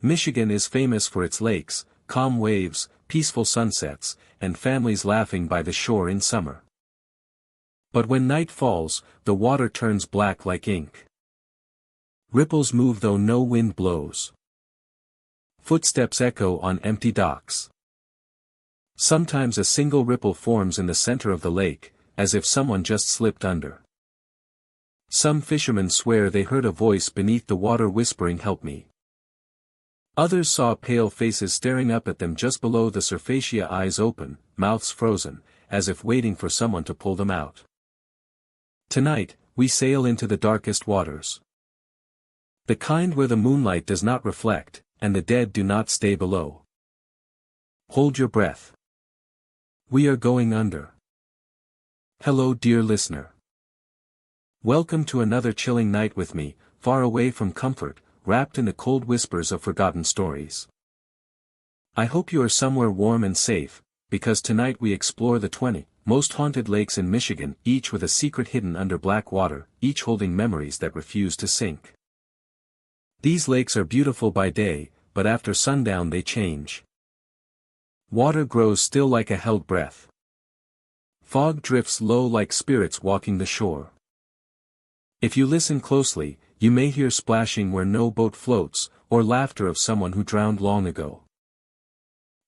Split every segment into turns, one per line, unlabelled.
Michigan is famous for its lakes, calm waves, peaceful sunsets, and families laughing by the shore in summer. But when night falls, the water turns black like ink. Ripples move though no wind blows. Footsteps echo on empty docks. Sometimes a single ripple forms in the center of the lake, as if someone just slipped under. Some fishermen swear they heard a voice beneath the water whispering, "Help me." Others saw pale faces staring up at them just below the surface, eyes open, mouths frozen, as if waiting for someone to pull them out. Tonight, we sail into the darkest waters. The kind where the moonlight does not reflect, and the dead do not stay below. Hold your breath. We are going under. Hello, dear listener. Welcome to another chilling night with me, far away from comfort, wrapped in the cold whispers of forgotten stories. I hope you are somewhere warm and safe, because tonight we explore the 20 most haunted lakes in Michigan, each with a secret hidden under black water, each holding memories that refuse to sink. These lakes are beautiful by day, but after sundown they change. Water grows still like a held breath. Fog drifts low like spirits walking the shore. If you listen closely, you may hear splashing where no boat floats, or laughter of someone who drowned long ago.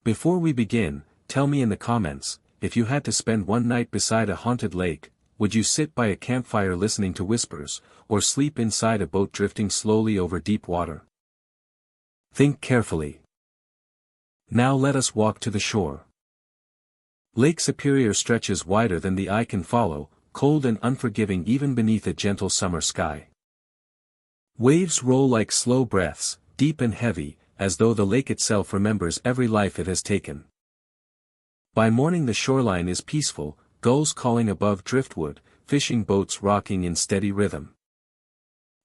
Before we begin, tell me in the comments, if you had to spend one night beside a haunted lake, would you sit by a campfire listening to whispers, or sleep inside a boat drifting slowly over deep water? Think carefully. Now let us walk to the shore. Lake Superior stretches wider than the eye can follow, cold and unforgiving even beneath a gentle summer sky. Waves roll like slow breaths, deep and heavy, as though the lake itself remembers every life it has taken. By morning the shoreline is peaceful, gulls calling above driftwood, fishing boats rocking in steady rhythm.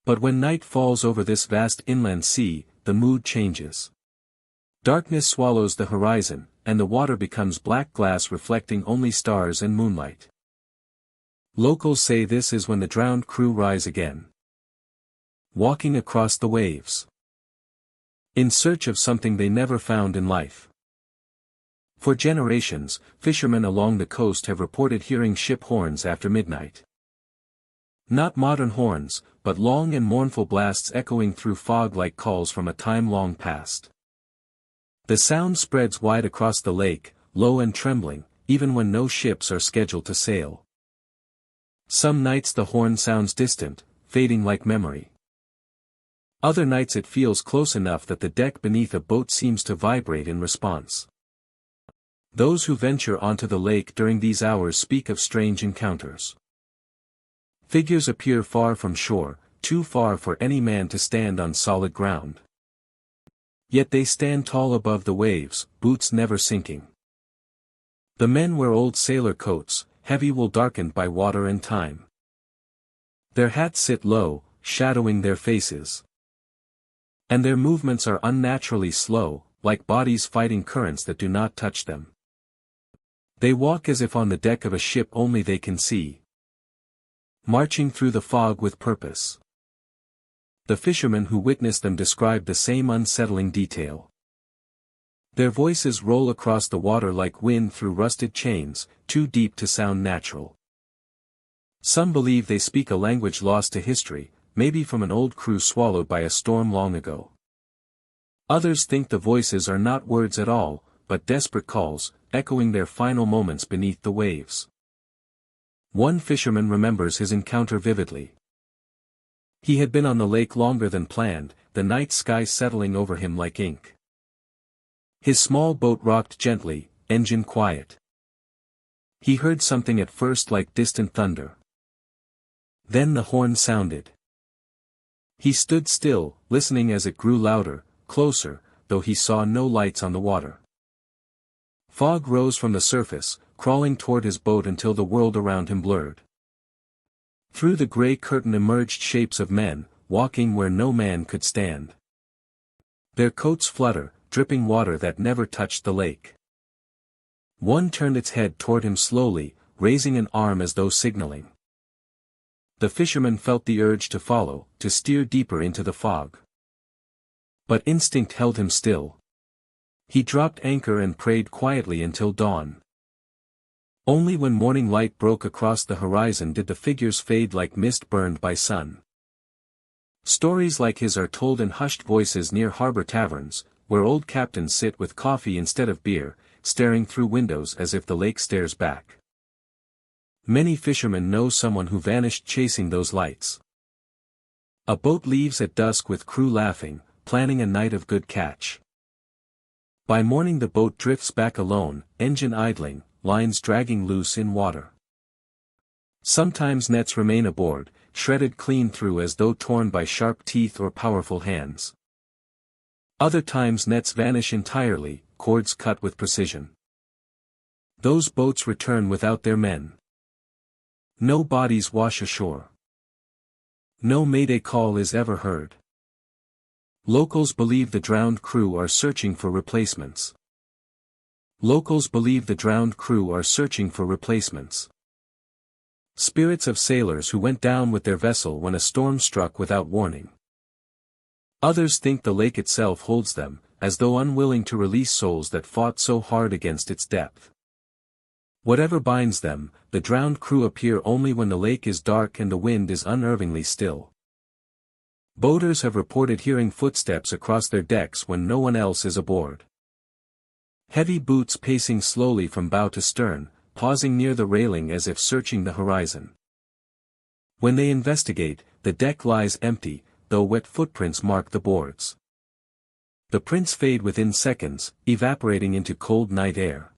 But when night falls over this vast inland sea, the mood changes. Darkness swallows the horizon, and the water becomes black glass reflecting only stars and moonlight. Locals say this is when the drowned crew rise again. Walking across the waves. In search of something they never found in life. For generations, fishermen along the coast have reported hearing ship horns after midnight. Not modern horns, but long and mournful blasts echoing through fog like calls from a time long past. The sound spreads wide across the lake, low and trembling, even when no ships are scheduled to sail. Some nights the horn sounds distant, fading like memory. Other nights it feels close enough that the deck beneath a boat seems to vibrate in response. Those who venture onto the lake during these hours speak of strange encounters. Figures appear far from shore, too far for any man to stand on solid ground. Yet they stand tall above the waves, boots never sinking. The men wear old sailor coats, heavy wool darkened by water and time. Their hats sit low, shadowing their faces. And their movements are unnaturally slow, like bodies fighting currents that do not touch them. They walk as if on the deck of a ship only they can see. Marching through the fog with purpose. The fishermen who witness them describe the same unsettling detail. Their voices roll across the water like wind through rusted chains, too deep to sound natural. Some believe they speak a language lost to history, maybe from an old crew swallowed by a storm long ago. Others think the voices are not words at all, but desperate calls, echoing their final moments beneath the waves. One fisherman remembers his encounter vividly. He had been on the lake longer than planned, the night sky settling over him like ink. His small boat rocked gently, engine quiet. He heard something at first like distant thunder. Then the horn sounded. He stood still, listening as it grew louder, closer, though he saw no lights on the water. Fog rose from the surface, crawling toward his boat until the world around him blurred. Through the gray curtain emerged shapes of men, walking where no man could stand. Their coats flutter, dripping water that never touched the lake. One turned its head toward him slowly, raising an arm as though signaling. The fisherman felt the urge to follow, to steer deeper into the fog. But instinct held him still. He dropped anchor and prayed quietly until dawn. Only when morning light broke across the horizon did the figures fade like mist burned by sun. Stories like his are told in hushed voices near harbor taverns, where old captains sit with coffee instead of beer, staring through windows as if the lake stares back. Many fishermen know someone who vanished chasing those lights. A boat leaves at dusk with crew laughing, planning a night of good catch. By morning the boat drifts back alone, engine idling, lines dragging loose in water. Sometimes nets remain aboard, shredded clean through as though torn by sharp teeth or powerful hands. Other times nets vanish entirely, cords cut with precision. Those boats return without their men. No bodies wash ashore. No mayday call is ever heard. Locals believe the drowned crew are searching for replacements. Spirits of sailors who went down with their vessel when a storm struck without warning. Others think the lake itself holds them, as though unwilling to release souls that fought so hard against its depth. Whatever binds them, the drowned crew appear only when the lake is dark and the wind is unnervingly still. Boaters have reported hearing footsteps across their decks when no one else is aboard. Heavy boots pacing slowly from bow to stern, pausing near the railing as if searching the horizon. When they investigate, the deck lies empty, though wet footprints mark the boards. The prints fade within seconds, evaporating into cold night air.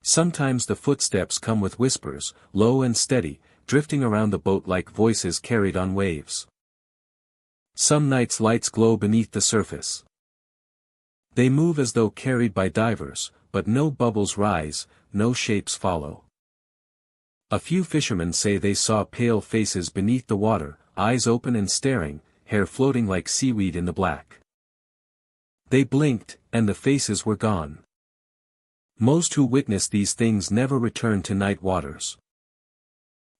Sometimes the footsteps come with whispers, low and steady, drifting around the boat like voices carried on waves. Some nights lights glow beneath the surface. They move as though carried by divers, but no bubbles rise, no shapes follow. A few fishermen say they saw pale faces beneath the water, eyes open and staring, hair floating like seaweed in the black. They blinked, and the faces were gone. Most who witness these things never return to night waters.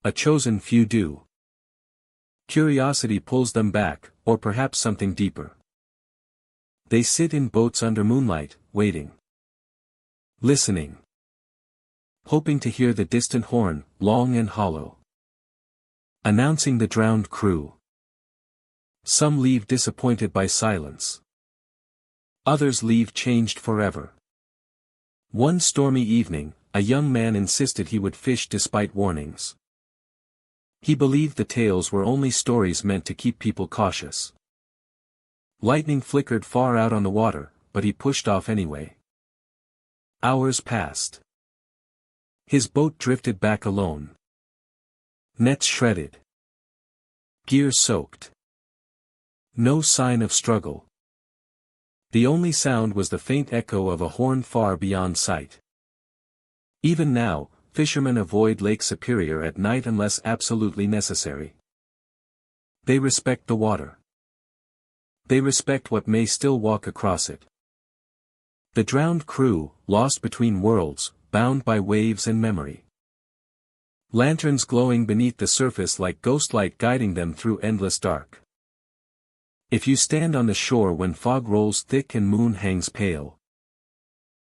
A chosen few do. Curiosity pulls them back, or perhaps something deeper. They sit in boats under moonlight, waiting. Listening. Hoping to hear the distant horn, long and hollow. Announcing the drowned crew. Some leave disappointed by silence. Others leave changed forever. One stormy evening, a young man insisted he would fish despite warnings. He believed the tales were only stories meant to keep people cautious. Lightning flickered far out on the water, but he pushed off anyway. Hours passed. His boat drifted back alone. Nets shredded. Gear soaked. No sign of struggle. The only sound was the faint echo of a horn far beyond sight. Even now, fishermen avoid Lake Superior at night unless absolutely necessary. They respect the water. They respect what may still walk across it. The drowned crew, lost between worlds, bound by waves and memory. Lanterns glowing beneath the surface like ghostlight guiding them through endless dark. If you stand on the shore when fog rolls thick and moon hangs pale,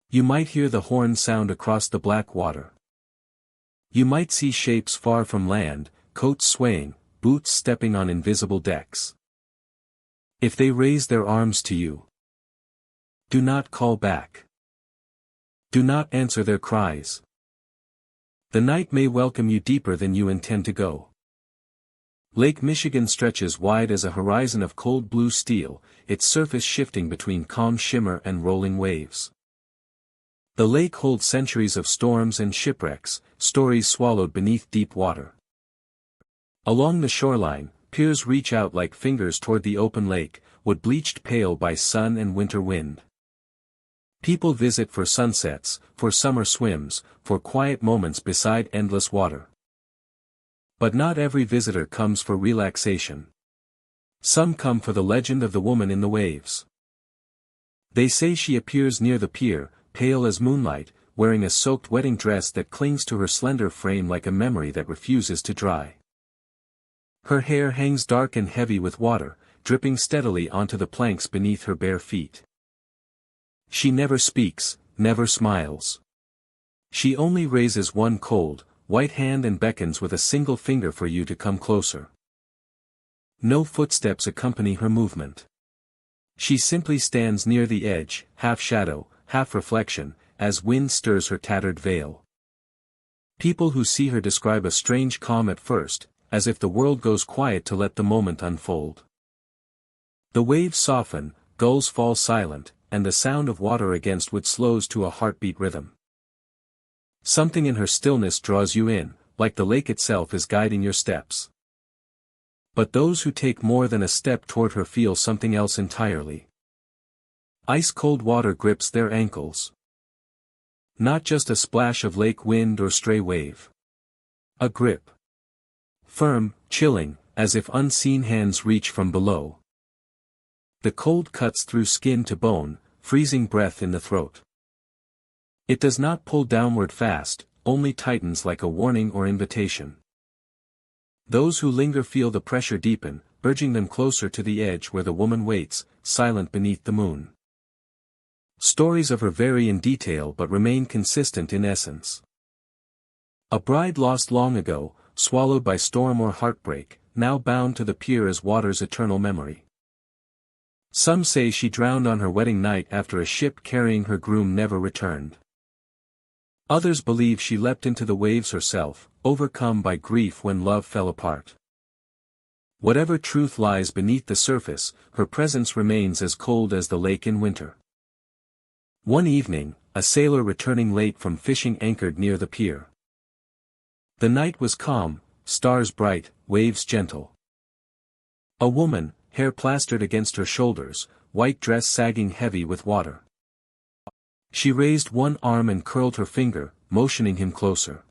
you might hear the horn sound across the black water. You might see shapes far from land, coats swaying, boots stepping on invisible decks. If they raise their arms to you, do not call back. Do not answer their cries. The night may welcome you deeper than you intend to go. Lake Michigan stretches wide as a horizon of cold blue steel, its surface shifting between calm shimmer and rolling waves. The lake holds centuries of storms and shipwrecks, stories swallowed beneath deep water. Along the shoreline, piers reach out like fingers toward the open lake, wood bleached pale by sun and winter wind. People visit for sunsets, for summer swims, for quiet moments beside endless water. But not every visitor comes for relaxation. Some come for the legend of the woman in the waves. They say she appears near the pier, pale as moonlight, wearing a soaked wedding dress that clings to her slender frame like a memory that refuses to dry. Her hair hangs dark and heavy with water, dripping steadily onto the planks beneath her bare feet. She never speaks, never smiles. She only raises one cold, white hand and beckons with a single finger for you to come closer. No footsteps accompany her movement. She simply stands near the edge, half shadow, half reflection, as wind stirs her tattered veil. People who see her describe a strange calm at first, as if the world goes quiet to let the moment unfold. The waves soften, gulls fall silent, and the sound of water against wood slows to a heartbeat rhythm. Something in her stillness draws you in, like the lake itself is guiding your steps. But those who take more than a step toward her feel something else entirely. Ice-cold water grips their ankles. Not just a splash of lake wind or stray wave. A grip. Firm, chilling, as if unseen hands reach from below. The cold cuts through skin to bone, freezing breath in the throat. It does not pull downward fast, only tightens like a warning or invitation. Those who linger feel the pressure deepen, urging them closer to the edge where the woman waits, silent beneath the moon. Stories of her vary in detail but remain consistent in essence. A bride lost long ago, swallowed by storm or heartbreak, now bound to the pier as water's eternal memory. Some say she drowned on her wedding night after a ship carrying her groom never returned. Others believe she leapt into the waves herself, overcome by grief when love fell apart. Whatever truth lies beneath the surface, her presence remains as cold as the lake in winter. One evening, a sailor returning late from fishing anchored near the pier. The night was calm, stars bright, waves gentle. A woman, hair plastered against her shoulders, white dress sagging heavy with water. She raised one arm and curled her finger, motioning him closer.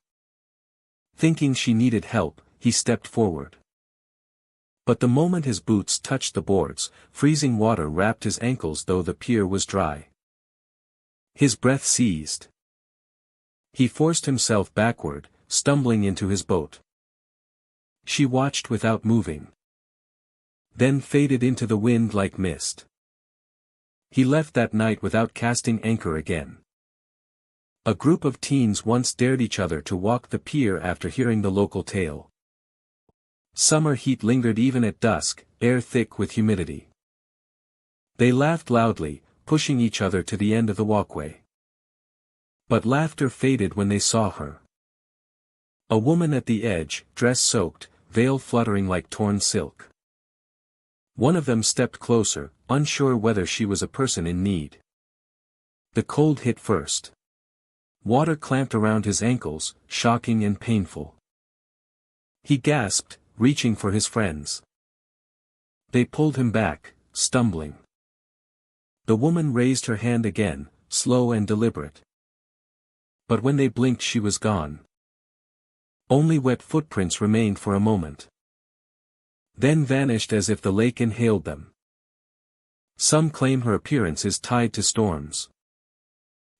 Thinking she needed help, he stepped forward. But the moment his boots touched the boards, freezing water wrapped his ankles though the pier was dry. His breath seized. He forced himself backward, stumbling into his boat. She watched without moving. Then faded into the wind like mist. He left that night without casting anchor again. A group of teens once dared each other to walk the pier after hearing the local tale. Summer heat lingered even at dusk, air thick with humidity. They laughed loudly, pushing each other to the end of the walkway. But laughter faded when they saw her. A woman at the edge, dress soaked, veil fluttering like torn silk. One of them stepped closer, unsure whether she was a person in need. The cold hit first. Water clamped around his ankles, shocking and painful. He gasped, reaching for his friends. They pulled him back, stumbling. The woman raised her hand again, slow and deliberate. But when they blinked she was gone. Only wet footprints remained for a moment. Then vanished as if the lake inhaled them. Some claim her appearance is tied to storms.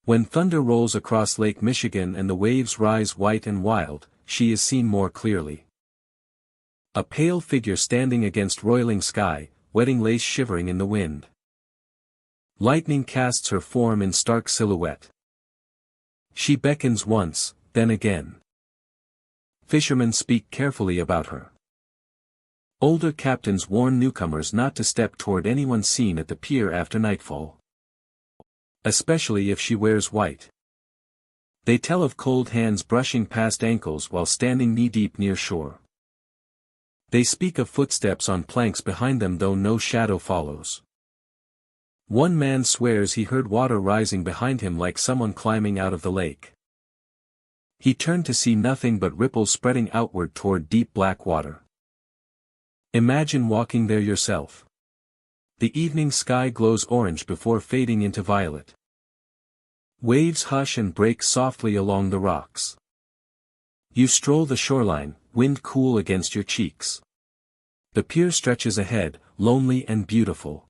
When thunder rolls across Lake Michigan and the waves rise white and wild, she is seen more clearly. A pale figure standing against roiling sky, wedding lace shivering in the wind. Lightning casts her form in stark silhouette. She beckons once, then again. Fishermen speak carefully about her. Older captains warn newcomers not to step toward anyone seen at the pier after nightfall. Especially if she wears white. They tell of cold hands brushing past ankles while standing knee-deep near shore. They speak of footsteps on planks behind them though no shadow follows. One man swears he heard water rising behind him like someone climbing out of the lake. He turned to see nothing but ripples spreading outward toward deep black water. Imagine walking there yourself. The evening sky glows orange before fading into violet. Waves hush and break softly along the rocks. You stroll the shoreline, wind cool against your cheeks. The pier stretches ahead, lonely and beautiful.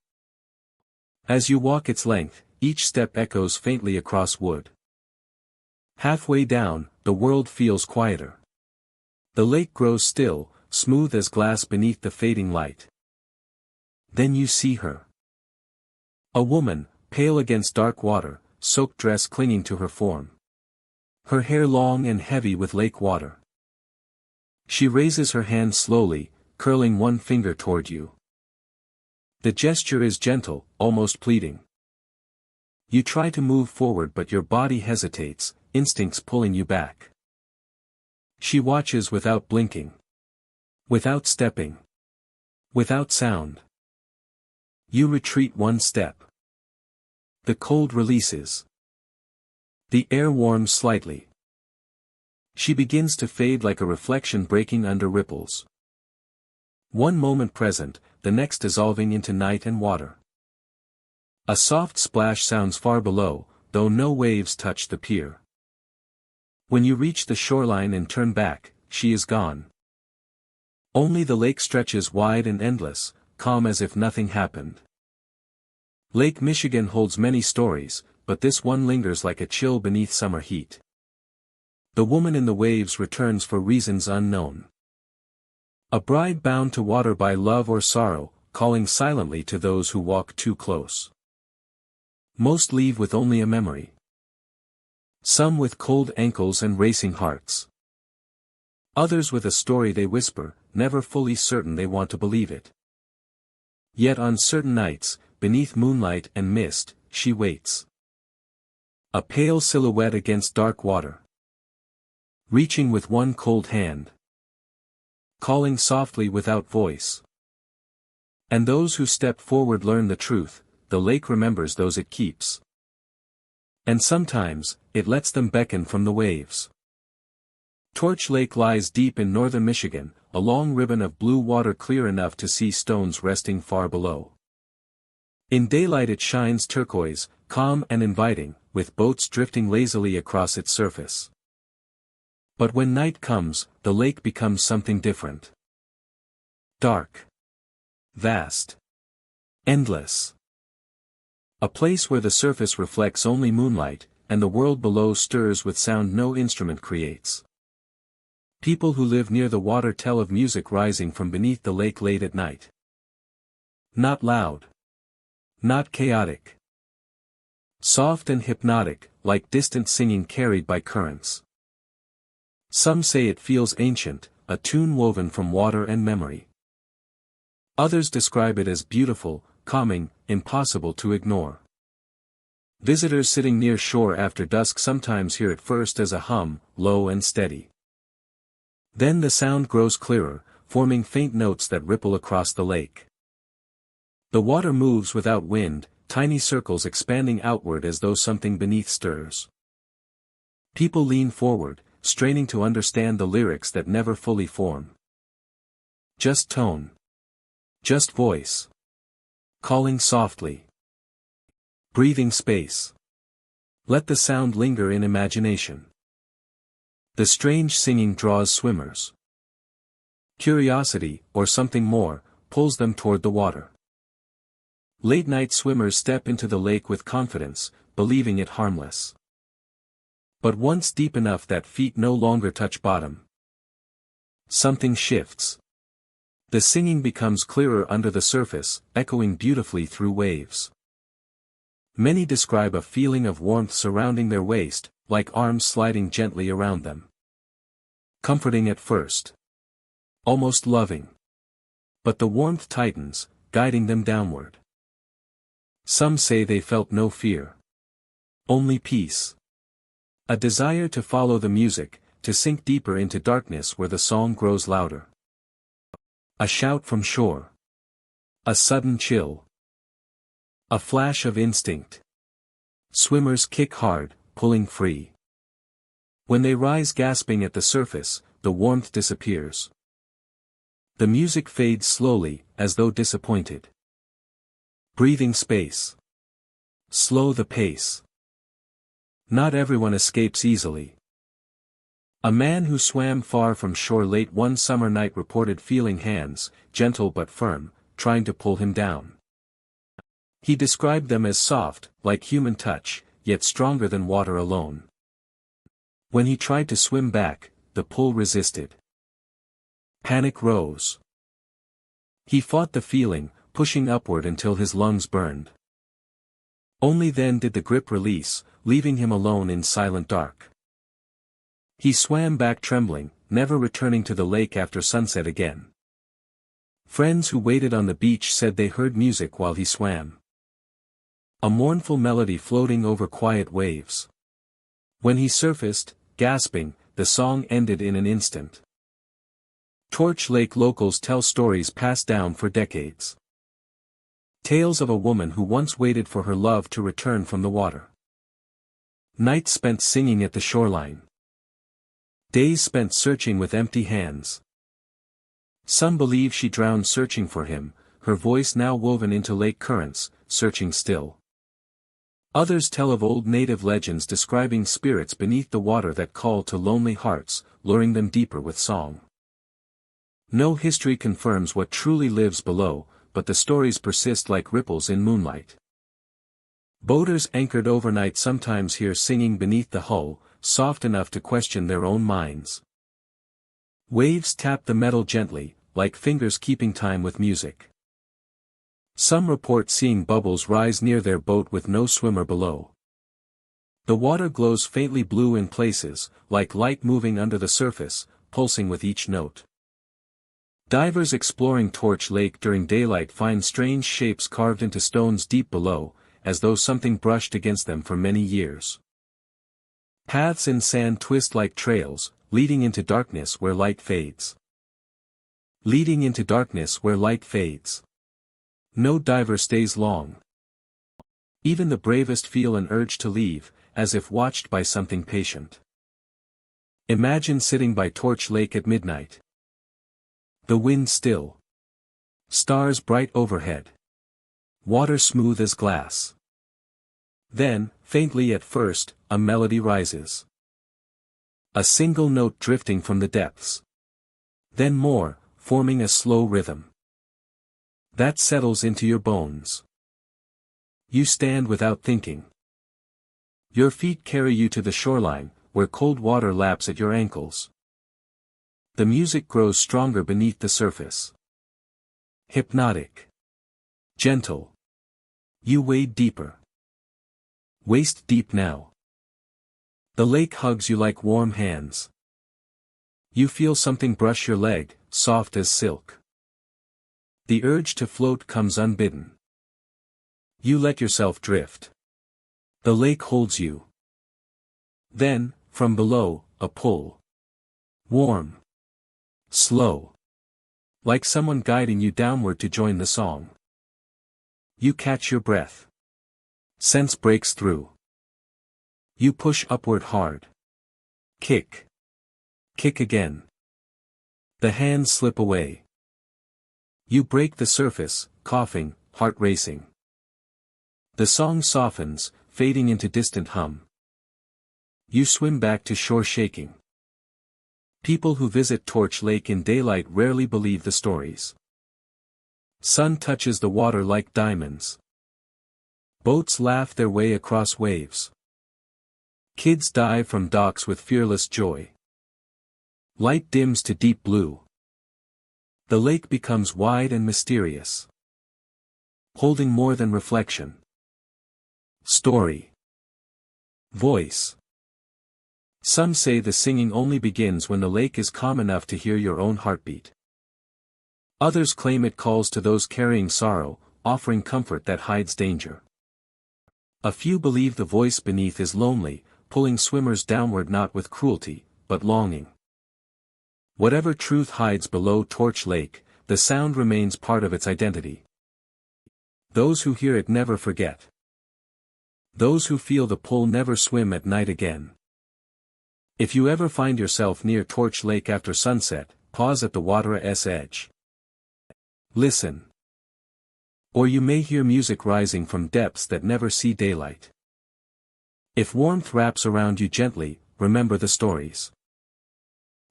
As you walk its length, each step echoes faintly across wood. Halfway down, the world feels quieter. The lake grows still, smooth as glass beneath the fading light. Then you see her. A woman, pale against dark water, soaked dress clinging to her form. Her hair long and heavy with lake water. She raises her hand slowly, curling one finger toward you. The gesture is gentle, almost pleading. You try to move forward but your body hesitates, instincts pulling you back. She watches without blinking. Without stepping. Without sound. You retreat one step. The cold releases. The air warms slightly. She begins to fade like a reflection breaking under ripples. One moment present, the next dissolving into night and water. A soft splash sounds far below, though no waves touch the pier. When you reach the shoreline and turn back, she is gone. Only the lake stretches wide and endless, calm as if nothing happened. Lake Michigan holds many stories, but this one lingers like a chill beneath summer heat. The woman in the waves returns for reasons unknown. A bride bound to water by love or sorrow, calling silently to those who walk too close. Most leave with only a memory. Some with cold ankles and racing hearts. Others with a story they whisper, never fully certain they want to believe it. Yet on certain nights, beneath moonlight and mist, she waits. A pale silhouette against dark water. Reaching with one cold hand. Calling softly without voice. And those who step forward learn the truth, the lake remembers those it keeps. And sometimes, it lets them beckon from the waves. Torch Lake lies deep in northern Michigan, a long ribbon of blue water clear enough to see stones resting far below. In daylight it shines turquoise, calm and inviting, with boats drifting lazily across its surface. But when night comes, the lake becomes something different. Dark. Vast. Endless. A place where the surface reflects only moonlight, and the world below stirs with sound no instrument creates. People who live near the water tell of music rising from beneath the lake late at night. Not loud. Not chaotic. Soft and hypnotic, like distant singing carried by currents. Some say it feels ancient, a tune woven from water and memory. Others describe it as beautiful, calming, impossible to ignore. Visitors sitting near shore after dusk sometimes hear it first as a hum, low and steady. Then the sound grows clearer, forming faint notes that ripple across the lake. The water moves without wind, tiny circles expanding outward as though something beneath stirs. People lean forward, straining to understand the lyrics that never fully form. Just tone. Just voice. Calling softly. Breathing space. Let the sound linger in imagination. The strange singing draws swimmers. Curiosity, or something more, pulls them toward the water. Late-night swimmers step into the lake with confidence, believing it harmless. But once deep enough that feet no longer touch bottom, something shifts. The singing becomes clearer under the surface, echoing beautifully through waves. Many describe a feeling of warmth surrounding their waist, like arms sliding gently around them. Comforting at first. Almost loving. But the warmth tightens, guiding them downward. Some say they felt no fear. Only peace. A desire to follow the music, to sink deeper into darkness where the song grows louder. A shout from shore. A sudden chill. A flash of instinct. Swimmers kick hard, pulling free. When they rise gasping at the surface, the warmth disappears. The music fades slowly, as though disappointed. Breathing space. Slow the pace. Not everyone escapes easily. A man who swam far from shore late one summer night reported feeling hands, gentle but firm, trying to pull him down. He described them as soft, like human touch, yet stronger than water alone. When he tried to swim back, the pull resisted. Panic rose. He fought the feeling, pushing upward until his lungs burned. Only then did the grip release, leaving him alone in silent dark. He swam back trembling, never returning to the lake after sunset again. Friends who waited on the beach said they heard music while he swam. A mournful melody floating over quiet waves. When he surfaced, gasping, the song ended in an instant. Torch Lake locals tell stories passed down for decades. Tales of a woman who once waited for her love to return from the water. Nights spent singing at the shoreline. Days spent searching with empty hands. Some believe she drowned searching for him, her voice now woven into lake currents, searching still. Others tell of old native legends describing spirits beneath the water that call to lonely hearts, luring them deeper with song. No history confirms what truly lives below, but the stories persist like ripples in moonlight. Boaters anchored overnight sometimes hear singing beneath the hull, soft enough to question their own minds. Waves tap the metal gently, like fingers keeping time with music. Some report seeing bubbles rise near their boat with no swimmer below. The water glows faintly blue in places, like light moving under the surface, pulsing with each note. Divers exploring Torch Lake during daylight find strange shapes carved into stones deep below, as though something brushed against them for many years. Paths in sand twist like trails, leading into darkness where light fades. Leading into darkness where light fades. No diver stays long. Even the bravest feel an urge to leave, as if watched by something patient. Imagine sitting by Torch Lake at midnight. The wind still. Stars bright overhead. Water smooth as glass. Then, faintly at first, a melody rises. A single note drifting from the depths. Then more, forming a slow rhythm. That settles into your bones. You stand without thinking. Your feet carry you to the shoreline, where cold water laps at your ankles. The music grows stronger beneath the surface. Hypnotic. Gentle. You wade deeper. Waist deep now. The lake hugs you like warm hands. You feel something brush your leg, soft as silk. The urge to float comes unbidden. You let yourself drift. The lake holds you. Then, from below, a pull. Warm. Slow. Like someone guiding you downward to join the song. You catch your breath. Sense breaks through. You push upward hard. Kick. Kick again. The hands slip away. You break the surface, coughing, heart racing. The song softens, fading into distant hum. You swim back to shore shaking. People who visit Torch Lake in daylight rarely believe the stories. Sun touches the water like diamonds. Boats laugh their way across waves. Kids dive from docks with fearless joy. Light dims to deep blue. The lake becomes wide and mysterious. Holding more than reflection. Story. Voice. Some say the singing only begins when the lake is calm enough to hear your own heartbeat. Others claim it calls to those carrying sorrow, offering comfort that hides danger. A few believe the voice beneath is lonely, pulling swimmers downward not with cruelty, but longing. Whatever truth hides below Torch Lake, the sound remains part of its identity. Those who hear it never forget. Those who feel the pull never swim at night again. If you ever find yourself near Torch Lake after sunset, pause at the water's edge. Listen. Or you may hear music rising from depths that never see daylight. If warmth wraps around you gently, remember the stories.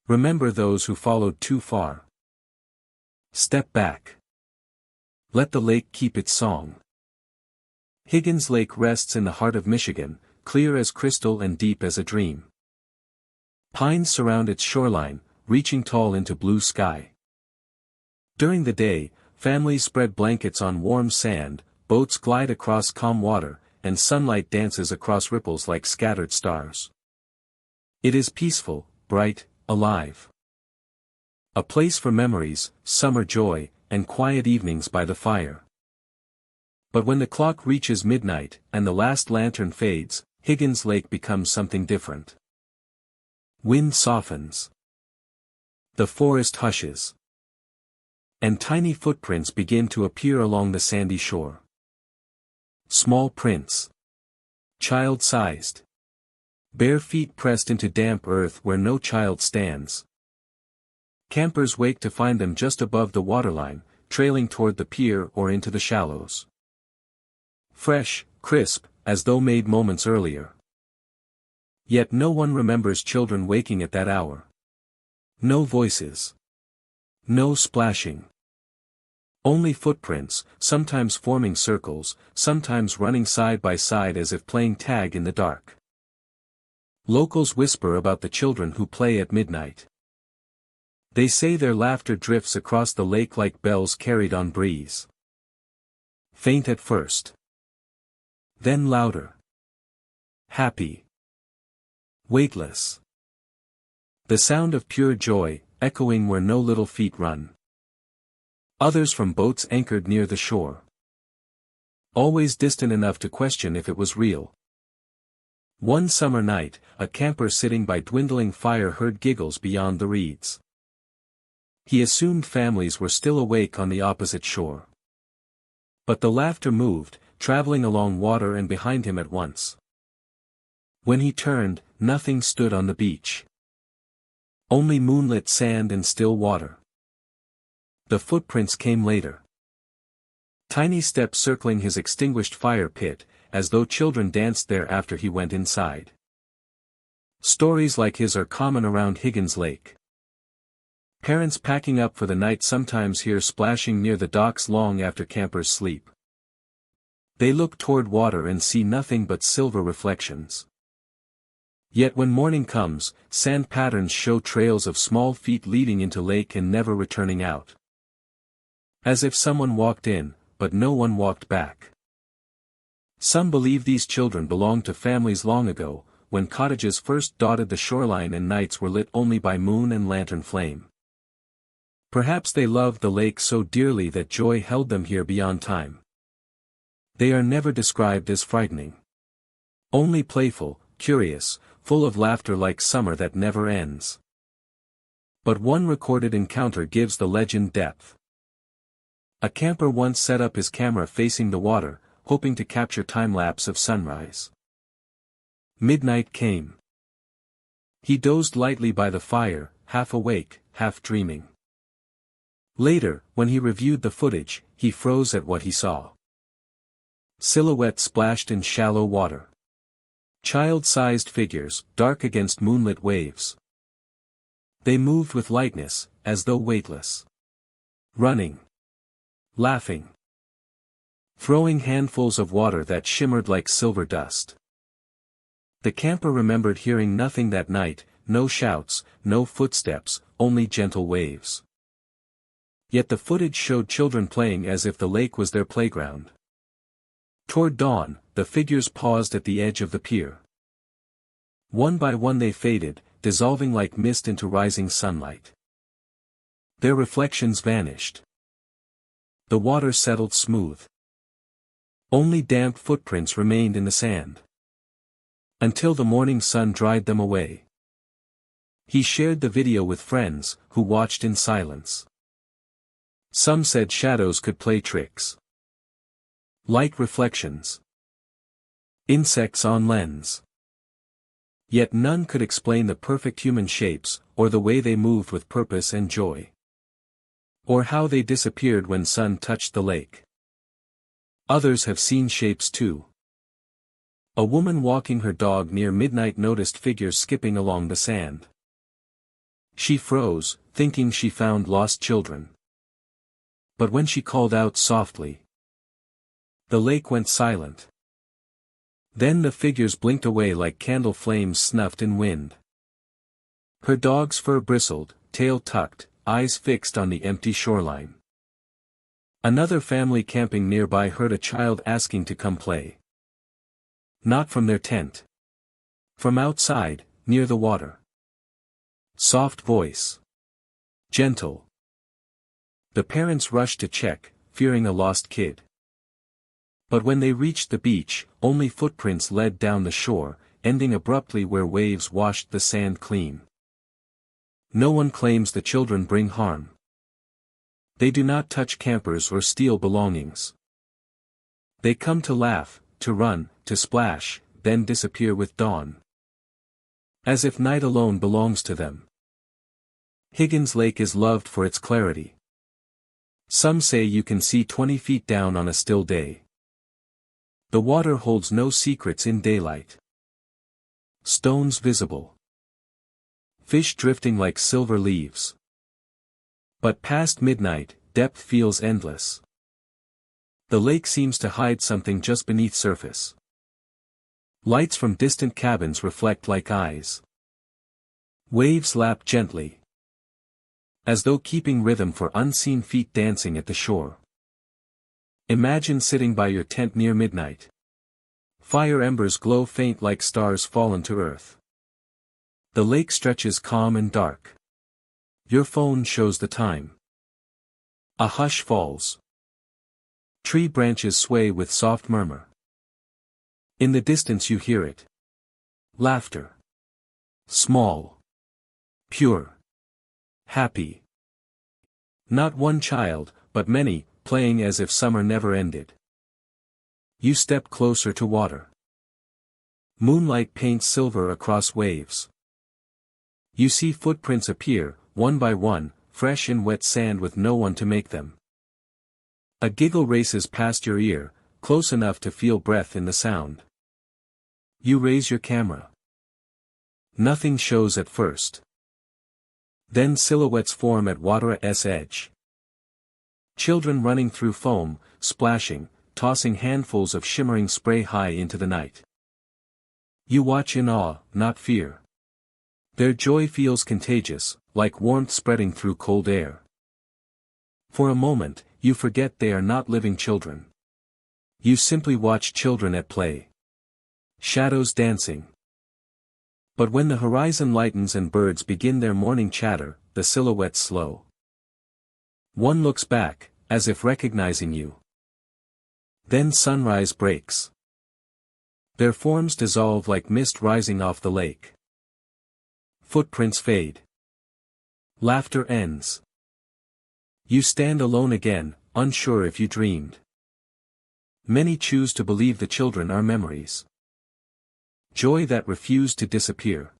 Remember those who followed too far. Step back. Let the lake keep its song. Higgins Lake rests in the heart of Michigan, clear as crystal and deep as a dream. Pines surround its shoreline, reaching tall into blue sky. During the day, families spread blankets on warm sand, boats glide across calm water, and sunlight dances across ripples like scattered stars. It is peaceful, bright, alive. A place for memories, summer joy, and quiet evenings by the fire. But when the clock reaches midnight, and the last lantern fades, Higgins Lake becomes something different. Wind softens. The forest hushes. And tiny footprints begin to appear along the sandy shore. Small prints. Child-sized. Bare feet pressed into damp earth where no child stands. Campers wake to find them just above the waterline, trailing toward the pier or into the shallows. Fresh, crisp, as though made moments earlier. Yet no one remembers children waking at that hour. No voices. No splashing. Only footprints, sometimes forming circles, sometimes running side by side as if playing tag in the dark. Locals whisper about the children who play at midnight. They say their laughter drifts across the lake like bells carried on breeze. Faint at first. Then louder. Happy. Weightless. The sound of pure joy, echoing where no little feet run. Others from boats anchored near the shore. Always distant enough to question if it was real. One summer night, a camper sitting by dwindling fire heard giggles beyond the reeds. He assumed families were still awake on the opposite shore. But the laughter moved, traveling along water and behind him at once. When he turned, nothing stood on the beach. Only moonlit sand and still water. The footprints came later. Tiny steps circling his extinguished fire pit, as though children danced there after he went inside. Stories like his are common around Higgins Lake. Parents packing up for the night sometimes hear splashing near the docks long after campers sleep. They look toward water and see nothing but silver reflections. Yet when morning comes, sand patterns show trails of small feet leading into lake and never returning out. As if someone walked in, but no one walked back. Some believe these children belonged to families long ago, when cottages first dotted the shoreline and nights were lit only by moon and lantern flame. Perhaps they loved the lake so dearly that joy held them here beyond time. They are never described as frightening. Only playful, curious, full of laughter like summer that never ends. But one recorded encounter gives the legend depth. A camper once set up his camera facing the water, hoping to capture time-lapse of sunrise. Midnight came. He dozed lightly by the fire, half awake, half dreaming. Later, when he reviewed the footage, he froze at what he saw. Silhouettes splashed in shallow water. Child-sized figures, dark against moonlit waves. They moved with lightness, as though weightless. Running. Laughing. Throwing handfuls of water that shimmered like silver dust. The camper remembered hearing nothing that night, no shouts, no footsteps, only gentle waves. Yet the footage showed children playing as if the lake was their playground. Toward dawn, the figures paused at the edge of the pier. One by one they faded, dissolving like mist into rising sunlight. Their reflections vanished. The water settled smooth. Only damp footprints remained in the sand. Until the morning sun dried them away. He shared the video with friends, who watched in silence. Some said shadows could play tricks. Light reflections. Insects on lens. Yet none could explain the perfect human shapes, or the way they moved with purpose and joy. Or how they disappeared when sun touched the lake. Others have seen shapes too. A woman walking her dog near midnight noticed figures skipping along the sand. She froze, thinking she found lost children. But when she called out softly, the lake went silent. Then the figures blinked away like candle flames snuffed in wind. Her dog's fur bristled, tail tucked, eyes fixed on the empty shoreline. Another family camping nearby heard a child asking to come play. Not from their tent. From outside, near the water. Soft voice. Gentle. The parents rushed to check, fearing a lost kid. But when they reached the beach, only footprints led down the shore, ending abruptly where waves washed the sand clean. No one claims the children bring harm. They do not touch campers or steal belongings. They come to laugh, to run, to splash, then disappear with dawn. As if night alone belongs to them. Higgins Lake is loved for its clarity. Some say you can see 20 feet down on a still day. The water holds no secrets in daylight. Stones visible. Fish drifting like silver leaves. But past midnight, depth feels endless. The lake seems to hide something just beneath surface. Lights from distant cabins reflect like eyes. Waves lap gently. As though keeping rhythm for unseen feet dancing at the shore. Imagine sitting by your tent near midnight. Fire embers glow faint like stars fallen to earth. The lake stretches calm and dark. Your phone shows the time. A hush falls. Tree branches sway with soft murmur. In the distance you hear it. Laughter. Small. Pure. Happy. Not one child, but many, playing as if summer never ended. You step closer to water. Moonlight paints silver across waves. You see footprints appear, one by one, fresh in wet sand with no one to make them. A giggle races past your ear, close enough to feel breath in the sound. You raise your camera. Nothing shows at first. Then silhouettes form at water's edge. Children running through foam, splashing, tossing handfuls of shimmering spray high into the night. You watch in awe, not fear. Their joy feels contagious, like warmth spreading through cold air. For a moment, you forget they are not living children. You simply watch children at play. Shadows dancing. But when the horizon lightens and birds begin their morning chatter, the silhouettes slow. One looks back, as if recognizing you. Then sunrise breaks. Their forms dissolve like mist rising off the lake. Footprints fade. Laughter ends. You stand alone again, unsure if you dreamed. Many choose to believe the children are memories. Joy that refused to disappear.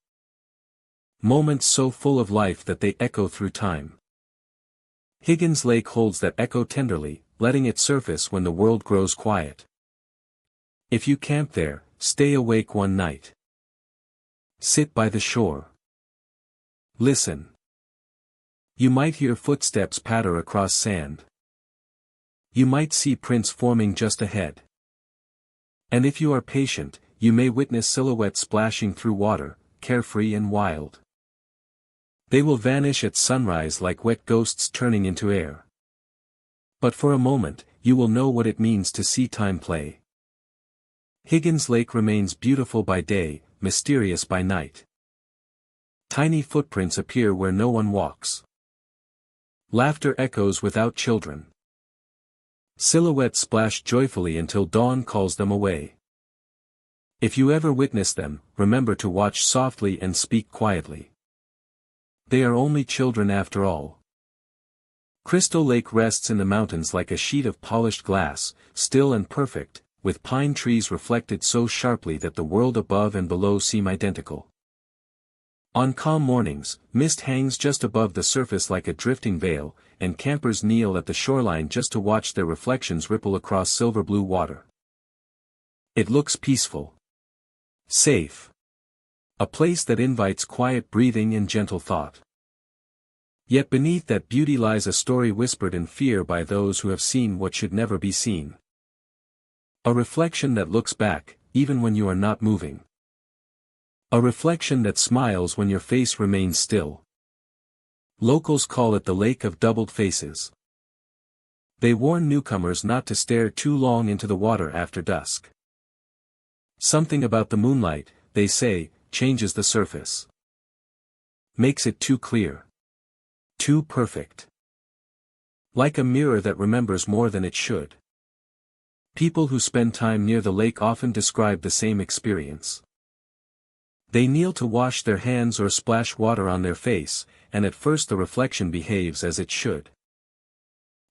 Moments so full of life that they echo through time. Higgins Lake holds that echo tenderly, letting it surface when the world grows quiet. If you camp there, stay awake one night. Sit by the shore. Listen. You might hear footsteps patter across sand. You might see prints forming just ahead. And if you are patient, you may witness silhouettes splashing through water, carefree and wild. They will vanish at sunrise like wet ghosts turning into air. But for a moment, you will know what it means to see time play. Higgins Lake remains beautiful by day, mysterious by night. Tiny footprints appear where no one walks. Laughter echoes without children. Silhouettes splash joyfully until dawn calls them away. If you ever witness them, remember to watch softly and speak quietly. They are only children after all. Crystal Lake rests in the mountains like a sheet of polished glass, still and perfect, with pine trees reflected so sharply that the world above and below seem identical. On calm mornings, mist hangs just above the surface like a drifting veil, and campers kneel at the shoreline just to watch their reflections ripple across silver-blue water. It looks peaceful. Safe. A place that invites quiet breathing and gentle thought. Yet beneath that beauty lies a story whispered in fear by those who have seen what should never be seen. A reflection that looks back, even when you are not moving. A reflection that smiles when your face remains still. Locals call it the Lake of Doubled Faces. They warn newcomers not to stare too long into the water after dusk. Something about the moonlight, they say, changes the surface. Makes it too clear. Too perfect. Like a mirror that remembers more than it should. People who spend time near the lake often describe the same experience. They kneel to wash their hands or splash water on their face, and at first the reflection behaves as it should.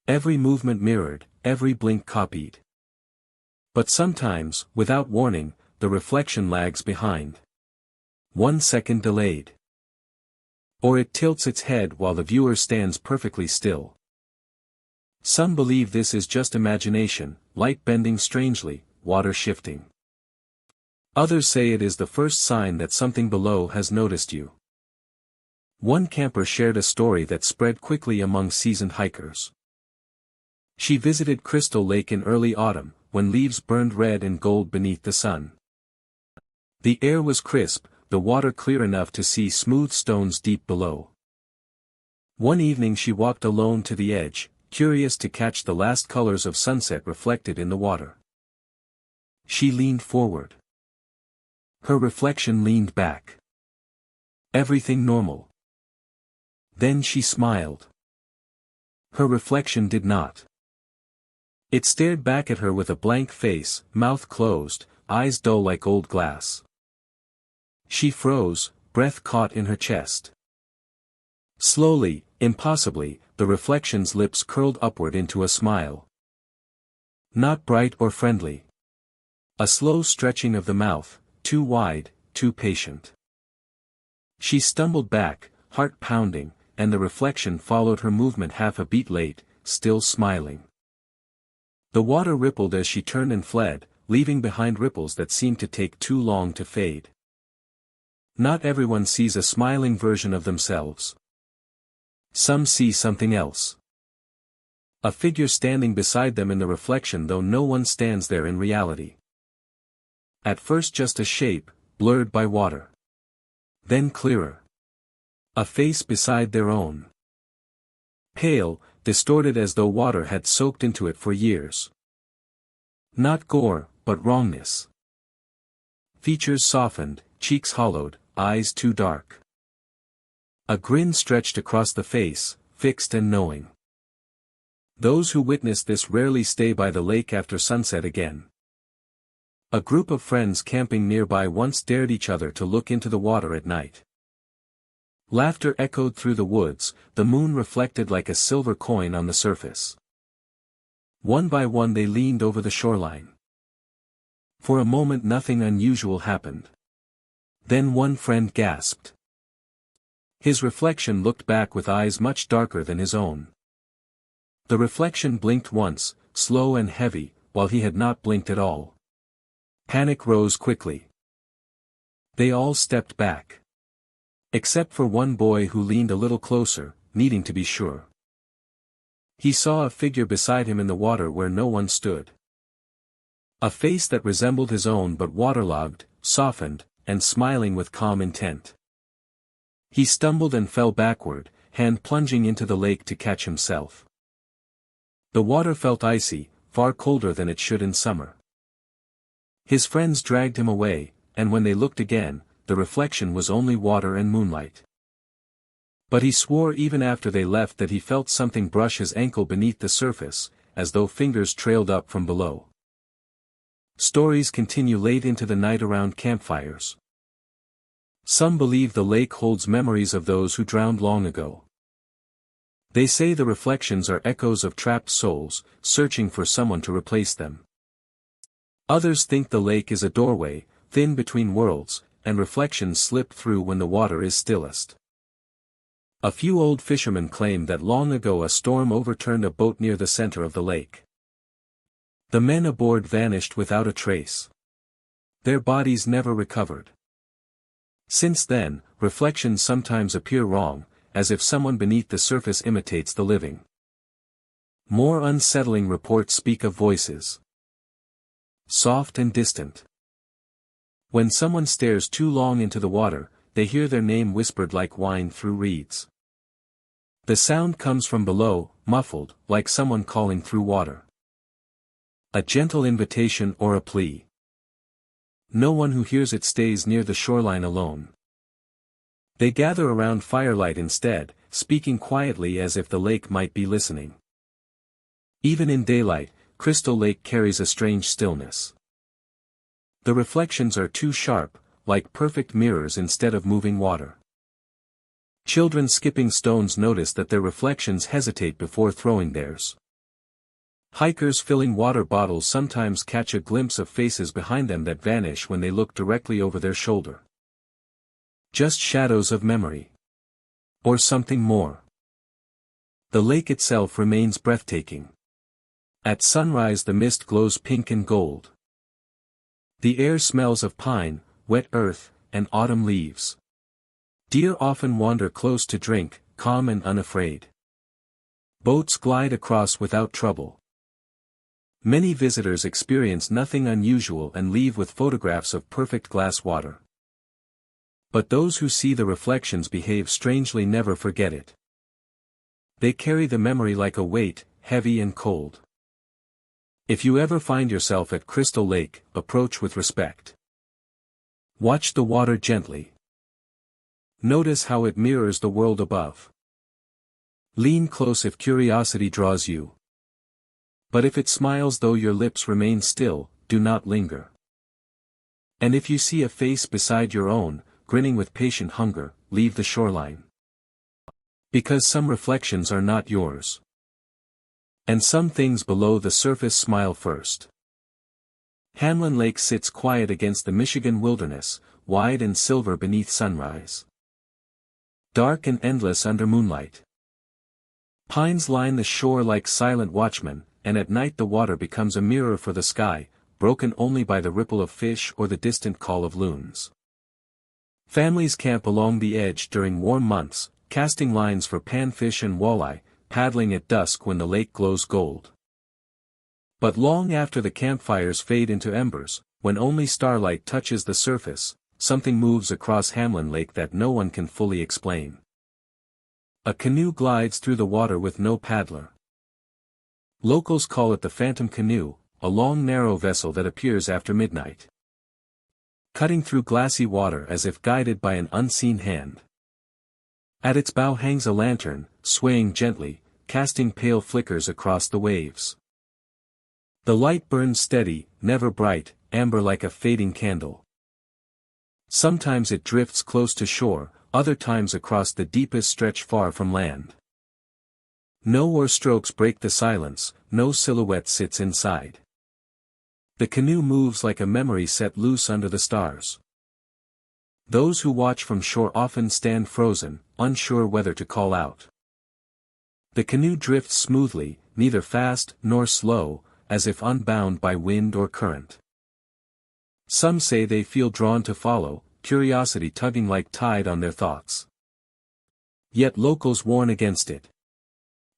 Every movement mirrored, every blink copied. But sometimes, without warning, the reflection lags behind. 1 second delayed. Or it tilts its head while the viewer stands perfectly still. Some believe this is just imagination, light bending strangely, water shifting. Others say it is the first sign that something below has noticed you. One camper shared a story that spread quickly among seasoned hikers. She visited Crystal Lake in early autumn, when leaves burned red and gold beneath the sun. The air was crisp, the water clear enough to see smooth stones deep below. One evening she walked alone to the edge, curious to catch the last colors of sunset reflected in the water. She leaned forward. Her reflection leaned back. Everything normal. Then she smiled. Her reflection did not. It stared back at her with a blank face, mouth closed, eyes dull like old glass. She froze, breath caught in her chest. Slowly, impossibly, the reflection's lips curled upward into a smile. Not bright or friendly. A slow stretching of the mouth, too wide, too patient. She stumbled back, heart pounding, and the reflection followed her movement half a beat late, still smiling. The water rippled as she turned and fled, leaving behind ripples that seemed to take too long to fade. Not everyone sees a smiling version of themselves. Some see something else. A figure standing beside them in the reflection, though no one stands there in reality. At first just a shape, blurred by water. Then clearer. A face beside their own. Pale, distorted as though water had soaked into it for years. Not gore, but wrongness. Features softened, cheeks hollowed, eyes too dark. A grin stretched across the face, fixed and knowing. Those who witness this rarely stay by the lake after sunset again. A group of friends camping nearby once dared each other to look into the water at night. Laughter echoed through the woods, the moon reflected like a silver coin on the surface. One by one they leaned over the shoreline. For a moment nothing unusual happened. Then one friend gasped. His reflection looked back with eyes much darker than his own. The reflection blinked once, slow and heavy, while he had not blinked at all. Panic rose quickly. They all stepped back. Except for one boy who leaned a little closer, needing to be sure. He saw a figure beside him in the water where no one stood. A face that resembled his own but waterlogged, softened, and smiling with calm intent. He stumbled and fell backward, hand plunging into the lake to catch himself. The water felt icy, far colder than it should in summer. His friends dragged him away, and when they looked again, the reflection was only water and moonlight. But he swore even after they left that he felt something brush his ankle beneath the surface, as though fingers trailed up from below. Stories continue late into the night around campfires. Some believe the lake holds memories of those who drowned long ago. They say the reflections are echoes of trapped souls, searching for someone to replace them. Others think the lake is a doorway, thin between worlds, and reflections slip through when the water is stillest. A few old fishermen claim that long ago a storm overturned a boat near the center of the lake. The men aboard vanished without a trace. Their bodies never recovered. Since then, reflections sometimes appear wrong, as if someone beneath the surface imitates the living. More unsettling reports speak of voices. Soft and distant. When someone stares too long into the water, they hear their name whispered like wine through reeds. The sound comes from below, muffled, like someone calling through water. A gentle invitation or a plea. No one who hears it stays near the shoreline alone. They gather around firelight instead, speaking quietly as if the lake might be listening. Even in daylight, Crystal Lake carries a strange stillness. The reflections are too sharp, like perfect mirrors instead of moving water. Children skipping stones notice that their reflections hesitate before throwing theirs. Hikers filling water bottles sometimes catch a glimpse of faces behind them that vanish when they look directly over their shoulder. Just shadows of memory. Or something more. The lake itself remains breathtaking. At sunrise the mist glows pink and gold. The air smells of pine, wet earth, and autumn leaves. Deer often wander close to drink, calm and unafraid. Boats glide across without trouble. Many visitors experience nothing unusual and leave with photographs of perfect glass water. But those who see the reflections behave strangely never forget it. They carry the memory like a weight, heavy and cold. If you ever find yourself at Crystal Lake, approach with respect. Watch the water gently. Notice how it mirrors the world above. Lean close if curiosity draws you. But if it smiles though your lips remain still, do not linger. And if you see a face beside your own, grinning with patient hunger, leave the shoreline. Because some reflections are not yours. And some things below the surface smile first. Hamlin Lake sits quiet against the Michigan wilderness, wide and silver beneath sunrise. Dark and endless under moonlight. Pines line the shore like silent watchmen, and at night the water becomes a mirror for the sky, broken only by the ripple of fish or the distant call of loons. Families camp along the edge during warm months, casting lines for panfish and walleye, paddling at dusk when the lake glows gold. But long after the campfires fade into embers, when only starlight touches the surface, something moves across Hamlin Lake that no one can fully explain. A canoe glides through the water with no paddler. Locals call it the Phantom Canoe, a long narrow vessel that appears after midnight. Cutting through glassy water as if guided by an unseen hand. At its bow hangs a lantern, swaying gently, casting pale flickers across the waves. The light burns steady, never bright, amber like a fading candle. Sometimes it drifts close to shore, other times across the deepest stretch far from land. No oar strokes break the silence, no silhouette sits inside. The canoe moves like a memory set loose under the stars. Those who watch from shore often stand frozen, unsure whether to call out. The canoe drifts smoothly, neither fast nor slow, as if unbound by wind or current. Some say they feel drawn to follow, curiosity tugging like tide on their thoughts. Yet locals warn against it.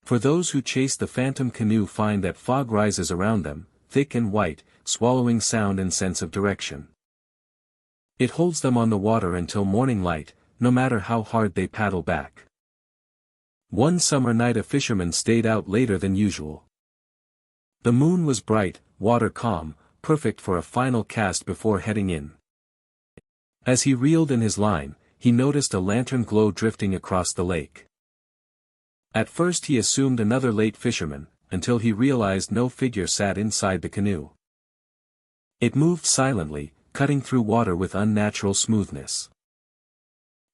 For those who chase the phantom canoe find that fog rises around them, thick and white, swallowing sound and sense of direction. It holds them on the water until morning light, no matter how hard they paddle back. One summer night a fisherman stayed out later than usual. The moon was bright, water calm, perfect for a final cast before heading in. As he reeled in his line, he noticed a lantern glow drifting across the lake. At first he assumed another late fisherman, until he realized no figure sat inside the canoe. It moved silently, cutting through water with unnatural smoothness.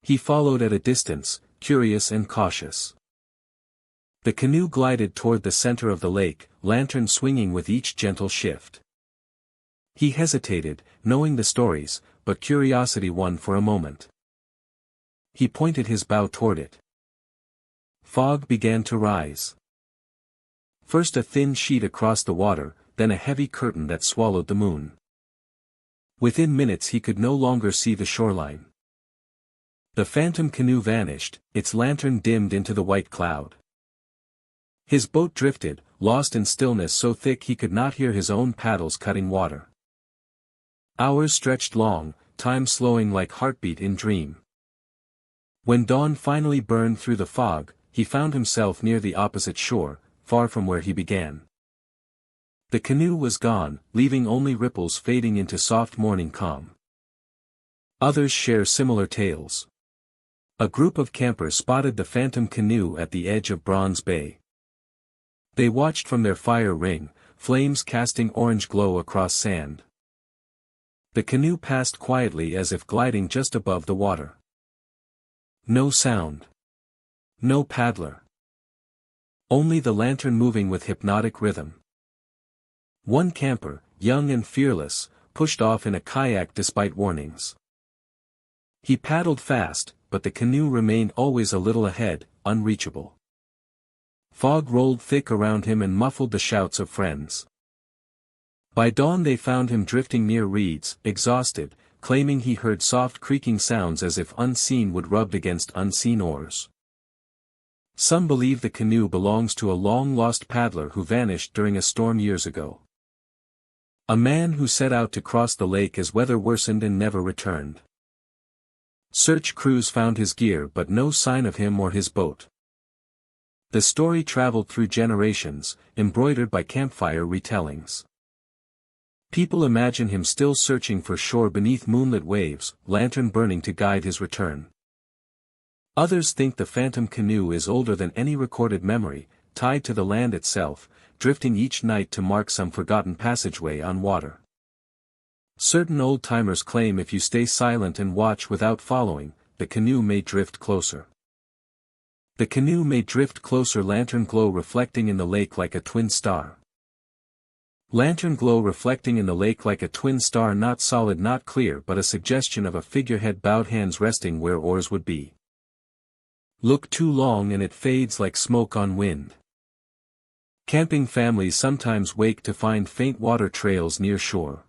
He followed at a distance, curious and cautious. The canoe glided toward the center of the lake, lantern swinging with each gentle shift. He hesitated, knowing the stories, but curiosity won for a moment. He pointed his bow toward it. Fog began to rise. First a thin sheet across the water, then a heavy curtain that swallowed the moon. Within minutes he could no longer see the shoreline. The phantom canoe vanished, its lantern dimmed into the white cloud. His boat drifted, lost in stillness so thick he could not hear his own paddles cutting water. Hours stretched long, time slowing like heartbeat in dream. When dawn finally burned through the fog, he found himself near the opposite shore, far from where he began. The canoe was gone, leaving only ripples fading into soft morning calm. Others share similar tales. A group of campers spotted the phantom canoe at the edge of Bronze Bay. They watched from their fire ring, flames casting orange glow across sand. The canoe passed quietly as if gliding just above the water. No sound. No paddler. Only the lantern moving with hypnotic rhythm. One camper, young and fearless, pushed off in a kayak despite warnings. He paddled fast, but the canoe remained always a little ahead, unreachable. Fog rolled thick around him and muffled the shouts of friends. By dawn they found him drifting near reeds, exhausted, claiming he heard soft creaking sounds as if unseen wood rubbed against unseen oars. Some believe the canoe belongs to a long-lost paddler who vanished during a storm years ago. A man who set out to cross the lake as weather worsened and never returned. Search crews found his gear but no sign of him or his boat. The story traveled through generations, embroidered by campfire retellings. People imagine him still searching for shore beneath moonlit waves, lantern burning to guide his return. Others think the phantom canoe is older than any recorded memory, tied to the land itself, drifting each night to mark some forgotten passageway on water. Certain old-timers claim if you stay silent and watch without following, the canoe may drift closer. The canoe may drift closer, lantern glow reflecting in the lake like a twin star. Lantern glow reflecting in the lake like a twin star, not solid, not clear, but a suggestion of a figurehead, bowed hands resting where oars would be. Look too long and it fades like smoke on wind. Camping families sometimes wake to find faint water trails near shore.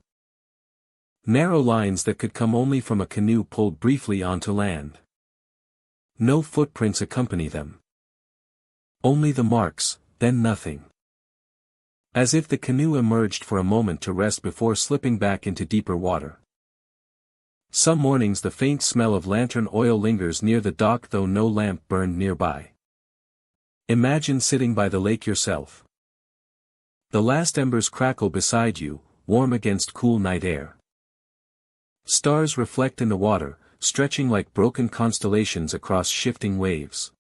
Narrow lines that could come only from a canoe pulled briefly onto land. No footprints accompany them. Only the marks, then nothing. As if the canoe emerged for a moment to rest before slipping back into deeper water. Some mornings the faint smell of lantern oil lingers near the dock though no lamp burned nearby. Imagine sitting by the lake yourself. The last embers crackle beside you, warm against cool night air. Stars reflect in the water, stretching like broken constellations across shifting waves.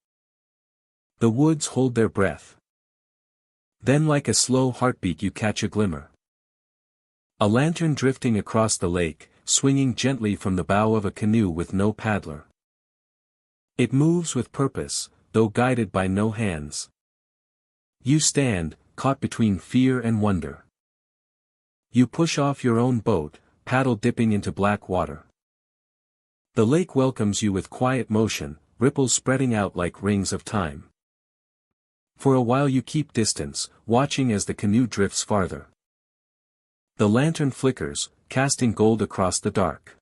The woods hold their breath. Then like a slow heartbeat you catch a glimmer. A lantern drifting across the lake, swinging gently from the bow of a canoe with no paddler. It moves with purpose, though guided by no hands. You stand, caught between fear and wonder. You push off your own boat, paddle dipping into black water. The lake welcomes you with quiet motion, ripples spreading out like rings of time. For a while you keep distance, watching as the canoe drifts farther. The lantern flickers, casting gold across the dark.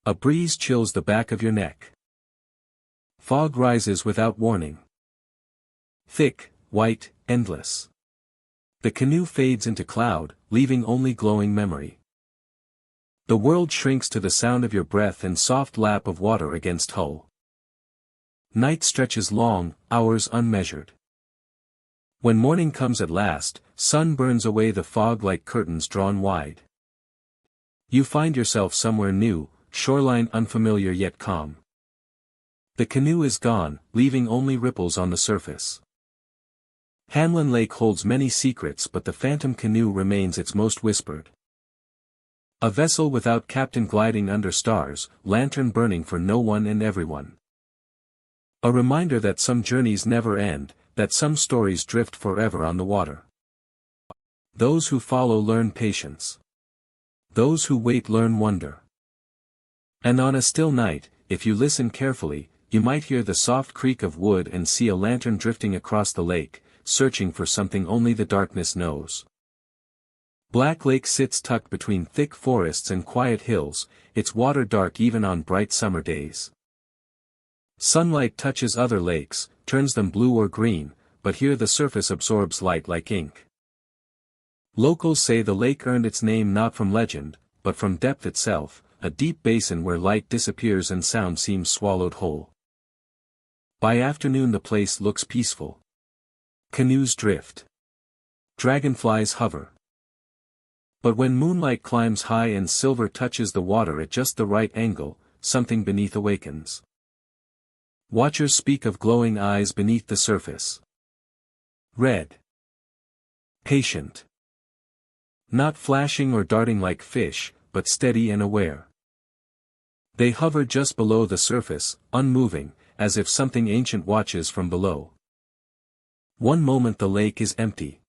A breeze chills the back of your neck. Fog rises without warning. Thick, white, endless. The canoe fades into cloud, leaving only glowing memory. The world shrinks to the sound of your breath and soft lap of water against hull. Night stretches long, hours unmeasured. When morning comes at last, sun burns away the fog like curtains drawn wide. You find yourself somewhere new, shoreline unfamiliar yet calm. The canoe is gone, leaving only ripples on the surface. Hamlin Lake holds many secrets, but the phantom canoe remains its most whispered. A vessel without captain gliding under stars, lantern burning for no one and everyone. A reminder that some journeys never end, that some stories drift forever on the water. Those who follow learn patience. Those who wait learn wonder. And on a still night, if you listen carefully, you might hear the soft creak of wood and see a lantern drifting across the lake, searching for something only the darkness knows. Black Lake sits tucked between thick forests and quiet hills, its water dark even on bright summer days. Sunlight touches other lakes, turns them blue or green, but here the surface absorbs light like ink. Locals say the lake earned its name not from legend, but from depth itself, a deep basin where light disappears and sound seems swallowed whole. By afternoon the place looks peaceful. Canoes drift. Dragonflies hover. But when moonlight climbs high and silver touches the water at just the right angle, something beneath awakens. Watchers speak of glowing eyes beneath the surface. Red. Patient. Not flashing or darting like fish, but steady and aware. They hover just below the surface, unmoving, as if something ancient watches from below. One moment the lake is empty.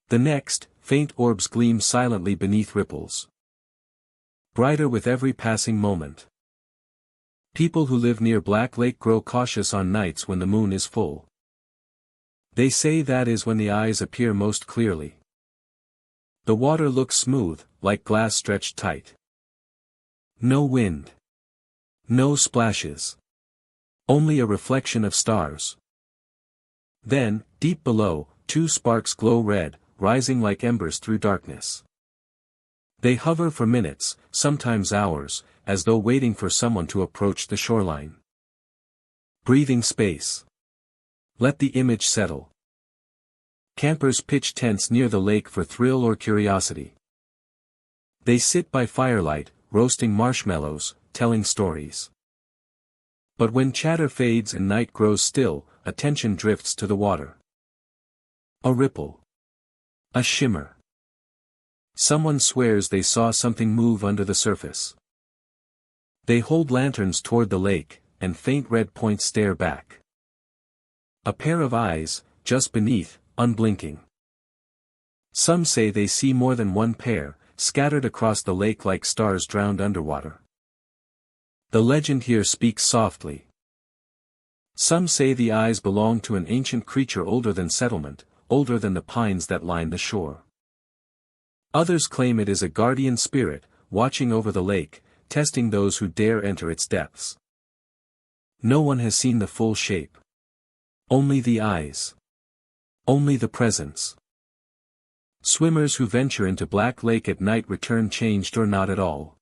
The next, faint orbs gleam silently beneath ripples. Brighter with every passing moment. People who live near Black Lake grow cautious on nights when the moon is full. They say that is when the eyes appear most clearly. The water looks smooth, like glass stretched tight. No wind. No splashes. Only a reflection of stars. Then, deep below, two sparks glow red, rising like embers through darkness. They hover for minutes, sometimes hours, as though waiting for someone to approach the shoreline. Breathing space. Let the image settle. Campers pitch tents near the lake for thrill or curiosity. They sit by firelight, roasting marshmallows, telling stories. But when chatter fades and night grows still, attention drifts to the water. A ripple. A shimmer. Someone swears they saw something move under the surface. They hold lanterns toward the lake, and faint red points stare back. A pair of eyes, just beneath, unblinking. Some say they see more than one pair, scattered across the lake like stars drowned underwater. The legend here speaks softly. Some say the eyes belong to an ancient creature older than settlement, older than the pines that line the shore. Others claim it is a guardian spirit, watching over the lake, testing those who dare enter its depths. No one has seen the full shape. Only the eyes. Only the presence. Swimmers who venture into Black Lake at night return changed or not at all.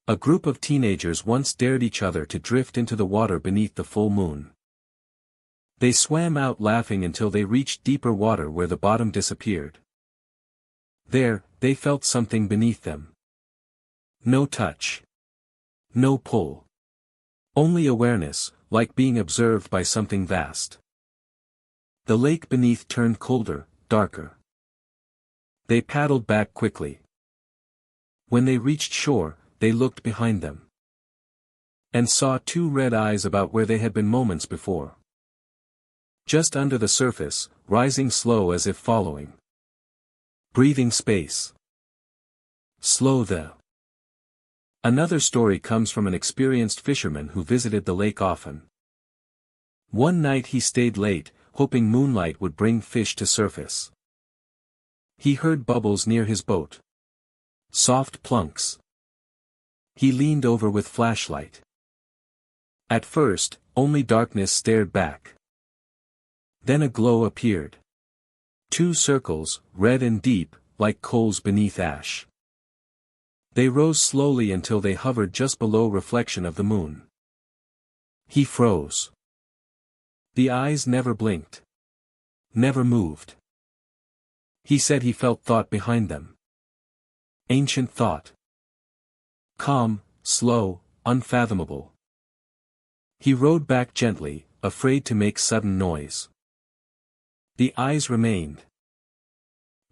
A group of teenagers once dared each other to drift into the water beneath the full moon. They swam out laughing until they reached deeper water where the bottom disappeared. There, they felt something beneath them. No touch. No pull. Only awareness, like being observed by something vast. The lake beneath turned colder, darker. They paddled back quickly. When they reached shore, they looked behind them. And saw two red eyes about where they had been moments before. Just under the surface, rising slow as if following. Breathing space. Slow though. Another story comes from an experienced fisherman who visited the lake often. One night he stayed late, hoping moonlight would bring fish to surface. He heard bubbles near his boat. Soft plunks. He leaned over with flashlight. At first, only darkness stared back. Then a glow appeared. Two circles, red and deep, like coals beneath ash. They rose slowly until they hovered just below reflection of the moon. He froze. The eyes never blinked. Never moved. He said he felt thought behind them. Ancient thought. Calm, slow, unfathomable. He rowed back gently, afraid to make sudden noise. The eyes remained.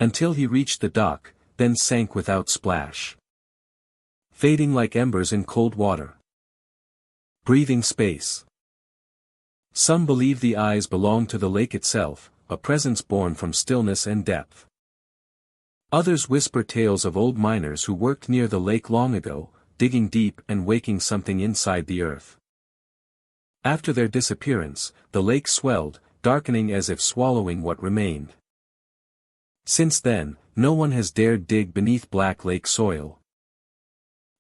Until he reached the dock, then sank without splash. Fading like embers in cold water. Breathing space. Some believe the eyes belong to the lake itself, a presence born from stillness and depth. Others whisper tales of old miners who worked near the lake long ago, digging deep and waking something inside the earth. After their disappearance, the lake swelled, darkening as if swallowing what remained. Since then, no one has dared dig beneath Black Lake soil.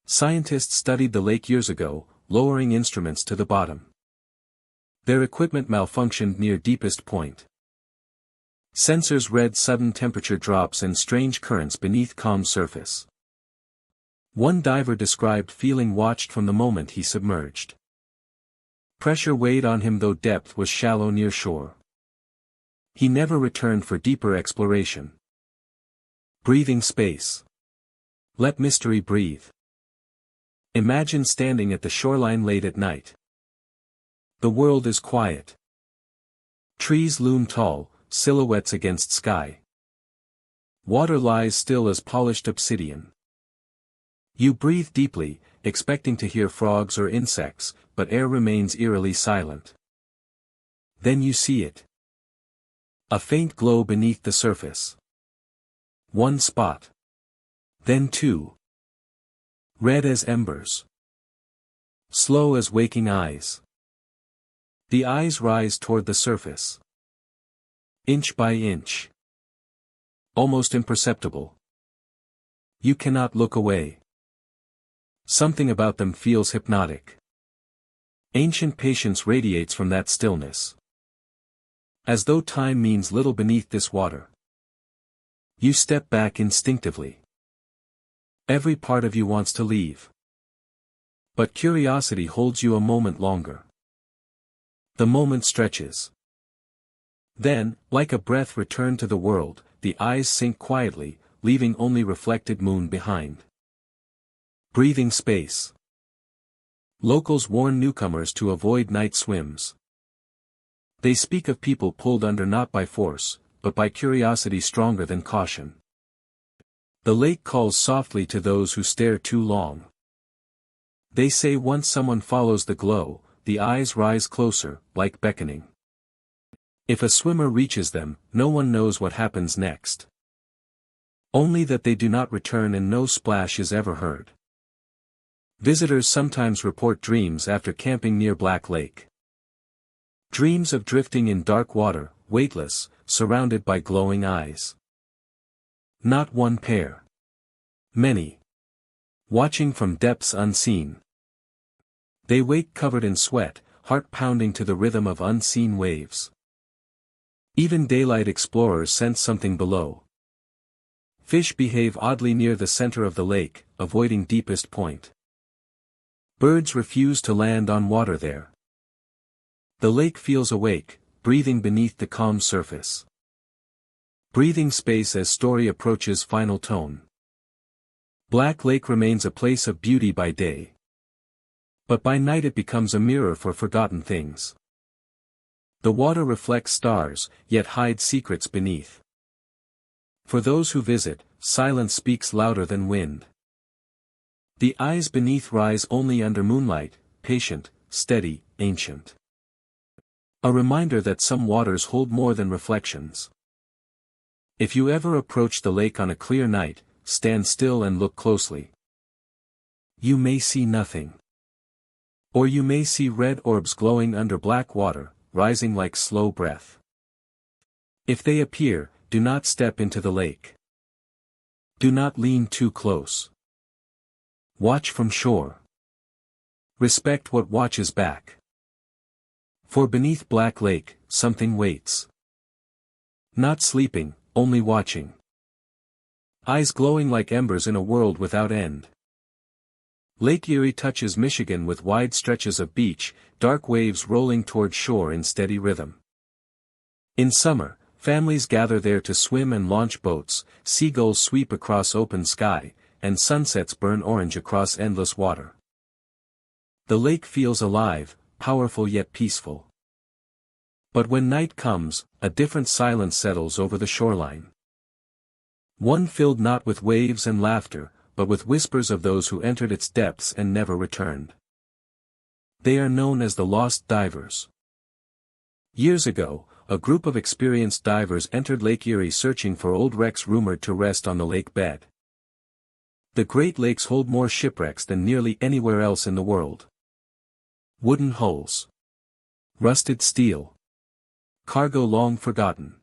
Scientists studied the lake years ago, lowering instruments to the bottom. Their equipment malfunctioned near deepest point. Sensors read sudden temperature drops and strange currents beneath calm surface. One diver described feeling watched from the moment he submerged. Pressure weighed on him though depth was shallow near shore. He never returned for deeper exploration. Breathing space. Let mystery breathe. Imagine standing at the shoreline late at night. The world is quiet. Trees loom tall, silhouettes against sky. Water lies still as polished obsidian. You breathe deeply, expecting to hear frogs or insects, but air remains eerily silent. Then you see it. A faint glow beneath the surface. One spot. Then two. Red as embers. Slow as waking eyes. The eyes rise toward the surface. Inch by inch. Almost imperceptible. You cannot look away. Something about them feels hypnotic. Ancient patience radiates from that stillness. As though time means little beneath this water. You step back instinctively. Every part of you wants to leave. But curiosity holds you a moment longer. The moment stretches. Then, like a breath returned to the world, the eyes sink quietly, leaving only reflected moon behind. Breathing space. Locals warn newcomers to avoid night swims. They speak of people pulled under not by force, but by curiosity stronger than caution. The lake calls softly to those who stare too long. They say once someone follows the glow, the eyes rise closer, like beckoning. If a swimmer reaches them, no one knows what happens next. Only that they do not return and no splash is ever heard. Visitors sometimes report dreams after camping near Black Lake. Dreams of drifting in dark water, weightless, surrounded by glowing eyes. Not one pair. Many. Watching from depths unseen. They wake covered in sweat, heart pounding to the rhythm of unseen waves. Even daylight explorers sense something below. Fish behave oddly near the center of the lake, avoiding deepest point. Birds refuse to land on water there. The lake feels awake, breathing beneath the calm surface. Breathing space as story approaches final tone. Black Lake remains a place of beauty by day. But by night it becomes a mirror for forgotten things. The water reflects stars, yet hides secrets beneath. For those who visit, silence speaks louder than wind. The eyes beneath rise only under moonlight, patient, steady, ancient. A reminder that some waters hold more than reflections. If you ever approach the lake on a clear night, stand still and look closely. You may see nothing. Or you may see red orbs glowing under black water, rising like slow breath. If they appear, do not step into the lake. Do not lean too close. Watch from shore. Respect what watches back. For beneath Black Lake, something waits. Not sleeping, only watching. Eyes glowing like embers in a world without end. Lake Erie touches Michigan with wide stretches of beach, dark waves rolling toward shore in steady rhythm. In summer, families gather there to swim and launch boats, seagulls sweep across open sky, and sunsets burn orange across endless water. The lake feels alive, powerful yet peaceful. But when night comes, a different silence settles over the shoreline. One filled not with waves and laughter, but with whispers of those who entered its depths and never returned. They are known as the Lost Divers. Years ago, a group of experienced divers entered Lake Erie searching for old wrecks rumored to rest on the lake bed. The Great Lakes hold more shipwrecks than nearly anywhere else in the world. Wooden hulls. Rusted steel. Cargo long forgotten.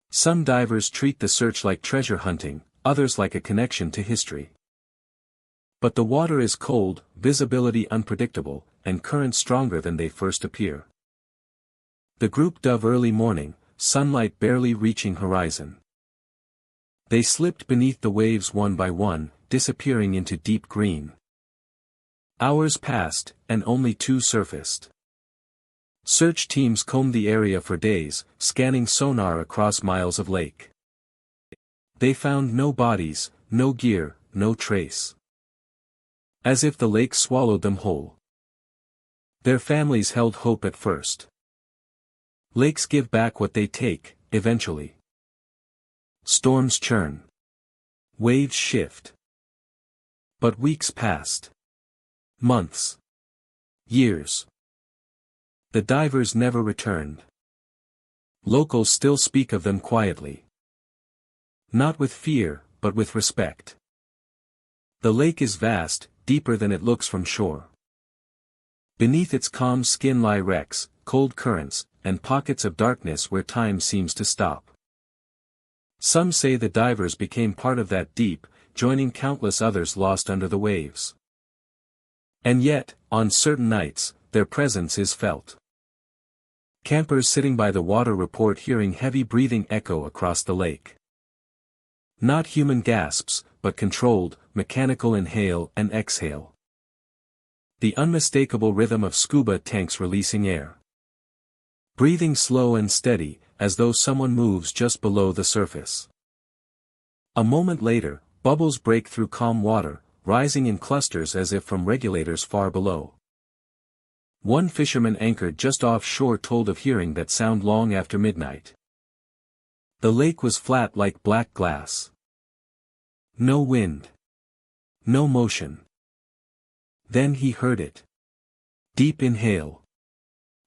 Some divers treat the search like treasure hunting, others like a connection to history. But the water is cold, visibility unpredictable, and currents stronger than they first appear. The group dove early morning, sunlight barely reaching horizon. They slipped beneath the waves one by one, disappearing into deep green. Hours passed, and only two surfaced. Search teams combed the area for days, scanning sonar across miles of lake. They found no bodies, no gear, no trace. As if the lake swallowed them whole. Their families held hope at first. Lakes give back what they take, eventually. Storms churn. Waves shift. But weeks passed. Months. Years. The divers never returned. Locals still speak of them quietly. Not with fear, but with respect. The lake is vast, deeper than it looks from shore. Beneath its calm skin lie wrecks, cold currents, and pockets of darkness where time seems to stop. Some say the divers became part of that deep, joining countless others lost under the waves. And yet, on certain nights, their presence is felt. Campers sitting by the water report hearing heavy breathing echo across the lake. Not human gasps, but controlled, mechanical inhale and exhale. The unmistakable rhythm of scuba tanks releasing air. Breathing slow and steady, as though someone moves just below the surface. A moment later, bubbles break through calm water, rising in clusters as if from regulators far below. One fisherman anchored just offshore told of hearing that sound long after midnight. The lake was flat like black glass. No wind. No motion. Then he heard it. Deep inhale.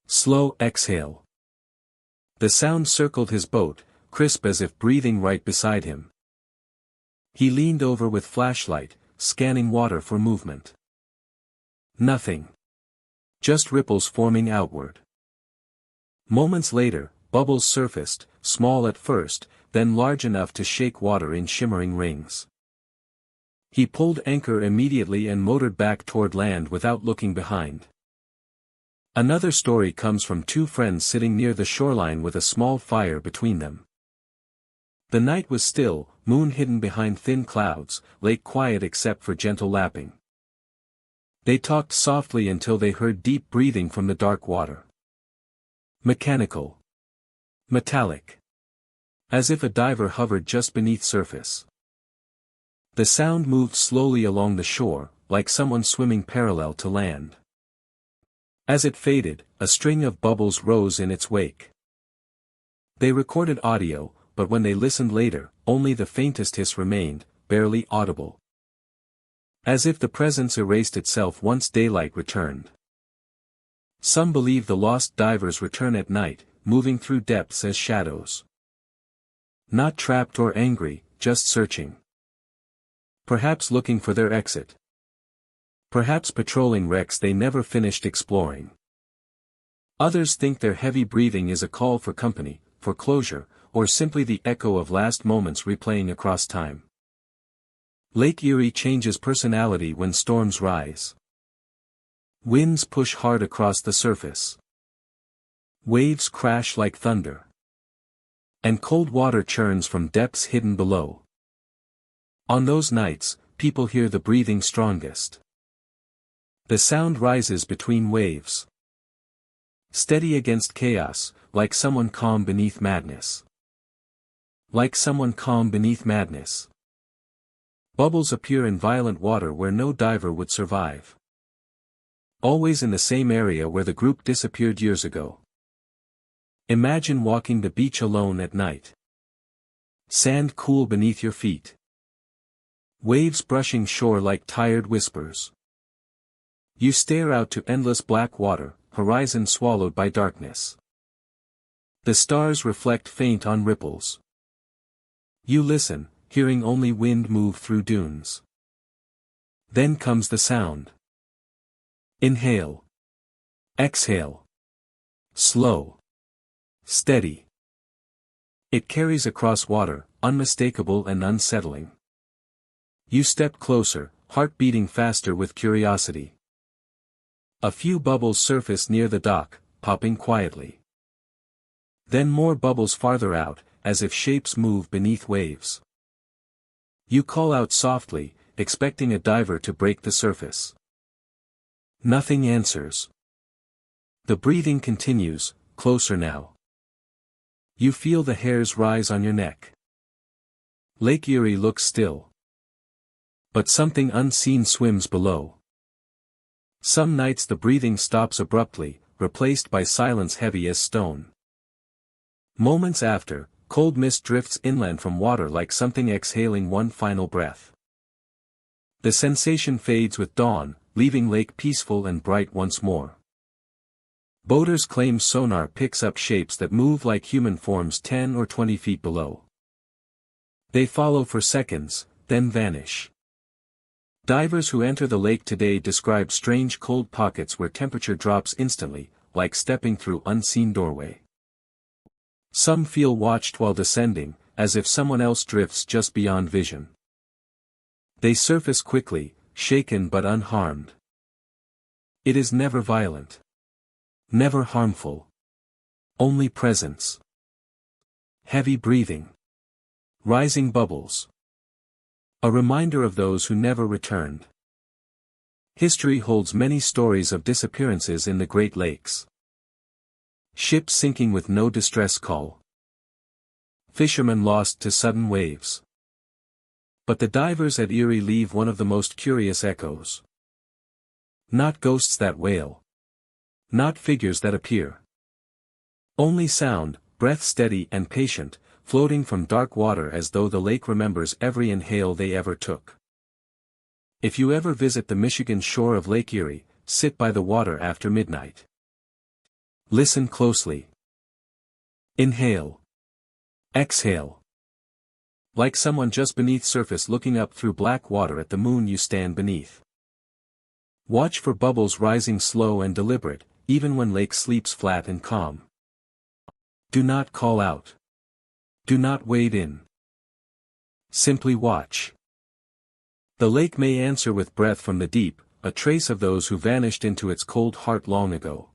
Slow exhale. The sound circled his boat, crisp as if breathing right beside him. He leaned over with flashlight, scanning water for movement. Nothing. Just ripples forming outward. Moments later, bubbles surfaced, small at first, then large enough to shake water in shimmering rings. He pulled anchor immediately and motored back toward land without looking behind. Another story comes from two friends sitting near the shoreline with a small fire between them. The night was still, moon hidden behind thin clouds, lake quiet except for gentle lapping. They talked softly until they heard deep breathing from the dark water. Mechanical. Metallic. As if a diver hovered just beneath surface. The sound moved slowly along the shore, like someone swimming parallel to land. As it faded, a string of bubbles rose in its wake. They recorded audio, but when they listened later, only the faintest hiss remained, barely audible. As if the presence erased itself once daylight returned. Some believe the lost divers return at night, moving through depths as shadows. Not trapped or angry, just searching. Perhaps looking for their exit. Perhaps patrolling wrecks they never finished exploring. Others think their heavy breathing is a call for company, for closure, or simply the echo of last moments replaying across time. Lake Erie changes personality when storms rise. Winds push hard across the surface. Waves crash like thunder. And cold water churns from depths hidden below. On those nights, people hear the breathing strongest. The sound rises between waves. Steady against chaos, like someone calm beneath madness. Like someone calm beneath madness. Bubbles appear in violent water where no diver would survive. Always in the same area where the group disappeared years ago. Imagine walking the beach alone at night. Sand cool beneath your feet. Waves brushing shore like tired whispers. You stare out to endless black water, horizon swallowed by darkness. The stars reflect faint on ripples. You listen, hearing only wind move through dunes. Then comes the sound. Inhale. Exhale. Slow. Steady. It carries across water, unmistakable and unsettling. You step closer, heart beating faster with curiosity. A few bubbles surface near the dock, popping quietly. Then more bubbles farther out, as if shapes move beneath waves. You call out softly, expecting a diver to break the surface. Nothing answers. The breathing continues, closer now. You feel the hairs rise on your neck. Lake Erie looks still. But something unseen swims below. Some nights the breathing stops abruptly, replaced by silence heavy as stone. Moments after, cold mist drifts inland from water like something exhaling one final breath. The sensation fades with dawn, leaving lake peaceful and bright once more. Boaters claim sonar picks up shapes that move like human forms 10 or 20 feet below. They follow for seconds, then vanish. Divers who enter the lake today describe strange cold pockets where temperature drops instantly, like stepping through unseen doorway. Some feel watched while descending, as if someone else drifts just beyond vision. They surface quickly, shaken but unharmed. It is never violent. Never harmful. Only presence. Heavy breathing. Rising bubbles. A reminder of those who never returned. History holds many stories of disappearances in the Great Lakes. Ships sinking with no distress call. Fishermen lost to sudden waves. But the divers at Erie leave one of the most curious echoes. Not ghosts that wail. Not figures that appear. Only sound, breath steady and patient, floating from dark water as though the lake remembers every inhale they ever took. If you ever visit the Michigan shore of Lake Erie, sit by the water after midnight. Listen closely. Inhale. Exhale. Like someone just beneath surface looking up through black water at the moon you stand beneath. Watch for bubbles rising slow and deliberate, even when lake sleeps flat and calm. Do not call out. Do not wade in. Simply watch. The lake may answer with breath from the deep, a trace of those who vanished into its cold heart long ago.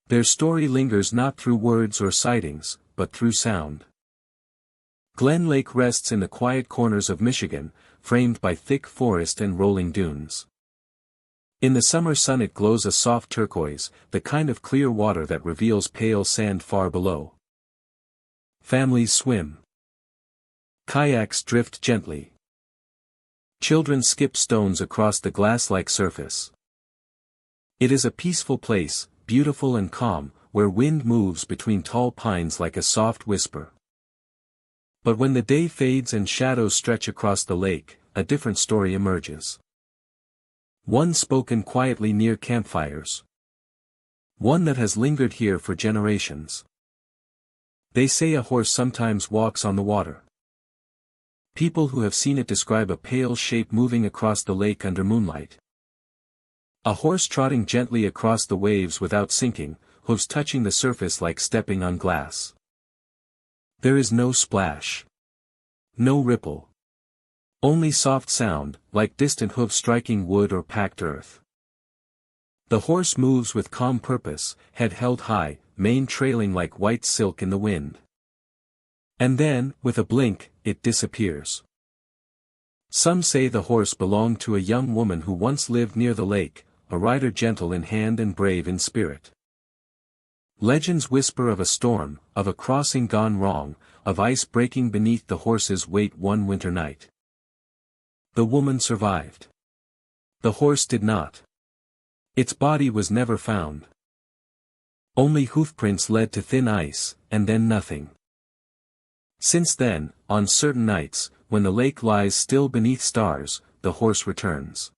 Their story lingers not through words or sightings, but through sound. Glen Lake rests in the quiet corners of Michigan, framed by thick forest and rolling dunes. In the summer sun it glows a soft turquoise, the kind of clear water that reveals pale sand far below. Families swim. Kayaks drift gently. Children skip stones across the glass-like surface. It is a peaceful place, beautiful and calm, where wind moves between tall pines like a soft whisper. But when the day fades and shadows stretch across the lake, a different story emerges. One spoken quietly near campfires. One that has lingered here for generations. They say a horse sometimes walks on the water. People who have seen it describe a pale shape moving across the lake under moonlight. A horse trotting gently across the waves without sinking, hooves touching the surface like stepping on glass. There is no splash. No ripple. Only soft sound, like distant hooves striking wood or packed earth. The horse moves with calm purpose, head held high, mane trailing like white silk in the wind. And then, with a blink, it disappears. Some say the horse belonged to a young woman who once lived near the lake, a rider gentle in hand and brave in spirit. Legends whisper of a storm, of a crossing gone wrong, of ice breaking beneath the horse's weight one winter night. The woman survived. The horse did not. Its body was never found. Only hoofprints led to thin ice, and then nothing. Since then, on certain nights, when the lake lies still beneath stars, the horse returns.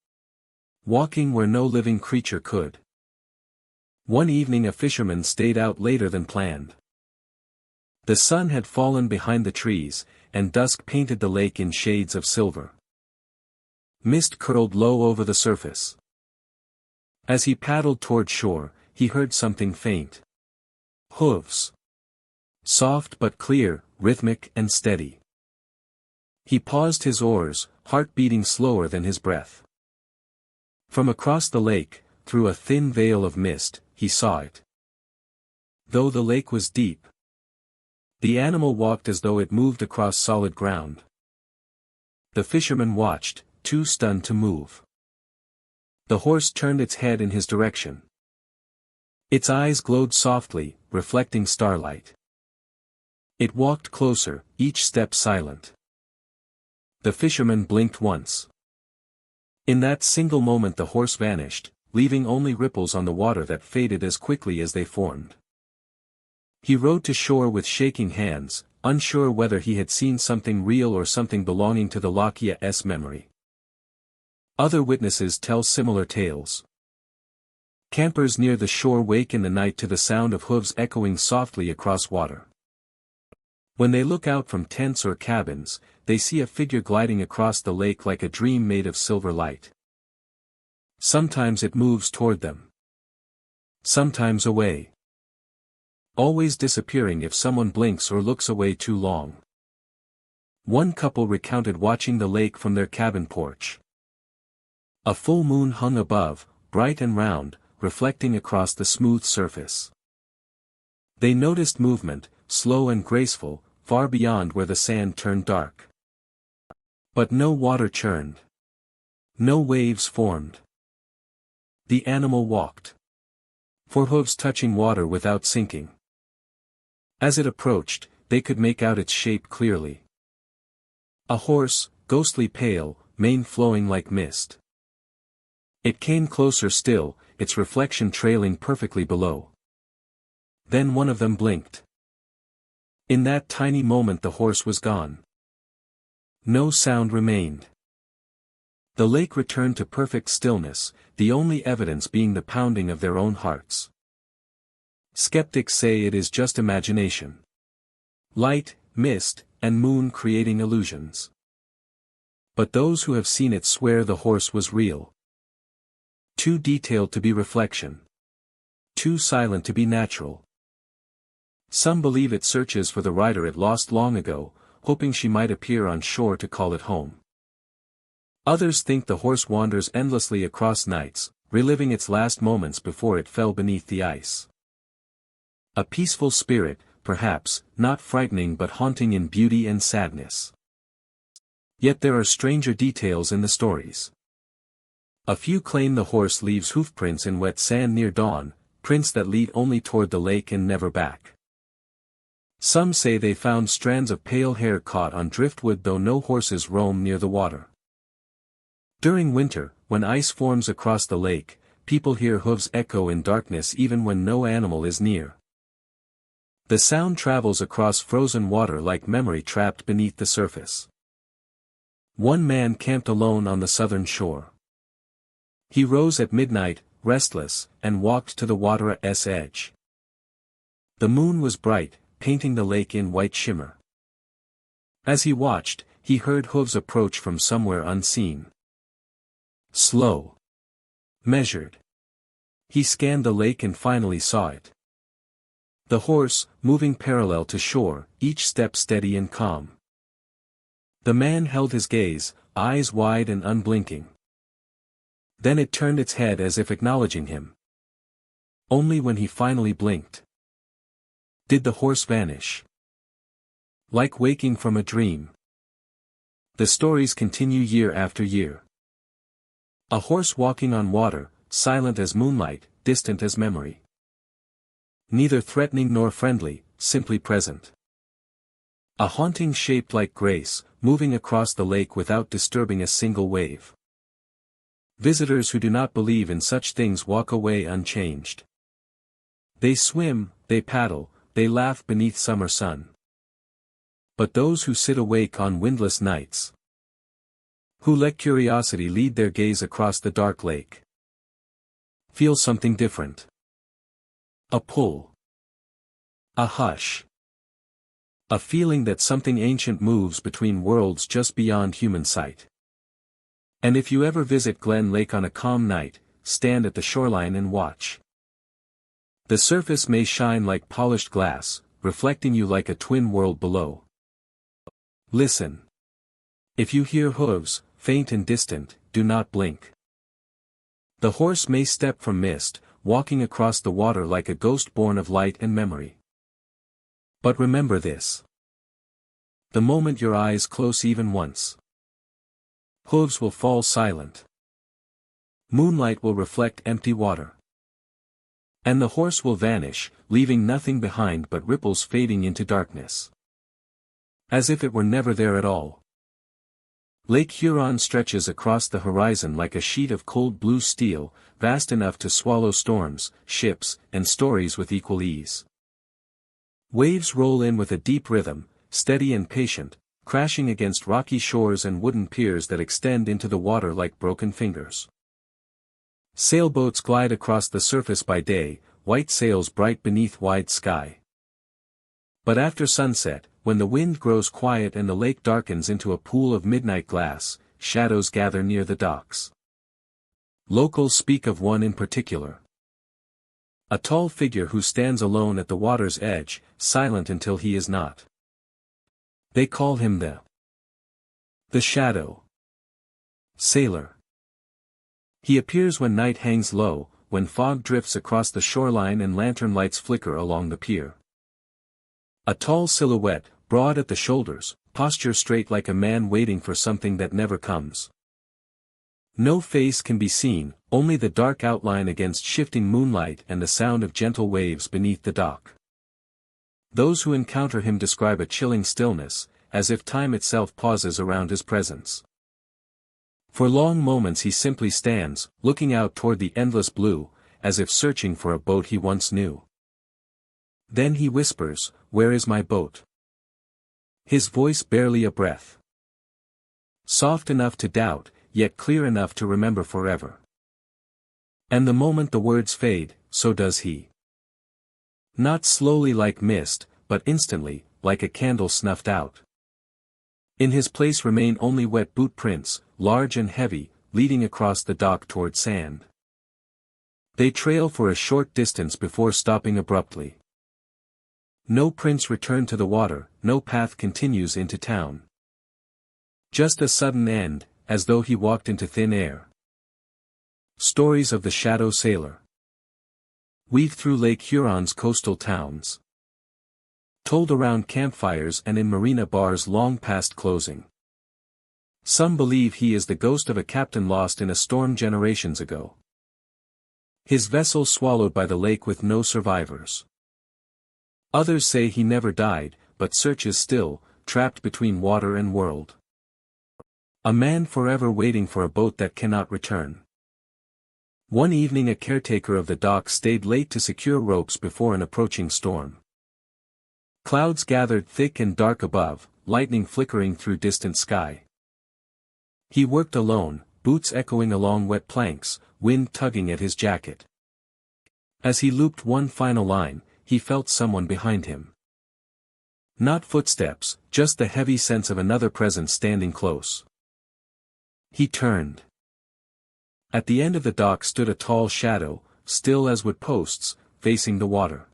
Walking where no living creature could. One evening a fisherman stayed out later than planned. The sun had fallen behind the trees, and dusk painted the lake in shades of silver. Mist curled low over the surface. As he paddled toward shore, he heard something faint. Hooves. Soft but clear, rhythmic and steady. He paused his oars, heart beating slower than his breath. From across the lake, through a thin veil of mist, he saw it. Though the lake was deep, the animal walked as though it moved across solid ground. The fisherman watched, too stunned to move. The horse turned its head in his direction. Its eyes glowed softly, reflecting starlight. It walked closer, each step silent. The fisherman blinked once. In that single moment the horse vanished, leaving only ripples on the water that faded as quickly as they formed. He rowed to shore with shaking hands, unsure whether he had seen something real or something belonging to the Lakia's memory. Other witnesses tell similar tales. Campers near the shore wake in the night to the sound of hooves echoing softly across water. When they look out from tents or cabins, they see a figure gliding across the lake like a dream made of silver light. Sometimes it moves toward them. Sometimes away. Always disappearing if someone blinks or looks away too long. One couple recounted watching the lake from their cabin porch. A full moon hung above, bright and round, reflecting across the smooth surface. They noticed movement, slow and graceful, far beyond where the sand turned dark. But no water churned. No waves formed. The animal walked. For hooves touching water without sinking. As it approached, they could make out its shape clearly. A horse, ghostly pale, mane flowing like mist. It came closer still, its reflection trailing perfectly below. Then one of them blinked. In that tiny moment the horse was gone. No sound remained. The lake returned to perfect stillness, the only evidence being the pounding of their own hearts. Skeptics say it is just imagination. Light, mist, and moon creating illusions. But those who have seen it swear the horse was real. Too detailed to be reflection. Too silent to be natural. Some believe it searches for the rider it lost long ago, hoping she might appear on shore to call it home. Others think the horse wanders endlessly across nights, reliving its last moments before it fell beneath the ice. A peaceful spirit, perhaps, not frightening but haunting in beauty and sadness. Yet there are stranger details in the stories. A few claim the horse leaves hoofprints in wet sand near dawn, prints that lead only toward the lake and never back. Some say they found strands of pale hair caught on driftwood though no horses roam near the water. During winter, when ice forms across the lake, people hear hooves echo in darkness even when no animal is near. The sound travels across frozen water like memory trapped beneath the surface. One man camped alone on the southern shore. He rose at midnight, restless, and walked to the water's edge. The moon was bright, painting the lake in white shimmer. As he watched, he heard hooves approach from somewhere unseen. Slow. Measured. He scanned the lake and finally saw it. The horse, moving parallel to shore, each step steady and calm. The man held his gaze, eyes wide and unblinking. Then it turned its head as if acknowledging him. Only when he finally blinked did the horse vanish. Like waking from a dream. The stories continue year after year. A horse walking on water, silent as moonlight, distant as memory. Neither threatening nor friendly, simply present. A haunting shaped like grace, moving across the lake without disturbing a single wave. Visitors who do not believe in such things walk away unchanged. They swim, they paddle, they laugh beneath summer sun. But those who sit awake on windless nights, who let curiosity lead their gaze across the dark lake, feel something different. A pull. A hush. A feeling that something ancient moves between worlds just beyond human sight. And if you ever visit Glen Lake on a calm night, stand at the shoreline and watch. The surface may shine like polished glass, reflecting you like a twin world below. Listen. If you hear hooves, faint and distant, do not blink. The horse may step from mist, walking across the water like a ghost born of light and memory. But remember this. The moment your eyes close even once, hooves will fall silent. Moonlight will reflect empty water. And the horse will vanish, leaving nothing behind but ripples fading into darkness. As if it were never there at all. Lake Huron stretches across the horizon like a sheet of cold blue steel, vast enough to swallow storms, ships, and stories with equal ease. Waves roll in with a deep rhythm, steady and patient, crashing against rocky shores and wooden piers that extend into the water like broken fingers. Sailboats glide across the surface by day, white sails bright beneath wide sky. But after sunset, when the wind grows quiet and the lake darkens into a pool of midnight glass, shadows gather near the docks. Locals speak of one in particular. A tall figure who stands alone at the water's edge, silent until he is not. They call him the Shadow Sailor. He appears when night hangs low, when fog drifts across the shoreline and lantern lights flicker along the pier. A tall silhouette, broad at the shoulders, posture straight like a man waiting for something that never comes. No face can be seen, only the dark outline against shifting moonlight and the sound of gentle waves beneath the dock. Those who encounter him describe a chilling stillness, as if time itself pauses around his presence. For long moments he simply stands, looking out toward the endless blue, as if searching for a boat he once knew. Then he whispers, "Where is my boat?" His voice barely a breath. Soft enough to doubt, yet clear enough to remember forever. And the moment the words fade, so does he. Not slowly like mist, but instantly, like a candle snuffed out. In his place remain only wet boot prints, large and heavy, leading across the dock toward sand. They trail for a short distance before stopping abruptly. No prints return to the water, no path continues into town. Just a sudden end, as though he walked into thin air. Stories of the Shadow Sailor. Weave through Lake Huron's coastal towns. Told around campfires and in marina bars long past closing. Some believe he is the ghost of a captain lost in a storm generations ago. His vessel swallowed by the lake with no survivors. Others say he never died, but searches still, trapped between water and world. A man forever waiting for a boat that cannot return. One evening a caretaker of the dock stayed late to secure ropes before an approaching storm. Clouds gathered thick and dark above, lightning flickering through distant sky. He worked alone, boots echoing along wet planks, wind tugging at his jacket. As he looped one final line, he felt someone behind him. Not footsteps, just the heavy sense of another presence standing close. He turned. At the end of the dock stood a tall shadow, still as wood posts, facing the water.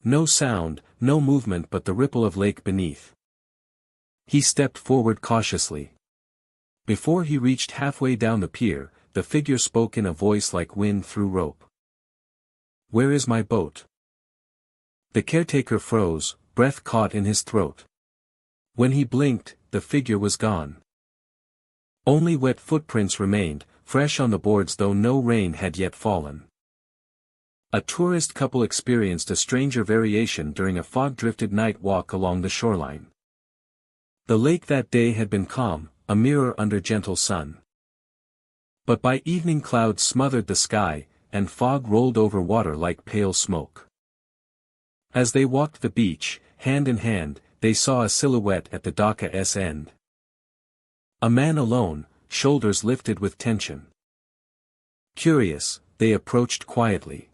No sound, no movement but the ripple of lake beneath. He stepped forward cautiously. Before he reached halfway down the pier, the figure spoke in a voice like wind through rope. "Where is my boat?" The caretaker froze, breath caught in his throat. When he blinked, the figure was gone. Only wet footprints remained, fresh on the boards though no rain had yet fallen. A tourist couple experienced a stranger variation during a fog-drifted night walk along the shoreline. The lake that day had been calm, a mirror under gentle sun. But by evening clouds smothered the sky, and fog rolled over water like pale smoke. As they walked the beach, hand in hand, they saw a silhouette at the dock's end. A man alone, shoulders lifted with tension. Curious, they approached quietly.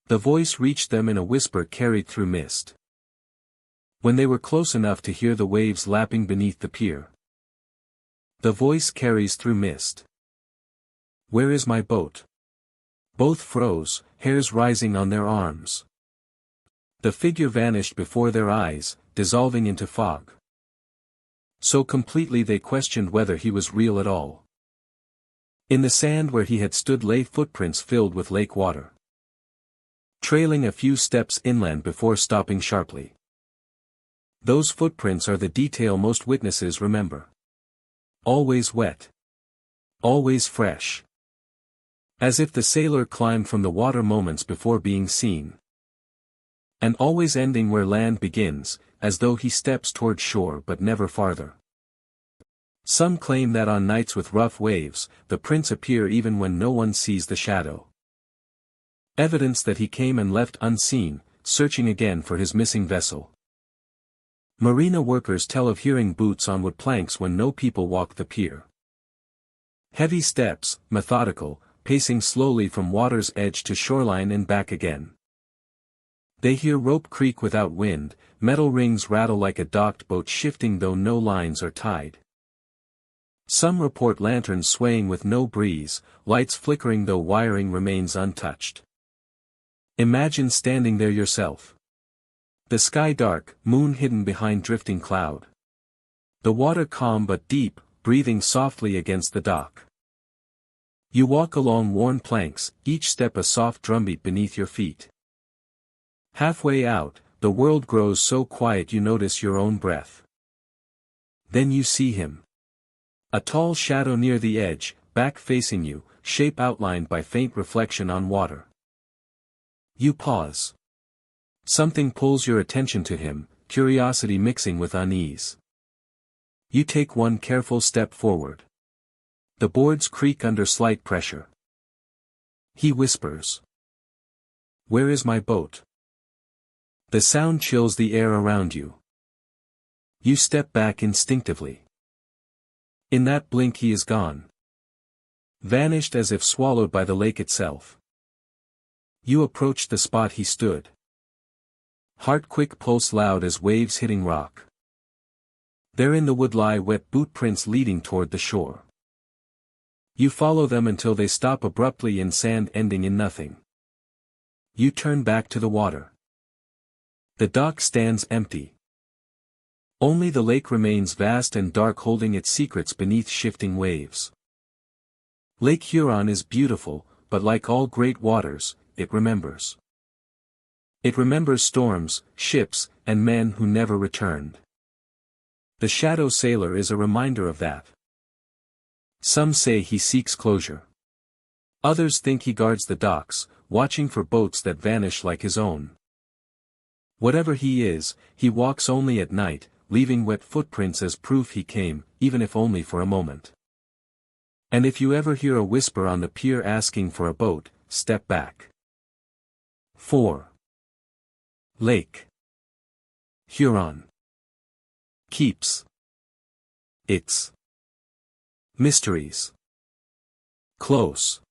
The voice reached them in a whisper carried through mist. When they were close enough to hear the waves lapping beneath the pier. The voice carries through mist. "Where is my boat?" Both froze, hairs rising on their arms. The figure vanished before their eyes, dissolving into fog. So completely they questioned whether he was real at all. In the sand where he had stood lay footprints filled with lake water. Trailing a few steps inland before stopping sharply. Those footprints are the detail most witnesses remember. Always wet. Always fresh. As if the sailor climbed from the water moments before being seen. And always ending where land begins, as though he steps toward shore but never farther. Some claim that on nights with rough waves, the prints appear even when no one sees the shadow. Evidence that he came and left unseen, searching again for his missing vessel. Marina workers tell of hearing boots on wood planks when no people walk the pier. Heavy steps, methodical, pacing slowly from water's edge to shoreline and back again. They hear rope creak without wind, metal rings rattle like a docked boat shifting though no lines are tied. Some report lanterns swaying with no breeze, lights flickering though wiring remains untouched. Imagine standing there yourself. The sky dark, moon hidden behind drifting cloud. The water calm but deep, breathing softly against the dock. You walk along worn planks, each step a soft drumbeat beneath your feet. Halfway out, the world grows so quiet you notice your own breath. Then you see him. A tall shadow near the edge, back facing you, shape outlined by faint reflection on water. You pause. Something pulls your attention to him, curiosity mixing with unease. You take one careful step forward. The boards creak under slight pressure. He whispers. "Where is my boat?" The sound chills the air around you. You step back instinctively. In that blink he is gone. Vanished as if swallowed by the lake itself. You approach the spot he stood. Heart quick, pulse loud as waves hitting rock. There in the wood lie wet boot prints leading toward the shore. You follow them until they stop abruptly in sand ending in nothing. You turn back to the water. The dock stands empty. Only the lake remains vast and dark, holding its secrets beneath shifting waves. Lake Huron is beautiful, but like all great waters, it remembers. It remembers storms, ships, and men who never returned. The shadow sailor is a reminder of that. Some say he seeks closure. Others think he guards the docks, watching for boats that vanish like his own. Whatever he is, he walks only at night, leaving wet footprints as proof he came, even if only for a moment. And if you ever hear a whisper on the pier asking for a boat, step back. 4. Lake Huron keeps its mysteries close,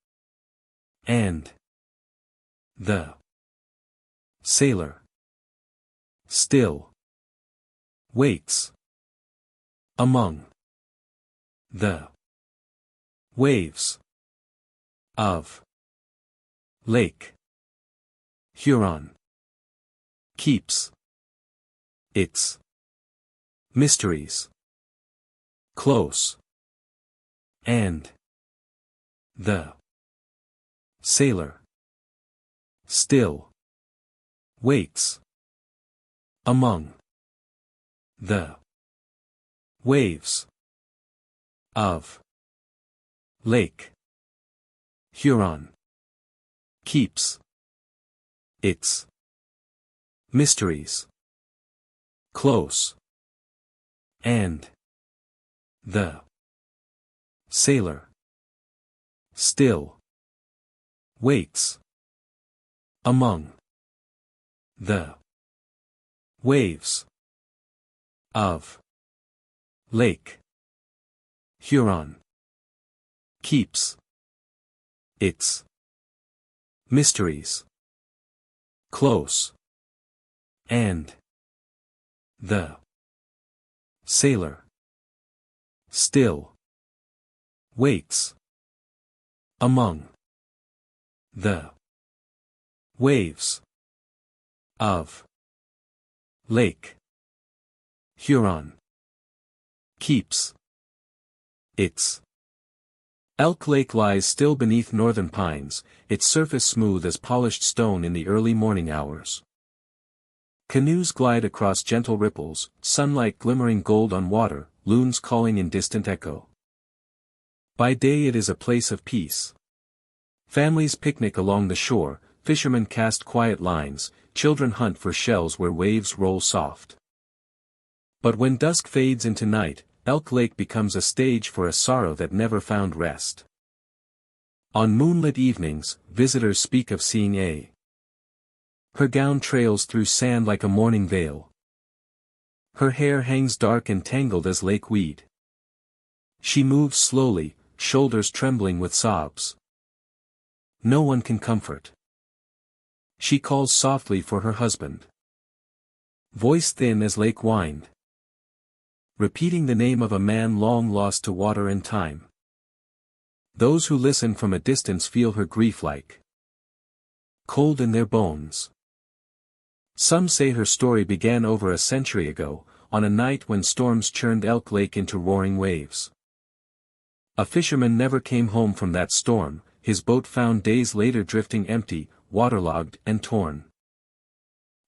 and the sailor still waits among the waves of Lake Huron. Keeps its mysteries close, and the sailor still waits among the waves of Lake Huron. Keeps its mysteries close, and the sailor still waits among the waves of Lake Huron. Keeps its mysteries close, and the sailor still waits among the waves of Lake Huron. Keeps its Elk Lake lies still beneath northern pines, its surface smooth as polished stone in the early morning hours. Canoes glide across gentle ripples, sunlight glimmering gold on water, loons calling in distant echo. By day it is a place of peace. Families picnic along the shore, fishermen cast quiet lines, children hunt for shells where waves roll soft. But when dusk fades into night, Elk Lake becomes a stage for a sorrow that never found rest. On moonlit evenings, visitors speak of seeing a. Her gown trails through sand like a morning veil. Her hair hangs dark and tangled as lake weed. She moves slowly, shoulders trembling with sobs. No one can comfort. She calls softly for her husband. Voice thin as lake wind. Repeating the name of a man long lost to water and time. Those who listen from a distance feel her grief like cold in their bones. Some say her story began over a century ago, on a night when storms churned Elk Lake into roaring waves. A fisherman never came home from that storm, his boat found days later drifting empty, waterlogged and torn.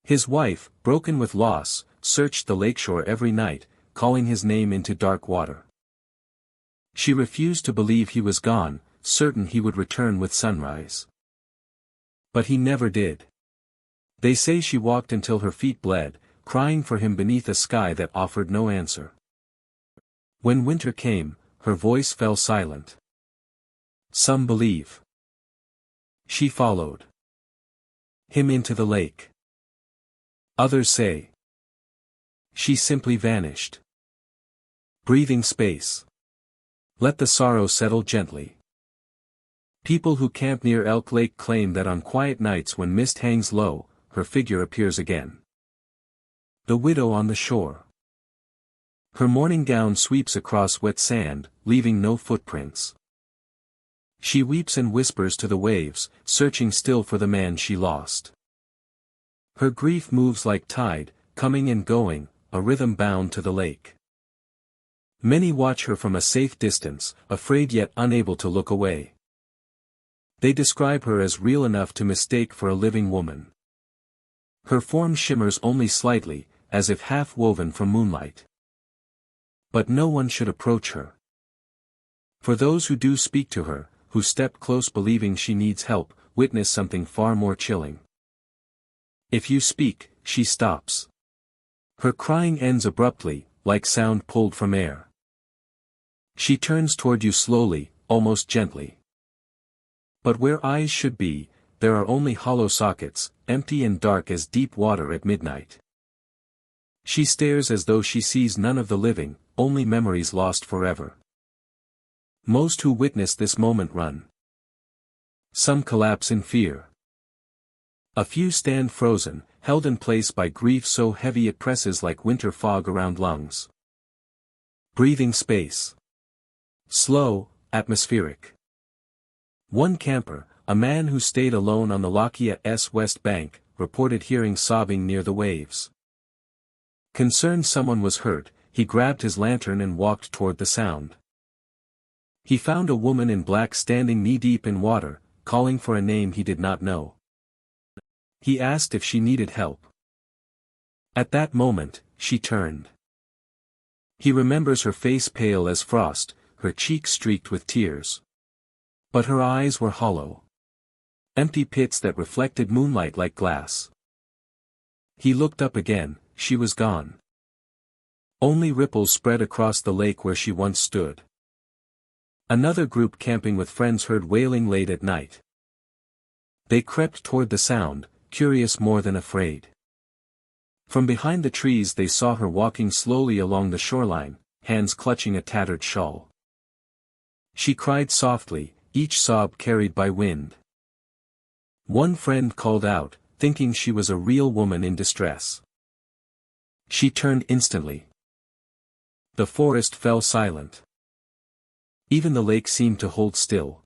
His wife, broken with loss, searched the lakeshore every night, calling his name into dark water. She refused to believe he was gone, certain he would return with sunrise. But he never did. They say she walked until her feet bled, crying for him beneath a sky that offered no answer. When winter came, her voice fell silent. Some believe she followed him into the lake. Others say she simply vanished. Breathing space. Let the sorrow settle gently. People who camp near Elk Lake claim that on quiet nights when mist hangs low, her figure appears again. The widow on the shore. Her morning gown sweeps across wet sand, leaving no footprints. She weeps and whispers to the waves, searching still for the man she lost. Her grief moves like tide, coming and going, a rhythm bound to the lake. Many watch her from a safe distance, afraid yet unable to look away. They describe her as real enough to mistake for a living woman. Her form shimmers only slightly, as if half woven from moonlight. But no one should approach her. For those who do speak to her, who step close believing she needs help, witness something far more chilling. If you speak, she stops. Her crying ends abruptly, like sound pulled from air. She turns toward you slowly, almost gently. But where eyes should be, there are only hollow sockets, empty and dark as deep water at midnight. She stares as though she sees none of the living, only memories lost forever. Most who witness this moment run. Some collapse in fear. A few stand frozen, held in place by grief so heavy it presses like winter fog around lungs. Breathing space. Slow, atmospheric. One camper, a man who stayed alone on the Lockia's west bank, reported hearing sobbing near the waves. Concerned someone was hurt, he grabbed his lantern and walked toward the sound. He found a woman in black standing knee-deep in water, calling for a name he did not know. He asked if she needed help. At that moment, she turned. He remembers her face pale as frost, her cheeks streaked with tears. But her eyes were hollow. Empty pits that reflected moonlight like glass. He looked up again, she was gone. Only ripples spread across the lake where she once stood. Another group camping with friends heard wailing late at night. They crept toward the sound, curious more than afraid. From behind the trees they saw her walking slowly along the shoreline, hands clutching a tattered shawl. She cried softly, each sob carried by wind. One friend called out, thinking she was a real woman in distress. She turned instantly. The forest fell silent. Even the lake seemed to hold still.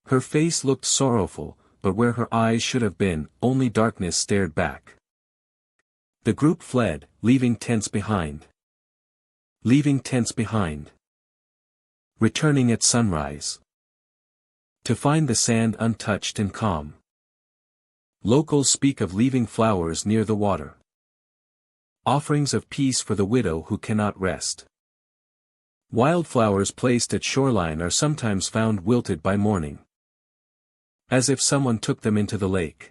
Her face looked sorrowful, but where her eyes should have been, only darkness stared back. The group fled, leaving tents behind. Leaving tents behind. Returning at sunrise. To find the sand untouched and calm. Locals speak of leaving flowers near the water. Offerings of peace for the widow who cannot rest. Wildflowers placed at shoreline are sometimes found wilted by morning. As if someone took them into the lake.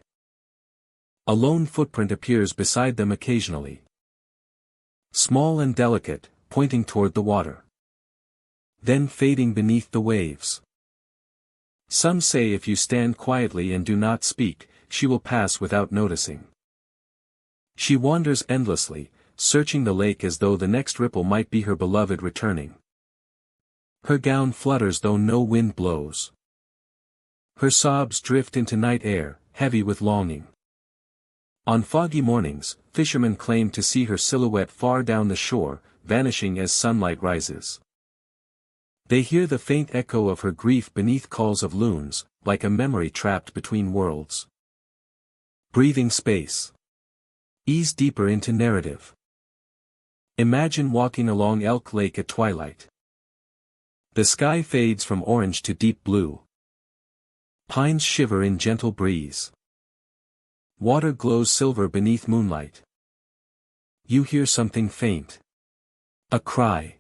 A lone footprint appears beside them occasionally. Small and delicate, pointing toward the water. Then fading beneath the waves. Some say if you stand quietly and do not speak, she will pass without noticing. She wanders endlessly, searching the lake as though the next ripple might be her beloved returning. Her gown flutters though no wind blows. Her sobs drift into night air, heavy with longing. On foggy mornings, fishermen claim to see her silhouette far down the shore, vanishing as sunlight rises. They hear the faint echo of her grief beneath calls of loons, like a memory trapped between worlds. Breathing space. Ease deeper into narrative. Imagine walking along Elk Lake at twilight. The sky fades from orange to deep blue. Pines shiver in gentle breeze. Water glows silver beneath moonlight. You hear something faint. A cry.